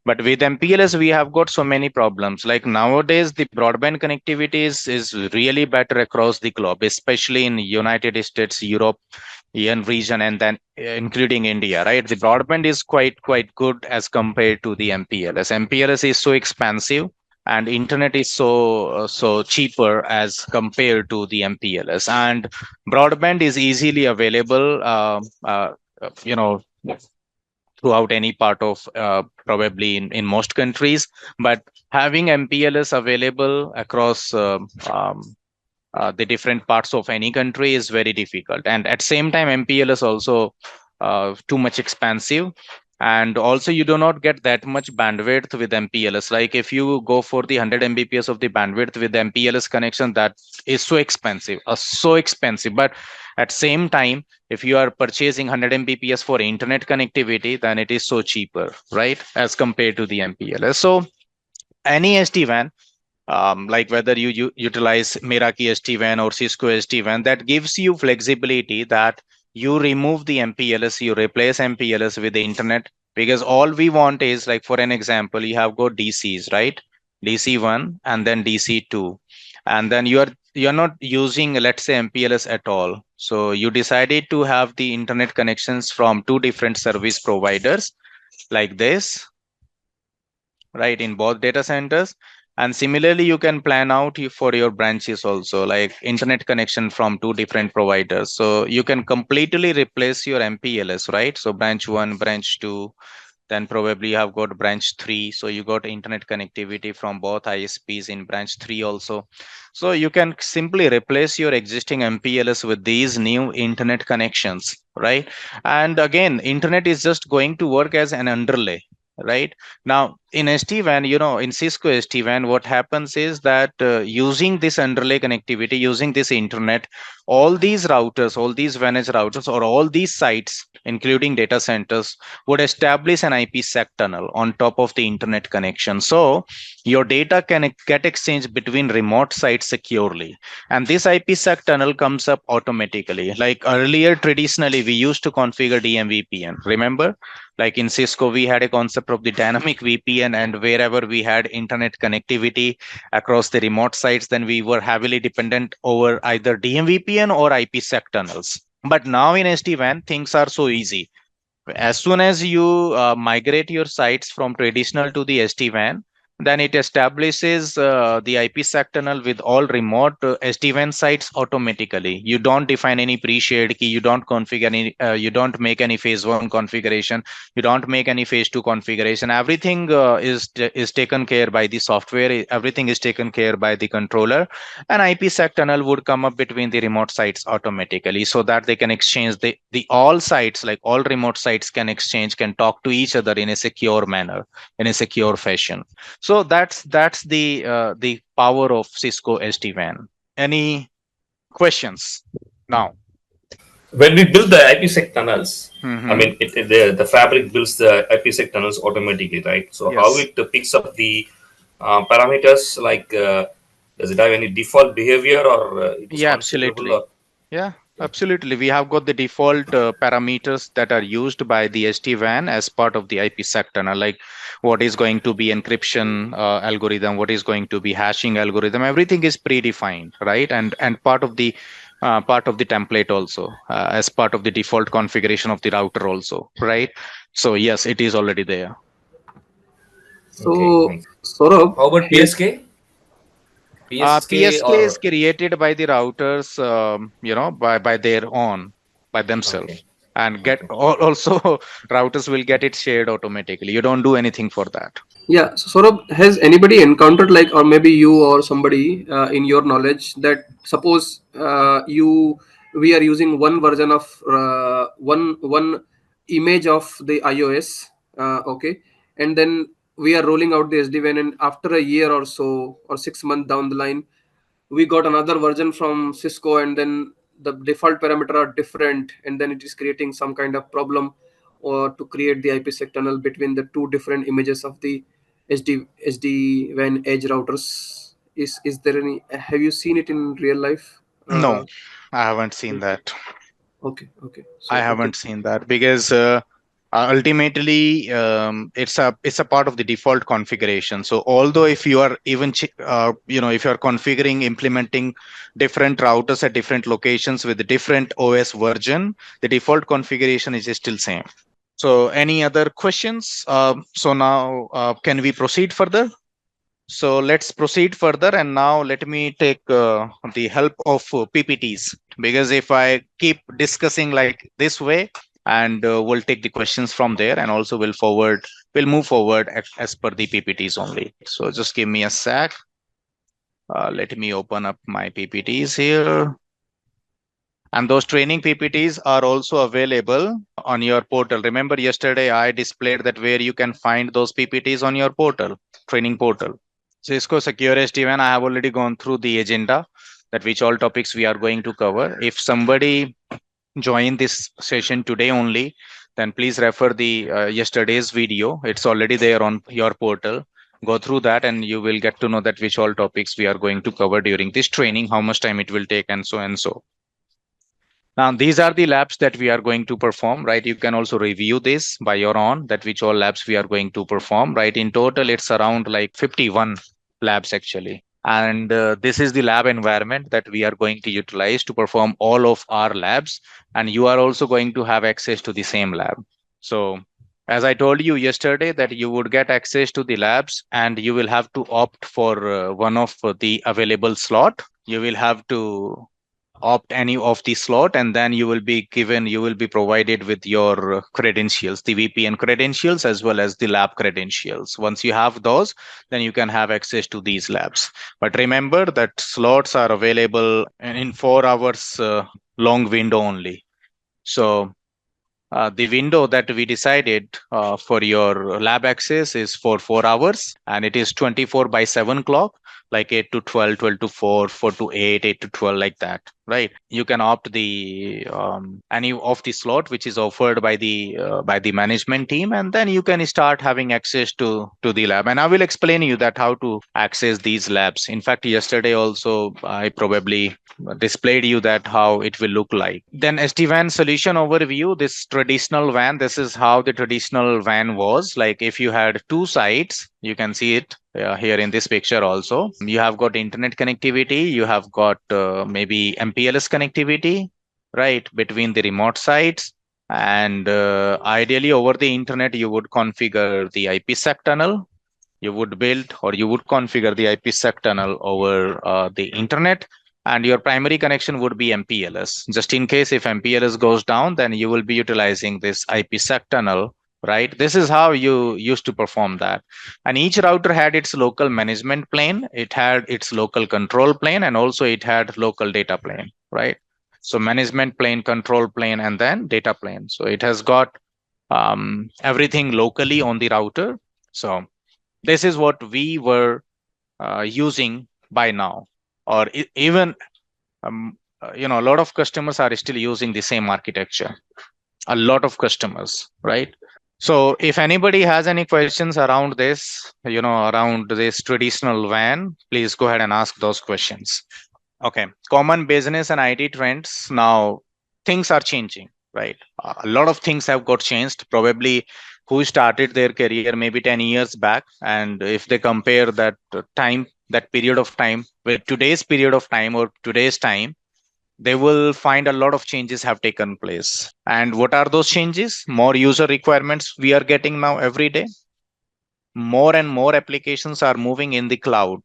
But with MPLS, we have got so many problems. Like nowadays, the broadband connectivity is really better across the globe, especially in United States, Europe, region, and then including India, right? The broadband is quite good as compared to the MPLS. MPLS is so expensive, and internet is so cheaper as compared to the MPLS. And broadband is easily available. You know throughout any part of probably in most countries, but having MPLS available across the different parts of any country is very difficult. And at same time, MPLS also too much expensive. And also you do not get that much bandwidth with MPLS. Like if you go for the 100 Mbps of the bandwidth with MPLS connection, that is so expensive, so expensive. But at same time, if you are purchasing 100 Mbps for internet connectivity, then it is so cheaper, right? As compared to the MPLS. So any SD-WAN, like whether you utilize Meraki SD-WAN or Cisco SD-WAN, that gives you flexibility that you remove the MPLS, you replace MPLS with the internet, because all we want is, like for an example, you have got DCs, right? DC1 and then DC2, and then you're not using, let's say, MPLS at all. So you decided to have the internet connections from two different service providers like this, right, in both data centers. And similarly, you can plan out for your branches also, like internet connection from two different providers. So you can completely replace your MPLS, right? So branch 1, branch 2, Then probably you have got branch 3. So you got internet connectivity from both ISPs in branch 3 also. So you can simply replace your existing MPLS with these new internet connections, right? And again, internet is just going to work as an underlay, right? Now in SD-WAN, in Cisco SD-WAN, what happens is that using this underlay connectivity, using this internet, all these routers, all these managed routers, or all these sites, including data centers, would establish an IPsec tunnel on top of the internet connection. So your data can get exchanged between remote sites securely. And this IPsec tunnel comes up automatically. Like earlier, traditionally, we used to configure DMVPN. Remember? Like in Cisco, we had a concept of the dynamic VPN, and wherever we had internet connectivity across the remote sites, then we were heavily dependent over either DMVPN or IPsec tunnels. But now in SD-WAN, things are so easy. As soon as you migrate your sites from traditional to the SD-WAN, then it establishes the IPsec tunnel with all remote SD-WAN sites automatically. You don't define any pre-shared key. You don't configure any. You don't make any phase 1 configuration. You don't make any phase 2 configuration. Everything is taken care by the software. Everything is taken care by the controller. An IPsec tunnel would come up between the remote sites automatically, so that they can exchange the all sites, like all remote sites can exchange, can talk to each other in a secure manner, in a secure fashion. So that's the power of Cisco SD-WAN. Any questions now? When we build the IPsec tunnels, I Mm-hmm. mean, the fabric builds the IPsec tunnels automatically, right? So how Yes. it picks up the parameters, like does it have any default behavior, or it is Yeah, configurable, absolutely. or Yeah, absolutely. We have got the default parameters that are used by the SD-WAN as part of the IPsec tunnel, like what is going to be encryption algorithm, what is going to be hashing algorithm. Everything is predefined, right? And part of the template also, as part of the default configuration of the router also, right? So yes, it is already there. okay, So, nice. Saurabh, How about here, PSK? PSK PSK is or created by the routers, by their own, by themselves, okay, and okay. also routers will get it shared automatically. You don't do anything for that. yeah. So, Saurabh, has anybody encountered, like, or maybe you or somebody in your knowledge, that suppose we are using one version of one image of the iOS, okay, and then we are rolling out the SD-WAN, and after a year or so, or 6 months down the line, we got another version from Cisco, and then the default parameter are different, and then it is creating some kind of problem, or to create the IPsec tunnel between the two different images of the SD-WAN edge routers. Is there any? Have you seen it in real life? No, I haven't seen that. Okay. I So okay. haven't seen that because ultimately it's a part of the default configuration. So although if you are even if you are configuring, implementing different routers at different locations with a different OS version, the default configuration is still same. So any other questions? So now can we proceed further? So let's proceed further, and now let me take the help of PPTs, because if I keep discussing like this way, and we'll take the questions from there, and also we'll move forward as per the PPTs only. So just give me a sec. Let me open up my PPTs here. And those training PPTs are also available on your portal. Remember yesterday I displayed that where you can find those PPTs on your portal, training portal. Cisco Secure SD-WAN, I have already gone through the agenda, that which all topics we are going to cover. If somebody joined this session today only, then please refer the yesterday's video. It's already there on your portal. Go through that and you will get to know that which all topics we are going to cover during this training, how much time it will take, and so and so. Now, these are the labs that we are going to perform, right? You can also review this by your own, that which all labs we are going to perform, right? In total, it's around like 51 labs actually. And this is the lab environment that we are going to utilize to perform all of our labs. And you are also going to have access to the same lab. So as I told you yesterday, that you would get access to the labs and you will have to opt for one of the available slot. You will have to opt any of the slot, and then you will be provided with your credentials, the VPN credentials as well as the lab credentials. Once you have those, then you can have access to these labs. But remember that slots are available in 4 hours long window only. So the window that we decided for your lab access is for 4 hours, and it is 24/7 clock, like 8 to 12, 12 to 4, 4 to 8, 8 to 12, like that, right? You can opt the any of the slot which is offered by the management team, and then you can start having access to the lab. And I will explain you that how to access these labs. In fact, yesterday also I probably displayed you that how it will look like. Then SD-WAN solution overview, this traditional WAN, this is how the traditional WAN was. Like if you had two sites, you can see it here in this picture also. You have got internet connectivity, you have got maybe MPLS connectivity, right, between the remote sites. And ideally over the internet, you would configure the IPsec tunnel. You would build or you would configure the IPsec tunnel over the internet, and your primary connection would be MPLS. Just in case if MPLS goes down, then you will be utilizing this IPsec tunnel, right? This is how you used to perform that. And each router had its local management plane, it had its local control plane, and also it had local data plane, right? So management plane, control plane, and then data plane. So it has got everything locally on the router. So this is what we were using by now, or even a lot of customers are still using the same architecture. A lot of customers, right? So if anybody has any questions around this, around this traditional WAN, please go ahead and ask those questions. Okay, common business and IT trends. Now things are changing, right? A lot of things have got changed. Probably who started their career maybe 10 years back, and if they compare that time, that period of time with today's period of time or today's time, they will find a lot of changes have taken place. And what are those changes? More user requirements we are getting now every day. More and more applications are moving in the cloud,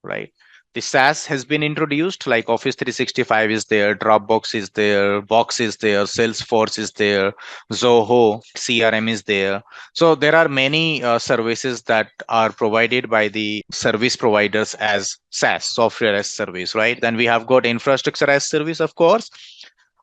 right? The SaaS has been introduced, like Office 365 is there, Dropbox is there, Box is there, Salesforce is there, Zoho CRM is there. So there are many services that are provided by the service providers as SaaS, software as service, right? Then we have got infrastructure as service, of course.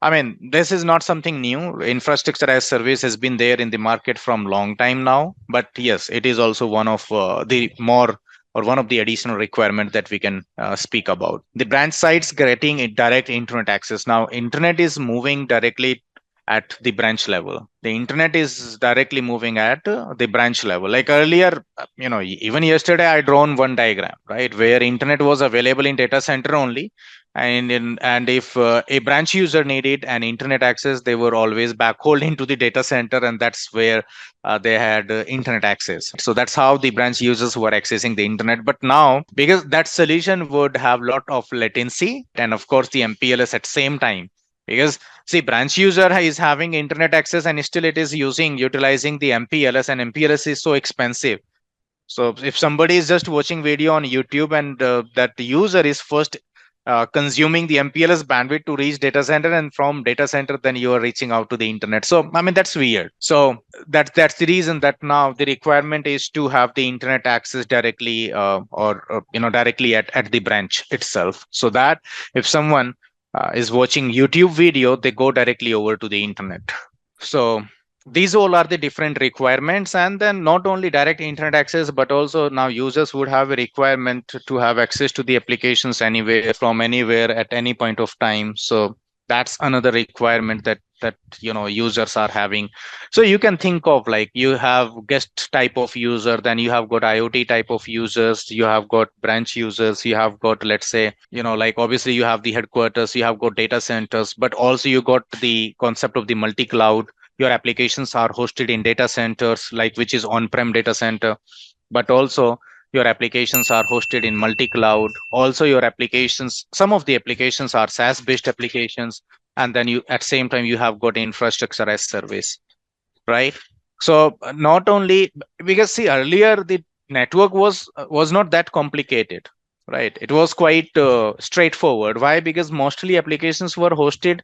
I mean, this is not something new. Infrastructure as service has been there in the market from long time now. But yes, it is also one of the more or one of the additional requirements that we can speak about. The branch sites getting a direct internet access. Now, internet is moving directly at the branch level. The internet is directly moving at the branch level. Like earlier, even yesterday, I drawn one diagram, right, where internet was available in data center only. And if a branch user needed an internet access, they were always backhauled into the data center, and that's where they had internet access. So that's how the branch users were accessing the internet. But now, because that solution would have lot of latency, and of course the MPLS at same time, because see, branch user is having internet access and still it is utilizing the MPLS, and MPLS is so expensive. So if somebody is just watching video on YouTube and that user is first consuming the MPLS bandwidth to reach data center, and from data center then you are reaching out to the internet. So I mean, that's weird. So that's the reason that now the requirement is to have the internet access directly directly at the branch itself, so that if someone is watching YouTube video, they go directly over to the internet. So these all are the different requirements. And then not only direct internet access, but also now users would have a requirement to have access to the applications anywhere, from anywhere, at any point of time. So that's another requirement that users are having. So you can think of, like, you have guest type of user, then you have got IoT type of users, you have got branch users, you have got, let's say, like obviously you have the headquarters, you have got data centers, but also you got the concept of the multi-cloud. Your applications are hosted in data centers, like which is on-prem data center, but also your applications are hosted in multi-cloud. Also your applications, some of the applications are SaaS based applications, and then you at same time you have got infrastructure as service, right? So not only, because see, earlier the network was not that complicated. right? It was quite straightforward. Why? Because mostly applications were hosted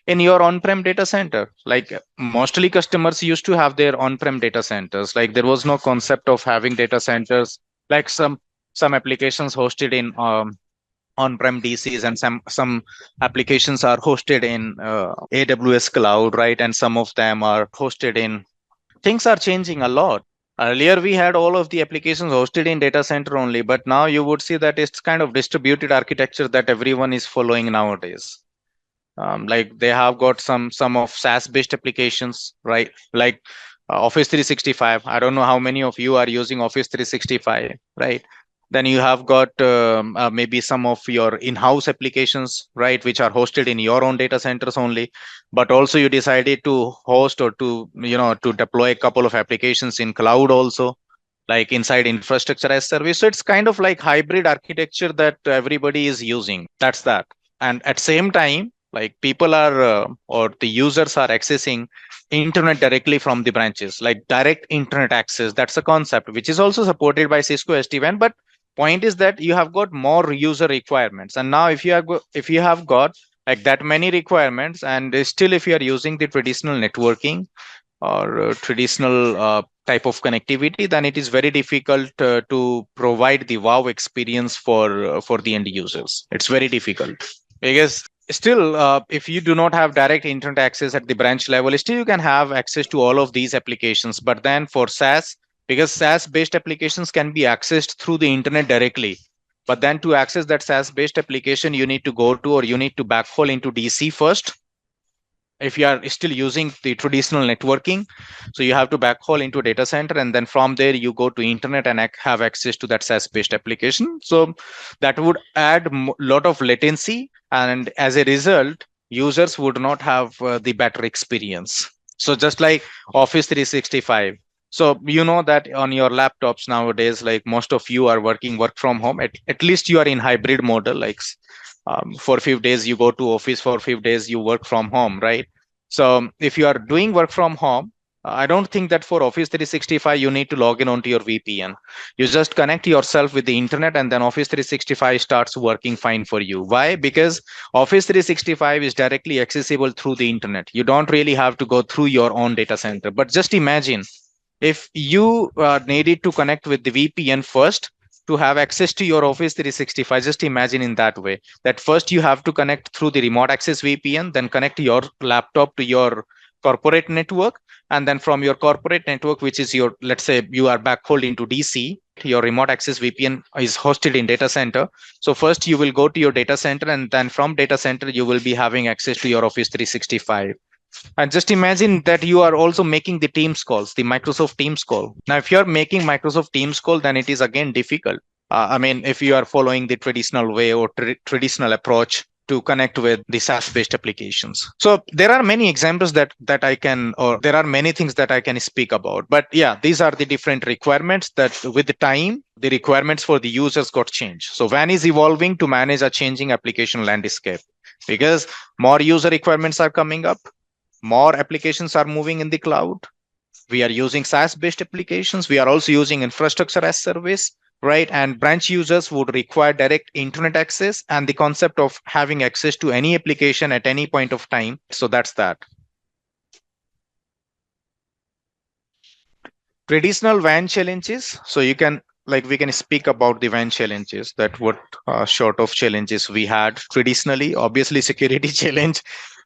in your on-prem data center. Like mostly customers used to have their on-prem data centers. Like there was no concept of having data centers like some applications hosted in on-prem DCs, and some applications are hosted in AWS cloud, right? And some of them are hosted in. Things are changing a lot. Earlier, we had all of the applications hosted in data center only, but now you would see that it's kind of distributed architecture that everyone is following nowadays. Like they have got some of SaaS based applications, right? Like Office 365. I don't know how many of you are using Office 365, right? Then you have got maybe some of your in-house applications, right, which are hosted in your own data centers only. But also you decided to host or to to deploy a couple of applications in cloud also, like inside infrastructure as service. So it's kind of like hybrid architecture that everybody is using. That's that. And at same time, like people are or the users are accessing internet directly from the branches, like direct internet access. That's a concept which is also supported by Cisco SD-WAN. But point is that you have got more user requirements, and now if you have got like that many requirements, and still if you are using the traditional networking or traditional type of connectivity, then it is very difficult to provide the wow experience for the end users. It's very difficult because still if you do not have direct internet access at the branch level, still you can have access to all of these applications. But then for SaaS, because SaaS based applications can be accessed through the internet directly, but then to access that SaaS based application, you need to go to, or you need to backhaul into DC first. If you are still using the traditional networking, so you have to backhaul into data center, and then from there you go to internet and have access to that SaaS based application. So that would add a lot of latency, and as a result users would not have the better experience. So just like Office 365, so you know that on your laptops nowadays, like most of you are work from home, at least you are in hybrid model, like for a few days you go to office, for a few days you work from home, right? So if you are doing work from home, I don't think that for Office 365 you need to log in onto your VPN. You just connect yourself with the internet, and then Office 365 starts working fine for you. Why? Because Office 365 is directly accessible through the internet. You don't really have to go through your own data center. But just imagine if you needed to connect with the VPN first to have access to your Office 365. Just imagine in that way, that first you have to connect through the remote access VPN, then connect your laptop to your corporate network, and then from your corporate network, which is your, let's say you are backhauled into DC, your remote access VPN is hosted in data center. So first you will go to your data center, and then from data center you will be having access to your Office 365. And just imagine that you are also making the Teams calls, the Microsoft Teams call. Now, if you're making Microsoft Teams call, then it is again difficult. I mean, if you are following the traditional way or traditional approach to connect with the SaaS-based applications. So there are many examples that I can, or there are many things that I can speak about. But yeah, these are the different requirements that with the time, the requirements for the users got changed. So WAN is evolving to manage a changing application landscape because more user requirements are coming up. More applications are moving in the cloud. We are using SaaS-based applications. We are also using infrastructure as service, right? And branch users would require direct internet access and the concept of having access to any application at any point of time. So that's that. Traditional WAN challenges. So you can, like, we can speak about the WAN challenges, that what sort of challenges we had traditionally. Obviously, security challenge.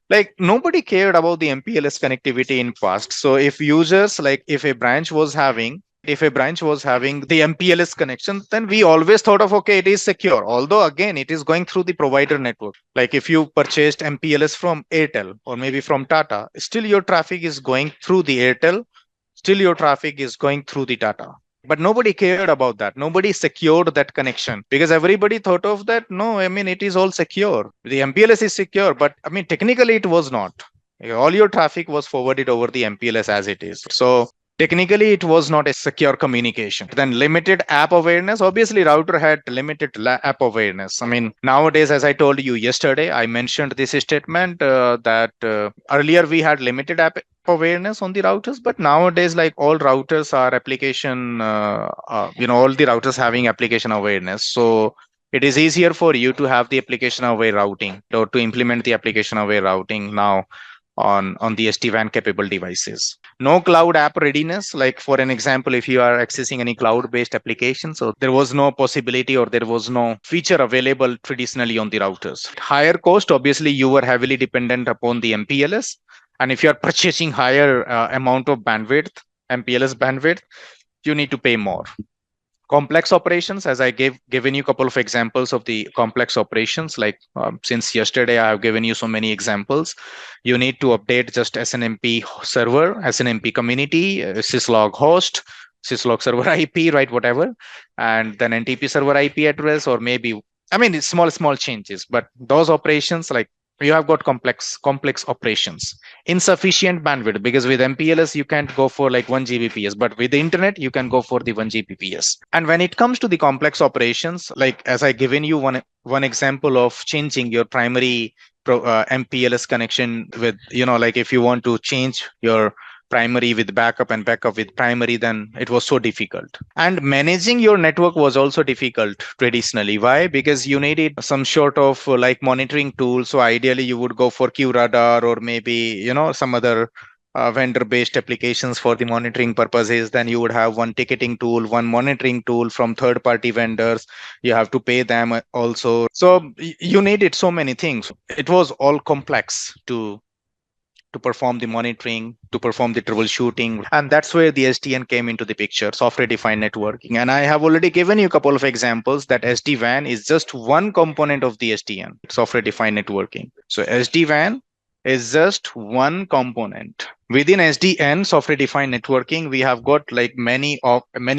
Like nobody cared about the MPLS connectivity in past. So if users, like if a branch was having the MPLS connection, then we always thought of, okay, it is secure. Although again, it is going through the provider network. Like if you purchased MPLS from Airtel or maybe from Tata, still your traffic is going through the Airtel, still your traffic is going through the Tata. But nobody cared about that. Nobody secured that connection because everybody thought of that. No, I mean, it is all secure. The MPLS is secure, but I mean, technically it was not. All your traffic was forwarded over the MPLS as it is. So technically it was not a secure communication. Then limited app awareness. Obviously router had limited app awareness. I mean, nowadays, as I told you yesterday, I mentioned this statement that earlier we had limited app awareness on the routers, but nowadays, like all routers are application, all the routers having application awareness. So it is easier for you to have the application aware routing or to implement the application aware routing now on the SD-WAN capable devices. No cloud app readiness. Like for an example, if you are accessing any cloud-based application, so there was no possibility or there was no feature available traditionally on the routers. Higher cost, obviously you were heavily dependent upon the MPLS. And if you are purchasing higher amount of bandwidth, MPLS bandwidth, you need to pay more. Complex operations, as I given you a couple of examples of the complex operations, like since yesterday I have given you so many examples. You need to update just SNMP server, SNMP community, syslog host, syslog server IP, right, whatever, and then NTP server IP address, or maybe, I mean, it's small changes, but those operations, like you have got complex operations, insufficient bandwidth, because with MPLS you can't go for like 1 Gbps, but with the internet you can go for the 1 Gbps. And when it comes to the complex operations, like as I given you one example of changing your primary MPLS connection with, like if you want to change your primary with backup and backup with primary, then it was so difficult. And managing your network was also difficult traditionally. Why? Because you needed some sort of like monitoring tool. So ideally you would go for QRadar or maybe, some other vendor-based applications for the monitoring purposes. Then you would have one ticketing tool, one monitoring tool from third-party vendors. You have to pay them also. So you needed so many things. It was all complex to perform the monitoring, to perform the troubleshooting. And that's where the SDN came into the picture, software-defined networking. And I have already given you a couple of examples that SD-WAN is just one component of the SDN, software-defined networking. So SD-WAN is just one component. Within SDN, software-defined networking, we have got like many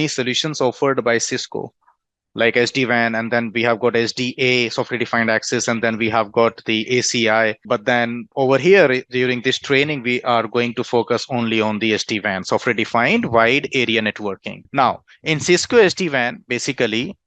solutions offered by Cisco, like SD-WAN, and then we have got SDA, software-defined access, and then we have got the ACI. But then over here, during this training, we are going to focus only on the SD-WAN, software-defined wide area networking. Now, in Cisco SD-WAN, basically,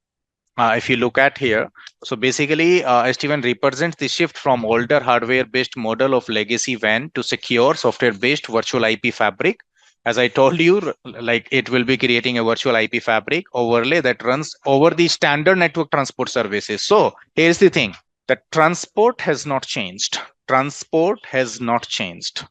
if you look at here, so basically SD-WAN represents the shift from older hardware-based model of legacy WAN to secure software-based virtual IP fabric. As I told you, like it will be creating a virtual IP fabric overlay that runs over the standard network transport services. So here's the thing, that transport has not changed. Transport has not changed.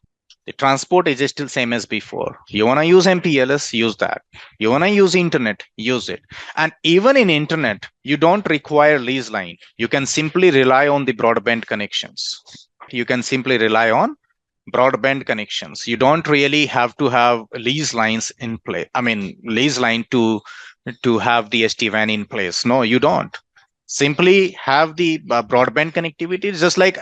The transport is still same as before. You want to use MPLS, use that. You want to use internet, use it. And even in internet, you don't require lease line. You can simply rely on the broadband connections. You can simply rely on broadband connections. You don't really have to have lease lines in place. I mean, lease line to have the SD-WAN in place. No, you don't. Simply have the broadband connectivity. Just like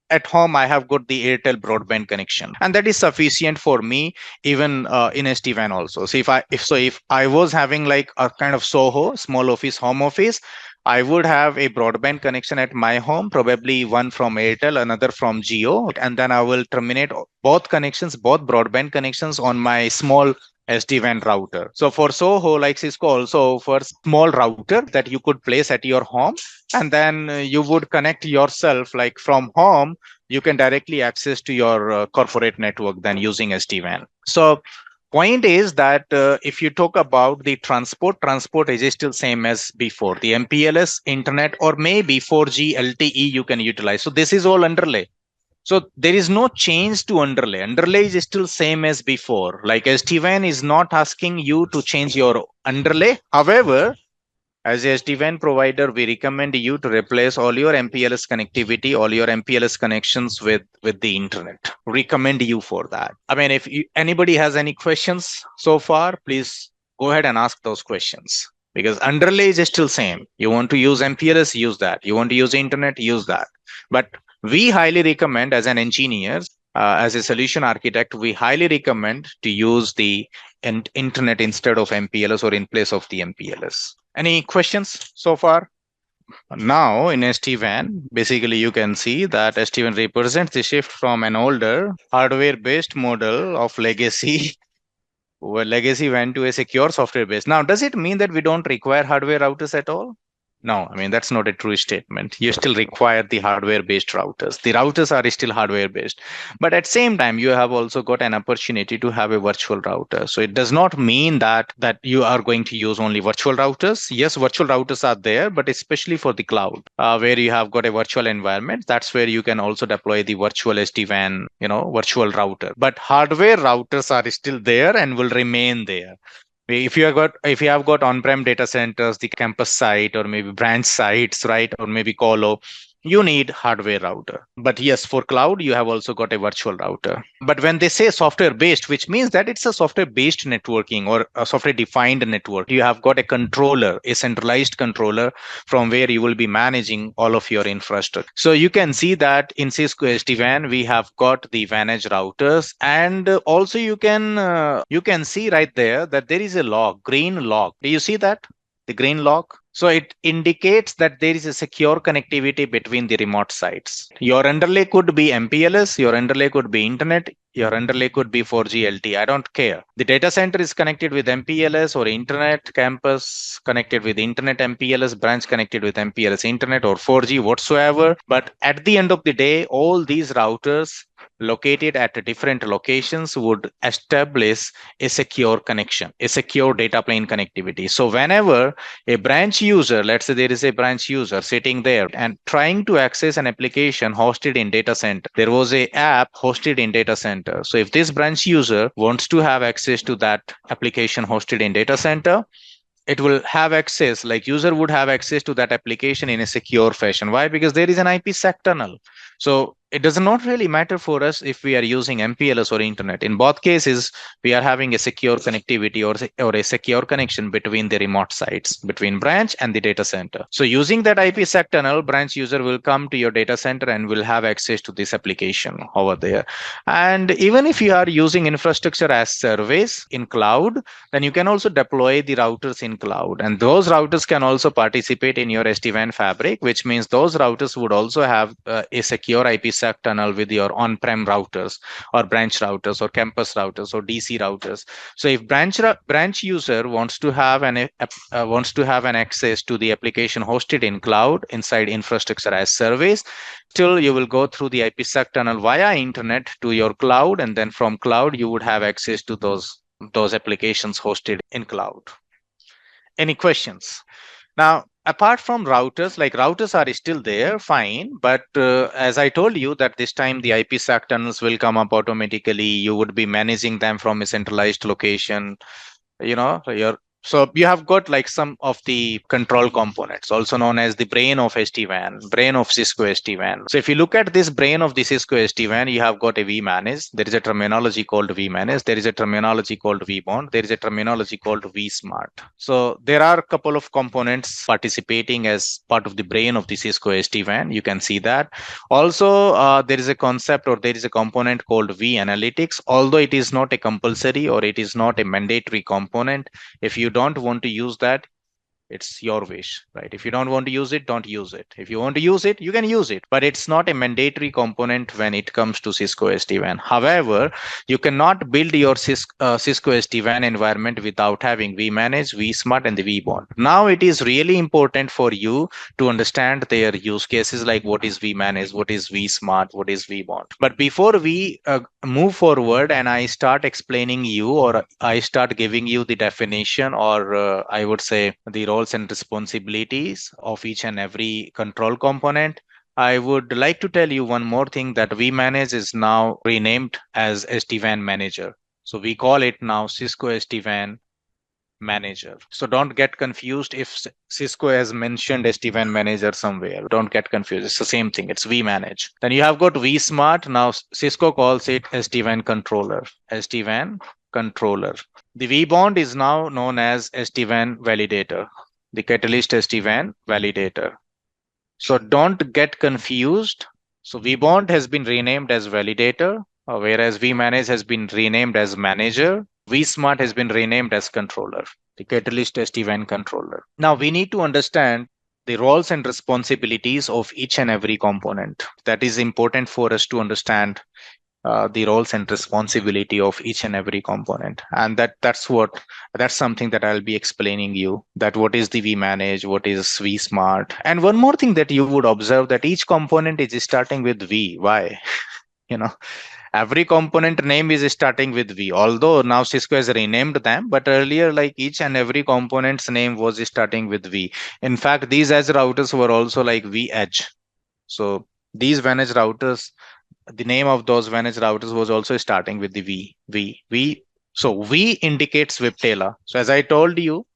at home, I have got the Airtel broadband connection, and that is sufficient for me even in SD-WAN also. So if I was having like a kind of SOHO, small office, home office, I would have a broadband connection at my home, probably one from Airtel, another from Jio, and then I will terminate both broadband connections on my small SD-WAN router. So for SOHO, like Cisco also offers small router that you could place at your home, and then you would connect yourself like from home. You can directly access to your corporate network then using SD-WAN. So point is that if you talk about the transport is still same as before. The MPLS, internet, or maybe 4G LTE you can utilize. So this is all underlay. So there is no change to underlay. Underlay is still same as before. Like SD-WAN is not asking you to change your underlay. However, as a SD-WAN provider, we recommend you to replace all your MPLS connectivity, all your MPLS connections with the internet. Recommend you for that. I mean, if anybody has any questions so far, please go ahead and ask those questions, because underlay is still same. You want to use MPLS, use that. You want to use internet, use that. But we highly recommend, as an engineer, as a solution architect, we highly recommend to use the internet instead of MPLS or in place of the MPLS. Any questions so far? Now in SD-WAN, basically you can see that SD-WAN represents the shift from an older hardware-based model of legacy WAN to a secure software-based. Now, does it mean that we don't require hardware routers at all? No, I mean, that's not a true statement. You still require the hardware-based routers. The routers are still hardware-based. But at same time, you have also got an opportunity to have a virtual router. So it does not mean that you are going to use only virtual routers. Yes, virtual routers are there, but especially for the cloud, where you have got a virtual environment, that's where you can also deploy the virtual SD-WAN, virtual router. But hardware routers are still there and will remain there. If you have got on-prem data centers, the campus site or maybe branch sites, right, or maybe colo, you need hardware router. But yes, for cloud, you have also got a virtual router. But when they say software based, which means that it's a software based networking or a software defined network, you have got a controller, a centralized controller from where you will be managing all of your infrastructure. So you can see that in Cisco SD-WAN, we have got the WAN edge routers, and also you can see right there that there is a log, green log. Do you see that? The green log. So it indicates that there is a secure connectivity between the remote sites. Your underlay could be MPLS, your underlay could be internet, your underlay could be 4G LTE. I don't care. The data center is connected with MPLS or internet, campus connected with internet MPLS, branch connected with MPLS internet or 4G whatsoever. But at the end of the day, all these routers located at different locations would establish a secure connection, a secure data plane connectivity. So whenever a branch user, let's say there is a branch user sitting there and trying to access an application hosted in data center, there was a app hosted in data center. So if this branch user wants to have access to that application hosted in data center, it will have access, like user would have access to that application in a secure fashion. Why? Because there is an IPsec tunnel. So it does not really matter for us if we are using MPLS or internet. In both cases, we are having a secure connectivity or a secure connection between the remote sites, between branch and the data center. So using that IPsec tunnel, branch user will come to your data center and will have access to this application over there. And even if you are using infrastructure as service in cloud, then you can also deploy the routers in cloud. And those routers can also participate in your SD-WAN fabric, which means those routers would also have a secure IPsec tunnel with your on-prem routers or branch routers or campus routers or DC routers. So if branch user wants to have an access to the application hosted in cloud inside infrastructure as service, still you will go through the IPsec tunnel via internet to your cloud, and then from cloud you would have access to those applications hosted in cloud. Any questions? Now, apart from routers, like routers are still there, fine. But as I told you that this time the IPsec tunnels will come up automatically. You would be managing them from a centralized location. So you have got like some of the control components, also known as the brain of SD-WAN, brain of Cisco SD-WAN. So if you look at this brain of the Cisco SD-WAN, you have got a vManage. There is a terminology called vManage. There is a terminology called vBond. There is a terminology called vSmart. So there are a couple of components participating as part of the brain of the Cisco SD-WAN. You can see that. Also, there is a concept or there is a component called vAnalytics, although it is not a compulsory or it is not a mandatory component. If you don't want to use that, it's your wish, right? If you don't want to use it, don't use it. If you want to use it, you can use it, but it's not a mandatory component when it comes to Cisco SD-WAN. However, you cannot build your Cisco SD-WAN environment without having vManage, vSmart, and the vBond. Now it is really important for you to understand their use cases, like what is vManage, what is vSmart, what is vBond. But before we move forward and I start explaining you, or I start giving you the definition, or I would say the roles and responsibilities of each and every control component, I would like to tell you one more thing, that vManage is now renamed as SD-WAN Manager. So we call it now Cisco SD-WAN Manager. So don't get confused if Cisco has mentioned SD-WAN Manager somewhere. Don't get confused. It's the same thing. It's vManage. Then you have got vSmart. Now Cisco calls it SD-WAN Controller. SD-WAN Controller. The vBond is now known as SD-WAN Validator, the Catalyst SD-WAN Validator. So don't get confused. So vBond has been renamed as Validator, whereas vManage has been renamed as Manager. vSmart has been renamed as Controller, the Catalyst SD-WAN Controller. Now we need to understand the roles and responsibilities of each and every component. That is important for us to understand the roles and responsibility of each and every component. And that's something that I'll be explaining you, that what is the vManage, what is vSmart. And one more thing that you would observe, that each component is starting with V. Why? You know, every component name is starting with V, although now Cisco has renamed them, but earlier, like, each and every component's name was starting with V. In fact, these edge routers were also like V Edge. So these managed routers, the name of those managed routers was also starting with the V. So V indicates Viptela. So as I told you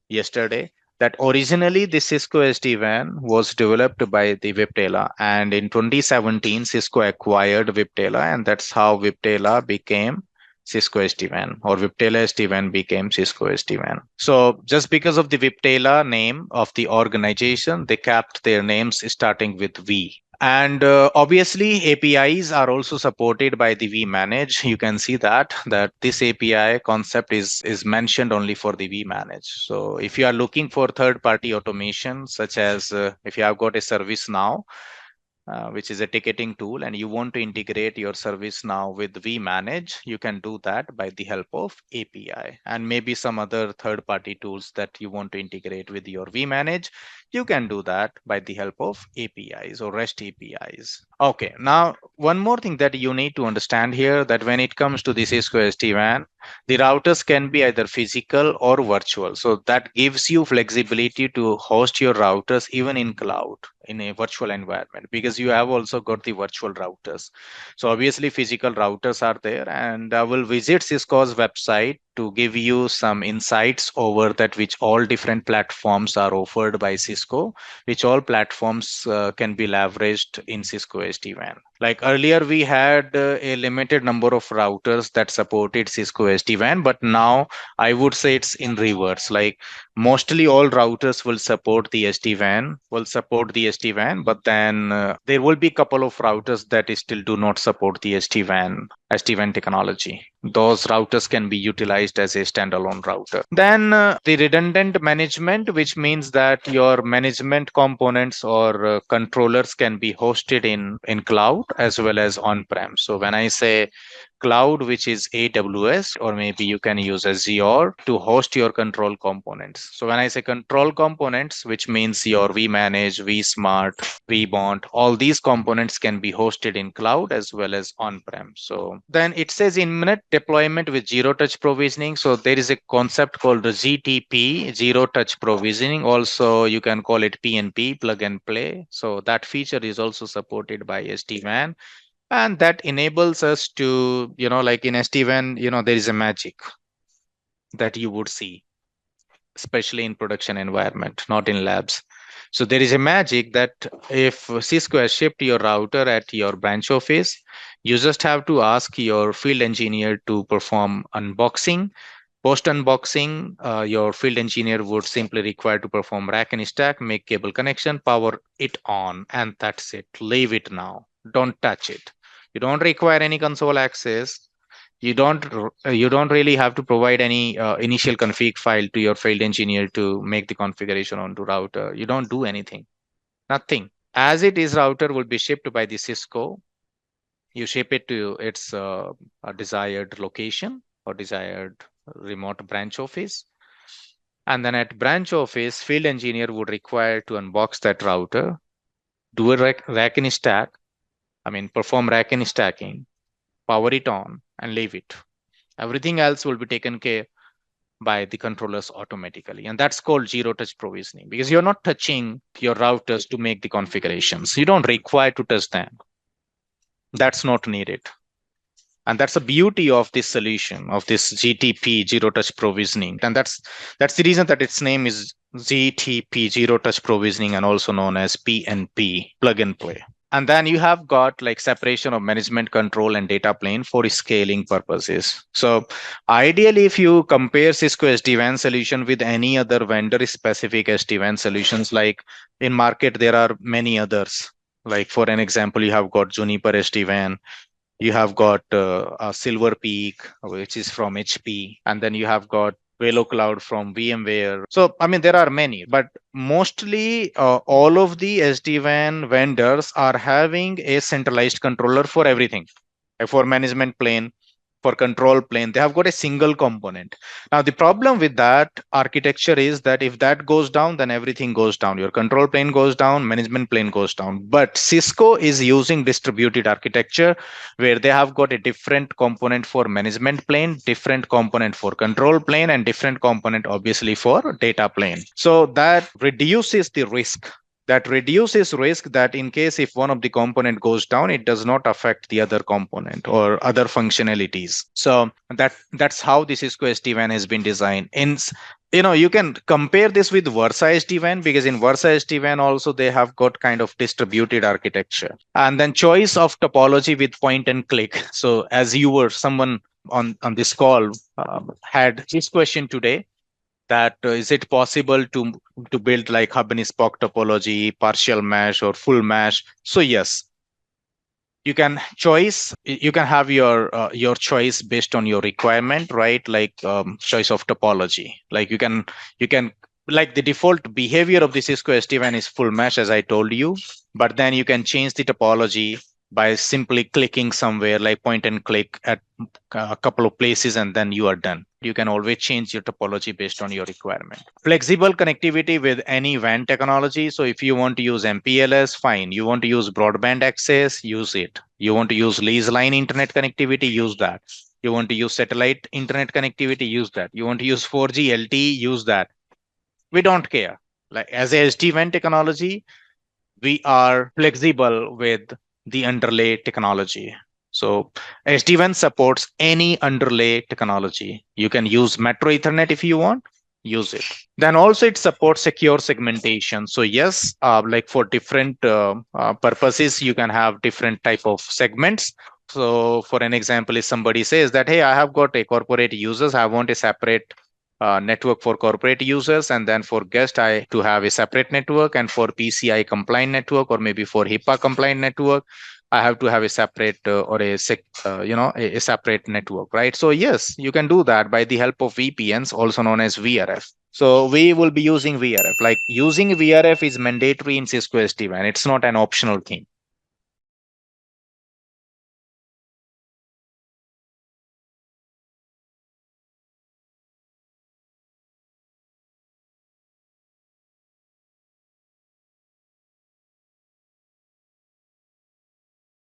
yesterday, that originally the Cisco SD-WAN was developed by the Viptela, and in 2017 Cisco acquired Viptela, and that's how Viptela became Cisco SD-WAN, or Viptela SD-WAN became Cisco SD-WAN. So just because of the Viptela name of the organization, they kept their names starting with V. And obviously APIs are also supported by the vManage. You can see that this API concept is mentioned only for the vManage. So if you are looking for third party automation, such as if you have got a ServiceNow, which is a ticketing tool, and you want to integrate your ServiceNow with vManage, you can do that by the help of API. And maybe some other third-party tools that you want to integrate with your vManage, you can do that by the help of APIs or REST APIs. Okay, now one more thing that you need to understand here, that when it comes to the Cisco SD-WAN, the routers can be either physical or virtual. So that gives you flexibility to host your routers even in cloud, in a virtual environment, because you have also got the virtual routers. So obviously physical routers are there, and I will visit Cisco's website to give you some insights over that, which all different platforms are offered by Cisco, which all platforms can be leveraged in Cisco SD-WAN. Like earlier, we had a limited number of routers that supported Cisco SD-WAN, but now I would say it's in reverse. Like mostly all routers will support the SD-WAN, but then there will be a couple of routers that still do not support the SD-WAN technology. Those routers can be utilized as a standalone router. Then the redundant management, which means that your management components or controllers can be hosted in cloud as well as on-prem. So when I say cloud, which is AWS, or maybe you can use Azure to host your control components. So when I say control components, which means your vManage, vSmart, vBond, all these components can be hosted in cloud as well as on-prem. So then it says imminent deployment with zero touch provisioning. So there is a concept called the ZTP, zero touch provisioning. Also, you can call it PNP, plug and play. So that feature is also supported by SD-WAN. And that enables us to, like in SD-WAN, there is a magic that you would see, especially in production environment, not in labs. So there is a magic that if Cisco has shipped your router at your branch office, you just have to ask your field engineer to perform unboxing. Post unboxing, your field engineer would simply require to perform rack and stack, make cable connection, power it on, and that's it. Leave it now. Don't touch it. You don't require any console access. You don't really have to provide any initial config file to your field engineer to make the configuration onto router. You don't do anything. Nothing. As it is, router will be shipped by the Cisco. You ship it to its desired location or desired remote branch office. And then at branch office, field engineer would require to unbox that router, do a rack and stack, perform rack and stacking, power it on, and leave it. Everything else will be taken care by the controllers automatically. And that's called zero touch provisioning, because you're not touching your routers to make the configurations. You don't require to touch them. That's not needed. And that's the beauty of this solution, of this ZTP, zero touch provisioning. And that's the reason that its name is ZTP, zero touch provisioning, and also known as PNP, plug and play. And then you have got like separation of management control and data plane for scaling purposes. So ideally, if you compare Cisco SD-WAN solution with any other vendor specific SD-WAN solutions, like in market, there are many others. Like for an example, you have got Juniper SD-WAN, you have got a Silver Peak, which is from HP, and then you have got Velo Cloud from VMware. So, there are many, but mostly all of the SD-WAN vendors are having a centralized controller for everything. for management plane, for control plane, they have got a single component. Now the problem with that architecture is that if that goes down, then everything goes down. Your control plane goes down, management plane goes down. But Cisco is using distributed architecture where they have got a different component for management plane, different component for control plane, and different component obviously for data plane. So that reduces the risk, that in case if one of the component goes down, it does not affect the other component or other functionalities. So that's how the Cisco SD-WAN has been designed. You can compare this with Versa SD-WAN, because in Versa SD-WAN also they have got kind of distributed architecture, and then choice of topology with point and click. So as you were someone on this call had this question today, that is it possible to build like hub and spoke topology, partial mesh or full mesh? So yes, you can have your choice based on your requirement, right? Like choice of topology. Like you can like the default behavior of the Cisco SD-WAN is full mesh, as I told you, but then you can change the topology by simply clicking somewhere, like point and click at a couple of places, and then you are done. You can always change your topology based on your requirement. Flexible connectivity with any WAN technology. So if you want to use MPLS, fine. You want to use broadband access, use it. You want to use lease line internet connectivity, use that. You want to use satellite internet connectivity, use that. You want to use 4G LTE, use that. We don't care. Like as a SD-WAN technology, we are flexible with the underlay technology. So SD-WAN supports any underlay technology. You can use Metro Ethernet if you want, use it. Then also it supports secure segmentation. So yes, like for different purposes, you can have different type of segments. So for an example, if somebody says that, hey, I have got a corporate users, I want a separate network for corporate users, and then for guest I to have a separate network, and for PCI compliant network, or maybe for HIPAA compliant network, I have to have a separate or a separate network, right? So yes, you can do that by the help of VPNs, also known as VRF. So we will be using VRF. Like using VRF is mandatory in Cisco SD-WAN. It's not an optional thing.